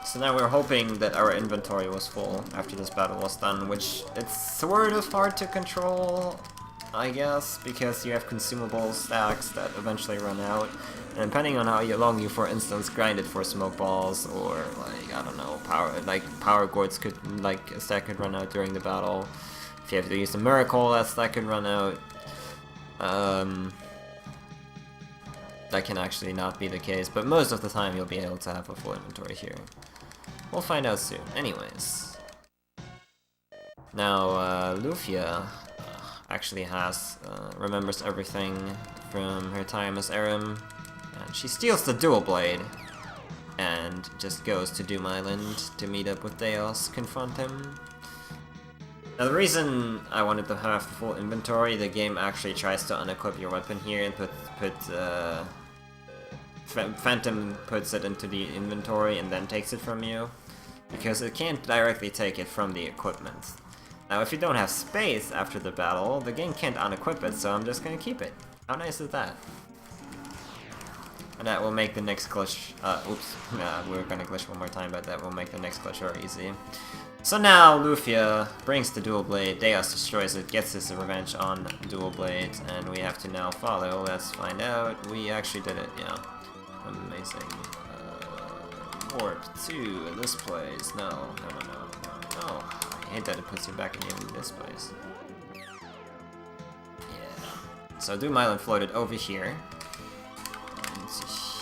So now we're hoping that our inventory was full after this battle was done, which it's sort of hard to control, I guess, because you have consumable stacks that eventually run out. And depending on how long you, for instance, grinded for smoke balls, or like, I don't know, power gourds could, like, a stack could run out during the battle. If you have to use a miracle, that stack could run out. That can actually not be the case, but most of the time you'll be able to have a full inventory here. We'll find out soon. Anyways. Now, Lufia actually remembers everything from her time as Aram, and she steals the dual blade, and just goes to Doom Island to meet up with Deos, confront him. Now the reason I wanted to have the full inventory, the game actually tries to unequip your weapon here and Phantom puts it into the inventory and then takes it from you, because it can't directly take it from the equipment. Now if you don't have space after the battle, the game can't unequip it, so I'm just gonna keep it. How nice is that? And that will make the next glitch, we're gonna glitch one more time, but that will make the next glitch very easy. So now Lufia brings the dual blade, Deos destroys it, gets his revenge on dual blade, and we have to now follow. Let's find out. We actually did it, yeah. Amazing. Warp to this place. No. I hate that it puts you back in this place. Yeah. So Doom Island floated over here. And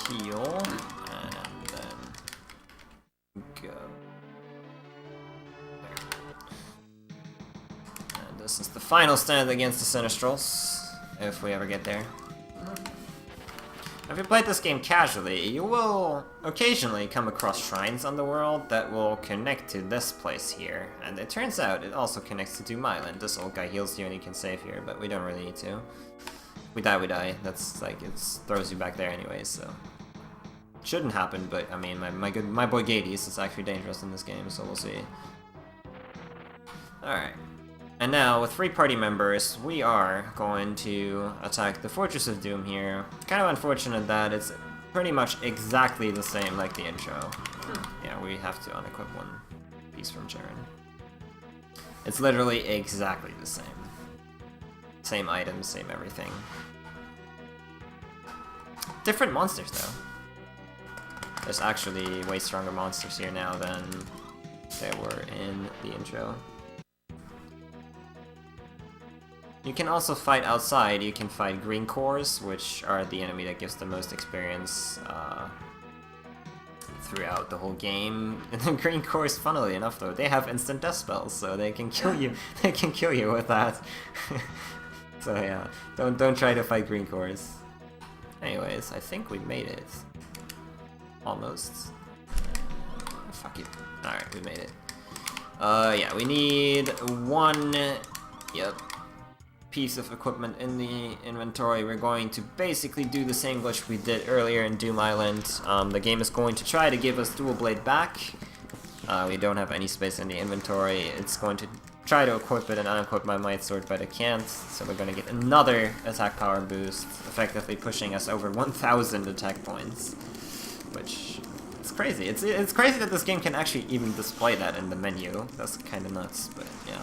heal, and then go. And this is the final stand against the Sinistrals, if we ever get there. If you played this game casually, you will occasionally come across shrines on the world that will connect to this place here. And it turns out it also connects to Doom Island. This old guy heals you and you can save here, but we don't really need to. We die, we die. That's like, it throws you back there anyways, so. Shouldn't happen, but I mean, my boy Gades is actually dangerous in this game, so we'll see. Alright. And now, with 3 party members, we are going to attack the Fortress of Doom here. Kind of unfortunate that it's pretty much exactly the same like the intro. Yeah, we have to unequip one piece from Jaren. It's literally exactly the same. Same items, same everything. Different monsters, though. There's actually way stronger monsters here now than there were in the intro. You can also fight outside. You can fight green cores, which are the enemy that gives the most experience throughout the whole game. And the green cores, funnily enough though, they have instant death spells, so they can kill you. They can kill you with that. So yeah, don't try to fight green cores. Anyways, I think we made it. Almost. Fuck it. Alright, we made it. Yeah, we need 1. Yep. Piece of equipment in the inventory. We're going to basically do the same glitch we did earlier in Doom Island. The game is going to try to give us dual blade back. We don't have any space in the inventory. It's going to try to equip it and unequip my might sword, but it can't. So we're going to get another attack power boost, effectively pushing us over 1,000 attack points, which is crazy. It's crazy that this game can actually even display that in the menu. That's kind of nuts, but yeah.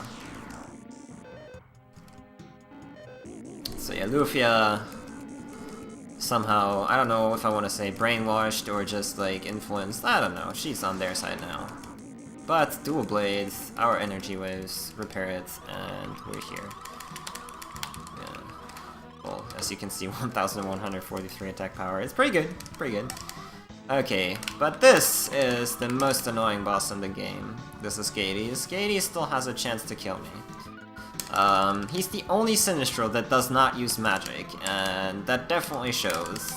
So yeah, Lufia somehow, I don't know if I want to say brainwashed or just like influenced, I don't know, she's on their side now. But dual blades, our energy waves, repair it, and we're here. Yeah. Well, as you can see, 1,143 attack power, it's pretty good, pretty good. Okay, but this is the most annoying boss in the game. This is Gades. Gades still has a chance to kill me. He's the only Sinistral that does not use magic, and that definitely shows.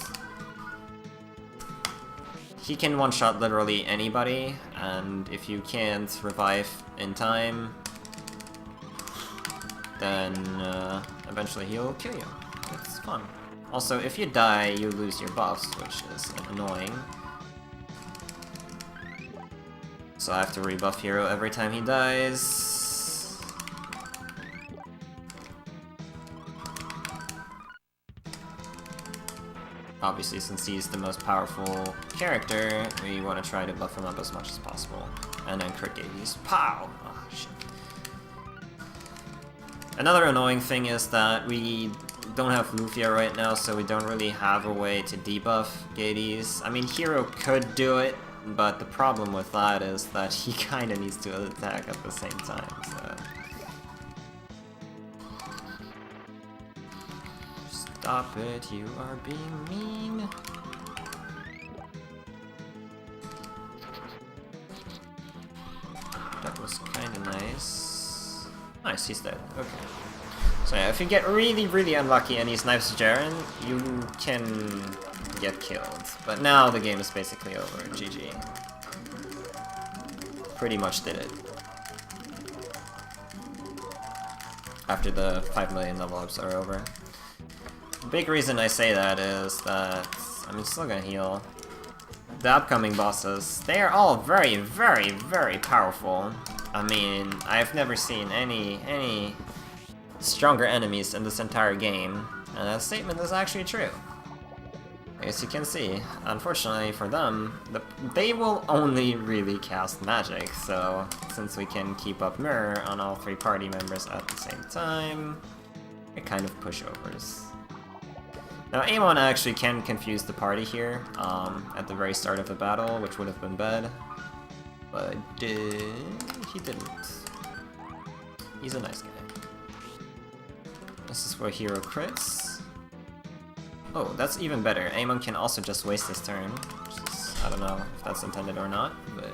He can one-shot literally anybody, and if you can't revive in time, then eventually he'll kill you. It's fun. Also, if you die, you lose your buffs, which is annoying. So I have to rebuff Hero every time he dies. Obviously, since he's the most powerful character, we want to try to buff him up as much as possible. And then crit Gades. Pow! Oh, shit. Another annoying thing is that we don't have Lufia right now, so we don't really have a way to debuff Gades. I mean, Hero could do it, but the problem with that is that he kinda needs to attack at the same time, so... Stop it, you are being mean. That was kinda nice. Nice, he's dead. Okay. So yeah, if you get really, really unlucky and he snipes Jaren, you can get killed. But now the game is basically over. GG. Pretty much did it. After the 5 million level ups are over. The big reason I say that is that I'm still gonna heal. The upcoming bosses, they are all very, very, very powerful. I mean, I've never seen any stronger enemies in this entire game, and that statement is actually true. As you can see, unfortunately for them, they will only really cast magic, so since we can keep up Mirror on all 3 party members at the same time, it kind of pushovers. Now, Amon actually can confuse the party here at the very start of the battle, which would have been bad. But he didn't. He's a nice guy. This is where Hero crits. Oh, that's even better. Amon can also just waste his turn. Which is, I don't know if that's intended or not, but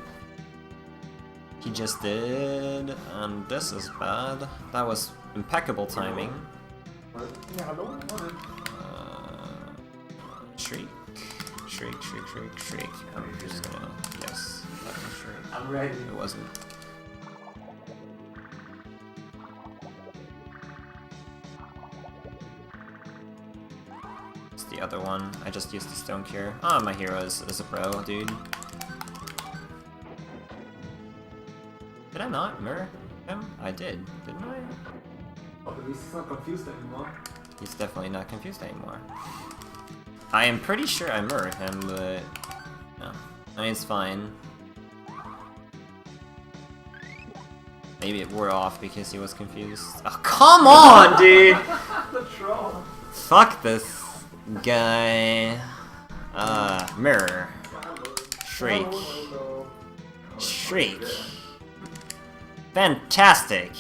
he just did. And this is bad. That was impeccable timing. Ja, hallo? Shriek. Shriek, shriek, shriek, shriek. I'm just gonna... Yes, that was shriek. I'm ready. It wasn't. It's the other one. I just used the stone cure. Ah, my hero is a pro, dude. Did I not mirror him? I did, didn't I? Oh, at least he's not confused anymore. He's definitely not confused anymore. I am pretty sure I mirrored him, but... No. I mean, it's fine. Maybe it wore off because he was confused. Oh, come on, dude! The troll. Fuck this guy. Mirror. Shriek. Oh, Shriek. Fantastic!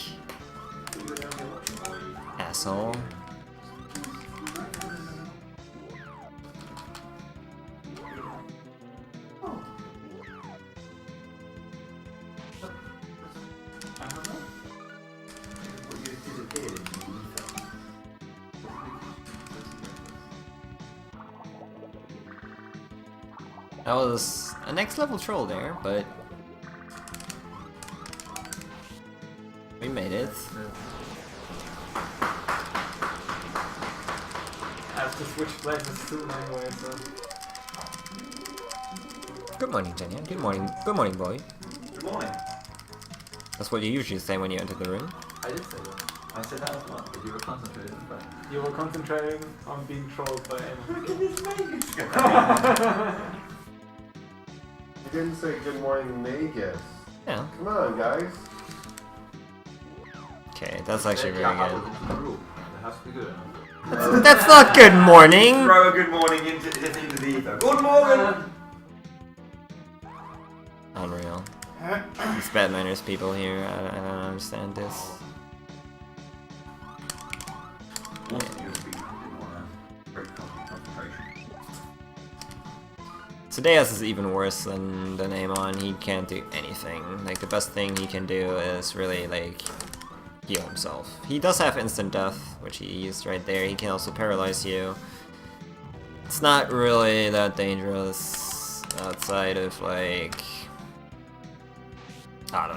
Asshole. That was a next level troll there, but we made it. I have to switch places soon anyway, so... Good morning, Jenny. Good morning. Good morning, boy. Good morning. That's what you usually say when you enter the room. I did say that. I said that as well, but you were concentrating on that. You were concentrating on being trolled by Emma. Look at this Vegas guy. You didn't say good morning, Magus. Yeah. Come on, guys. Okay, that's actually very Yeah, good. the rule. It has to be good enough. That's not good morning! Throw a good morning into the ether. Good morning! Unreal. These bad manners people here, I don't understand this. Todeas is even worse than Amon. He can't do anything. Like, the best thing he can do is really, like, heal himself. He does have instant death, which he used right there. He can also paralyze you. It's not really that dangerous outside of, like... I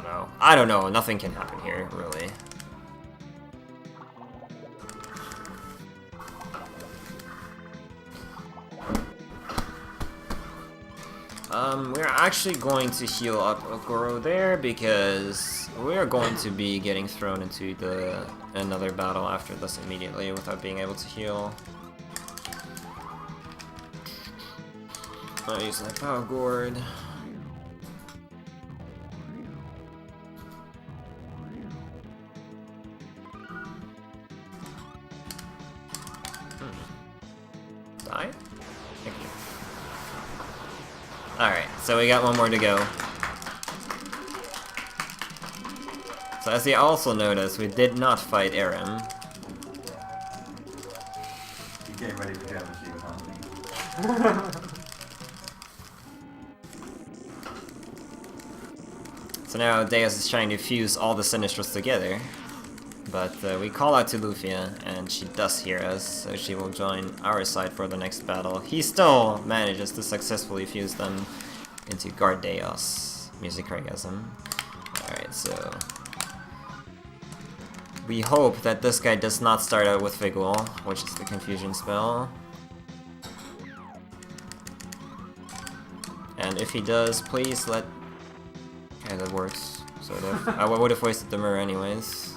don't know. Nothing can happen here, really. We're actually going to heal up Okoro there because we're going to be getting thrown into another battle after this immediately without being able to heal. I'll use my power gourd. Die? Thank you. Alright, so we got one more to go. So as you also notice, we did not fight Aram. You getting ready for German Speeden Hausen. So now Deus is trying to fuse all the Sinistrals together. But we call out to Lufia, and she does hear us, so she will join our side for the next battle. He still manages to successfully fuse them into Guard Deus. Music Orgasm. Alright, so... we hope that this guy does not start out with Vigil, which is the confusion spell. And if he does, please let... Okay, that works, sort of. I would have wasted the mirror anyways.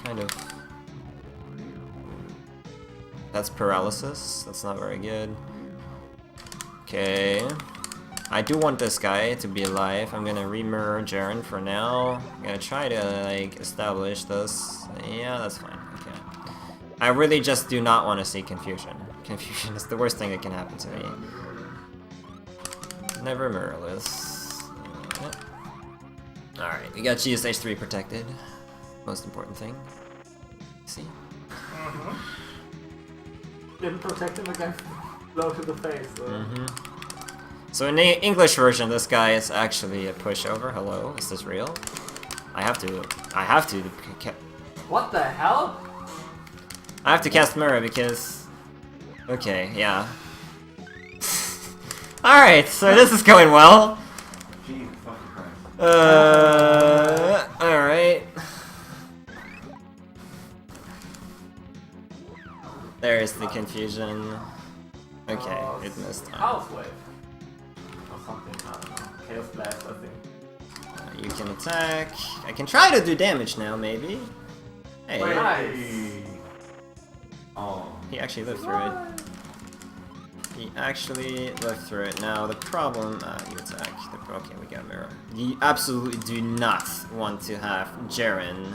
Kind of. That's paralysis. That's not very good. Okay. I do want this guy to be alive. I'm gonna remirror Jaren for now. I'm gonna try to, like, establish this. Yeah, that's fine. Okay. I really just do not want to see confusion. Confusion is the worst thing that can happen to me. Never mirrorless. Alright, we got GSH 3 protected. Most important thing. See? didn't protect him against blow to the face. So. So in the English version, this guy is actually a pushover. Hello, is this real? I have to. What the hell? I have to cast Mirror because. Okay, yeah. Alright, so this is going well. Jesus fucking Christ. Alright. There's the confusion. Okay, it missed. Chaos Wave. Or something, I don't know. Chaos Blast, I think. You can attack. I can try to do damage now, maybe. Hey, Nice. Oh. he actually lived through it. He actually lived through it. Now the problem, you attack. Okay, we got Mirror. You absolutely do not want to have Jaren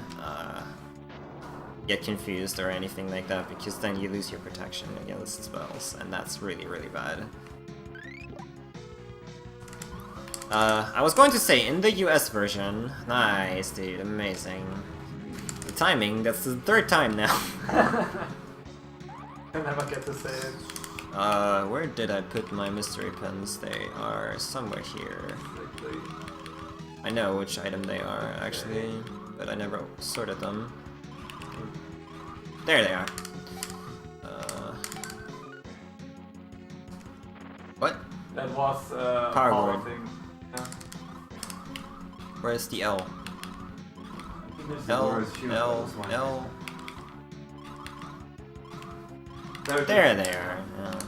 get confused or anything like that, because then you lose your protection against spells, and that's really, really bad. I was going to say, in the US version, nice, dude, amazing. The timing, that's the third time now. I never get to say it. Where did I put my mystery pens? They are somewhere here. I know which item they are, actually, but I never sorted them. There they are. What? That was Power power word. thing. Yeah. Where's the L? L, L, L, L. There There they are. Yeah.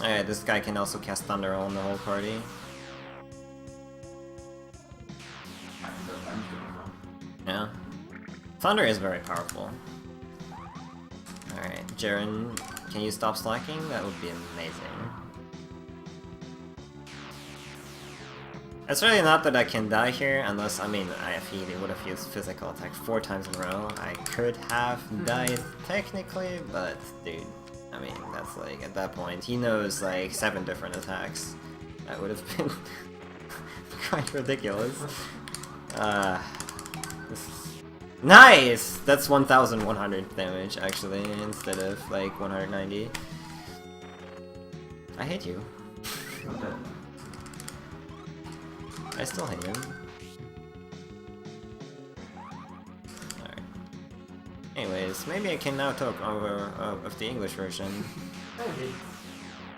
Alright, this guy can also cast Thunder on the whole party. Yeah. Thunder is very powerful. Alright, Jaren, can you stop slacking? That would be amazing. It's really not that I can die here, unless, I mean, if he would have used physical attack 4 times in a row, I could have died technically, but dude, I mean, that's like, at that point, he knows like 7 different attacks. That would have been quite ridiculous. Nice! That's 1,100 damage, actually, instead of like 190. I hate you. I still hate him. Alright. Anyways, maybe I can now talk over of the English version. Maybe.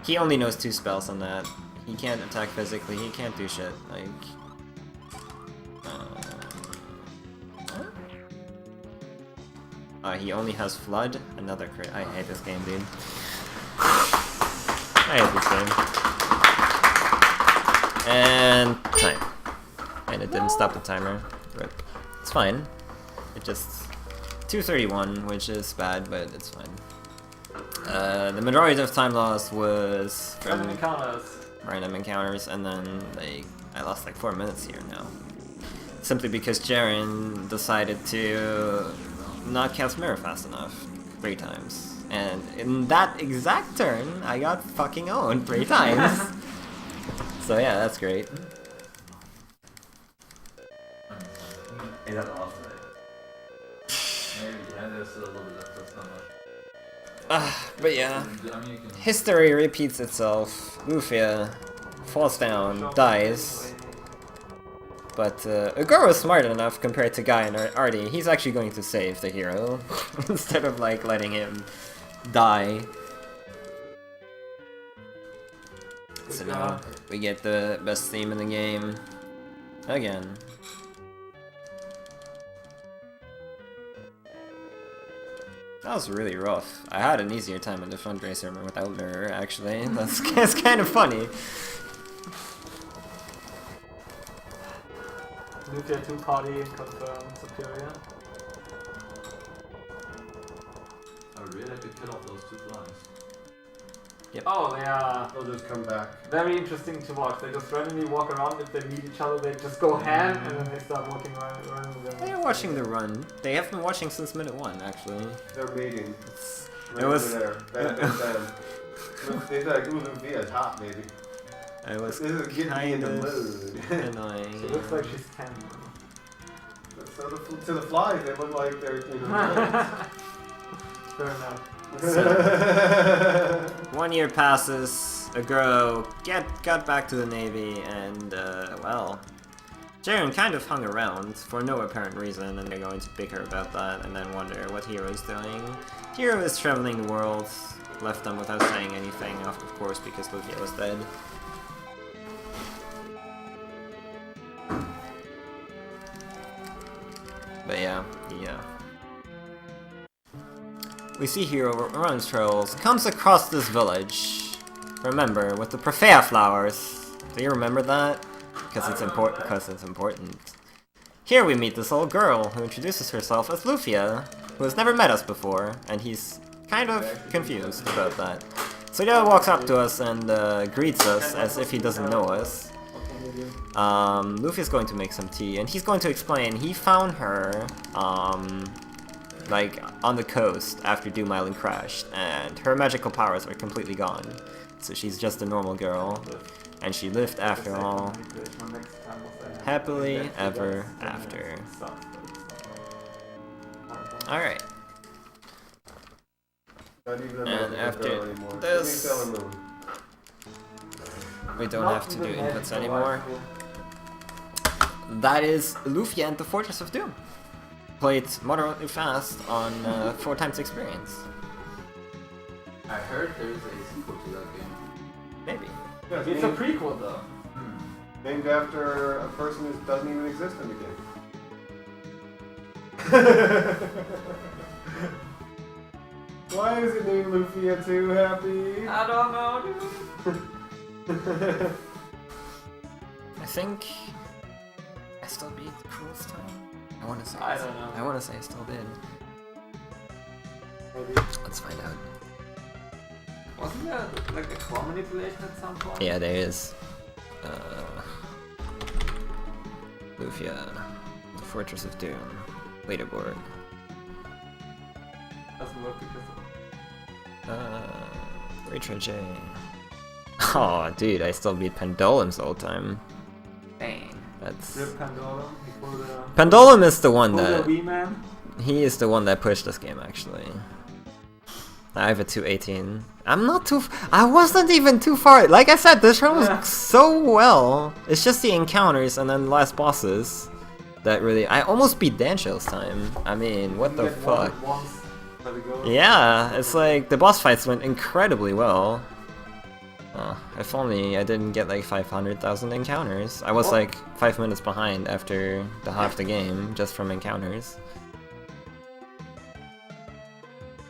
He only knows 2 spells on that. He can't attack physically, he can't do shit. Like... he only has Flood, another crit. I hate this game, dude. I hate this game. And time. And it didn't stop the timer. But it's fine. It just 231, which is bad, but it's fine. The majority of time lost was from random encounters, and then like I lost like 4 minutes here now. Simply because Jaren decided to not cast Mirror fast enough 3 times. And in that exact turn, I got fucking owned 3 times. So yeah, that's great. Hey, that's awesome. Maybe, yeah, there's still a little bit left, that's not much. But yeah, I mean, you can... history repeats itself. Lufia falls down, dies. But Agoro is smart enough compared to Guy and Artie. He's actually going to save the hero instead of like letting him die. So now we get the best theme in the game again. That was really rough. I had an easier time in the fundraiser without Mirror, actually. That's kind of funny. Nuclear 2 party confirmed superior. I really had to kill off those 2 flies. Yep. Oh, they are They'll just come back. very interesting to watch. They just randomly walk around. If they meet each other, they just go ham, and then they start walking around. They're watching the run. They have been watching since minute 1, actually. They're mating. It was- There. Bam, bam, bam. They like, ooh, Lufia's hot, maybe. It was This is getting me in the kind of mood. annoying. She looks like she's 10. So to the flies, they look like they're, you know, Fair enough. So, 1 year passes, a girl got back to the Navy, and, well, Jaren kind of hung around for no apparent reason, and they're going to bicker about that, and then wonder what Hero is doing. Hero is traveling the world, left them without saying anything, of course, because Lufia was dead. But yeah. We see Hero runs trails, comes across this village. Remember, with the Profea flowers. Do you remember that? Because it's important. Here we meet this old girl who introduces herself as Lufia, who has never met us before, and he's kind of confused about that. So Hero walks up to us and greets us as if he doesn't know us. Luffy's going to make some tea, and he's going to explain he found her, like, on the coast after Doom Island crashed, and her magical powers are completely gone. So she's just a normal girl, and she lived after all, happily ever after. Alright. And after this, we don't have to do inputs anymore. That is Lufia and the Fortress of Doom. Played moderately fast on 4x experience. I heard there's a sequel to that game. Maybe. Yeah, It's a prequel though. named after a person who doesn't even exist in the game. Why is it named Lufia too happy? I don't know, dude. I think I still beat Cruel's time. I want to say. I don't know. I want to say I still did. Maybe. Let's find out. Wasn't there like a claw manipulation at some point? Yeah, there is. Lufia, the Fortress of Doom, leaderboard. Doesn't work because Rachel J. Oh, dude, I still beat Pendulums the whole time. Dang. That's. Rip Pandora before the Pendulum is the one before that. the Wii Man. He is the one that pushed this game, actually. I have a 218. I'm not too. I wasn't even too far. Like I said, this run was so well. It's just the encounters and then the last bosses that really. I almost beat Danshell's time. I mean, what the fuck? Yeah, it's like the boss fights went incredibly well. If only I didn't get like 500,000 encounters. I was like 5 minutes behind after the half the game just from encounters.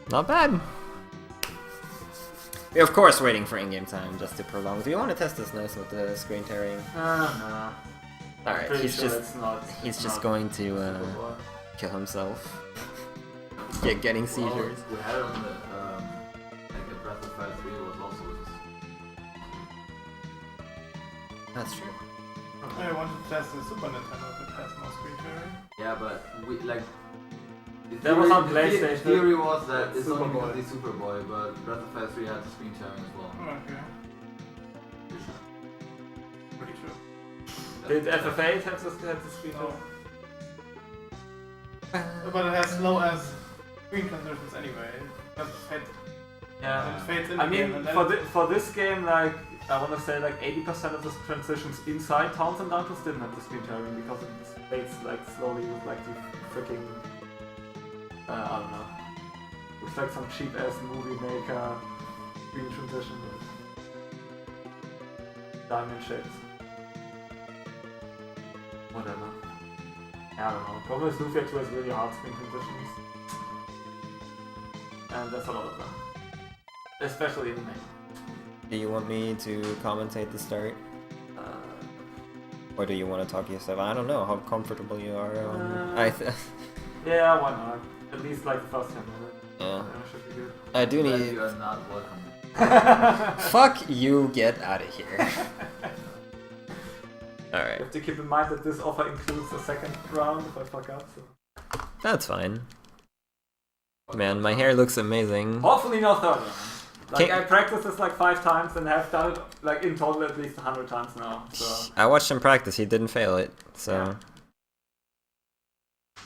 Not bad. We're of course waiting for in-game time just to prolong. Do you want to test this nose with the screen tearing? No. Alright, Pretty he's sure just it's not. he's just going to kill himself. Getting seizures. We had it on the like the Breath of Fire 3 was also this. That's true. I wanted to test the Super Nintendo if it has no screen sharing. Yeah, but we like. That was on The PlayStation. theory was that it's only Superboy. because the Superboy, but Breath of Fire 3 had the screen sharing as well. Okay. Pretty sure. Pretty sure. Did FF8 have the screen sharing? But it has low as screen transitions anyway. That's fade. Yeah. It fades in I the game mean, and then for this game, like, I want to say like 80% of the transitions inside towns and dungeons didn't have the screen sharing because it fades like slowly with like the freaking, I don't know, with like some cheap ass movie maker screen transition with diamond shapes. Whatever. I don't know. Problem is Lufia 2 has really hard screen transitions. And there's a lot of them. Especially in the main. Do you want me to commentate the start? Or do you want to talk yourself? I don't know how comfortable you are. Yeah, why not? At least like the first 10 minutes. Yeah. Should be good. I do But need. you are not welcome. Fuck you! Get out of here. All You right, have to keep in mind that this offer includes a second round if I fuck up. So. that's fine. Man, my hair looks amazing. Hopefully no third round. Like Can- I practiced this like 5 times and have done it like in total at least 100 times now. So I watched him practice. He didn't fail it, so Yeah.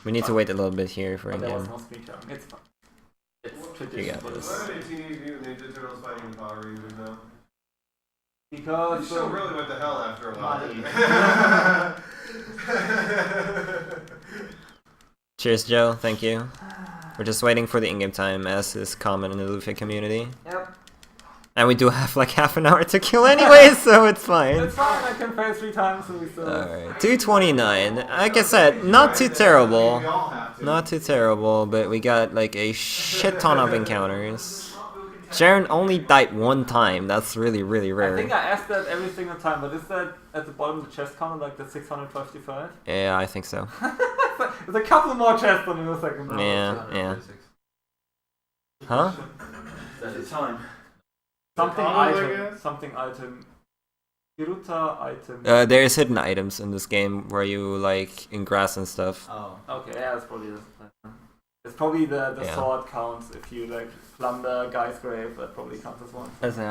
we need to wait a little bit here for but there was in-game. no screen sharing. It's fine. It's You tradition. got this. Why are they Teenage Mutant Ninja Turtles fighting the Power Rangers now? The Because show really went to hell after a while. Money. Didn't it? Cheers, Joe. Thank you. We're just waiting for the in-game time, as is common in the Lufia community. Yep. And we do have like half an hour to kill anyway, so it's fine. It's fine. I can fail 3 times, so we still. Alright, 229. Like I said, not too terrible. We all have to. Not too terrible, but we got like a shit ton of encounters. Jaren only died 1 time. That's really, really I rare. think I asked that every single time, but is that at the bottom of the chest counter, like the 655? Yeah, I think so. There's a couple more chests on the second row. Yeah, yeah. Huh? That's the time. Something Donald, I item. guess? Something item. Hiruta item. There's hidden items in this game where you like in grass and stuff. Oh. Okay, yeah, it's probably this. It's probably the Yeah. sword counts if you like plunder a guy's grave. That probably counts as one.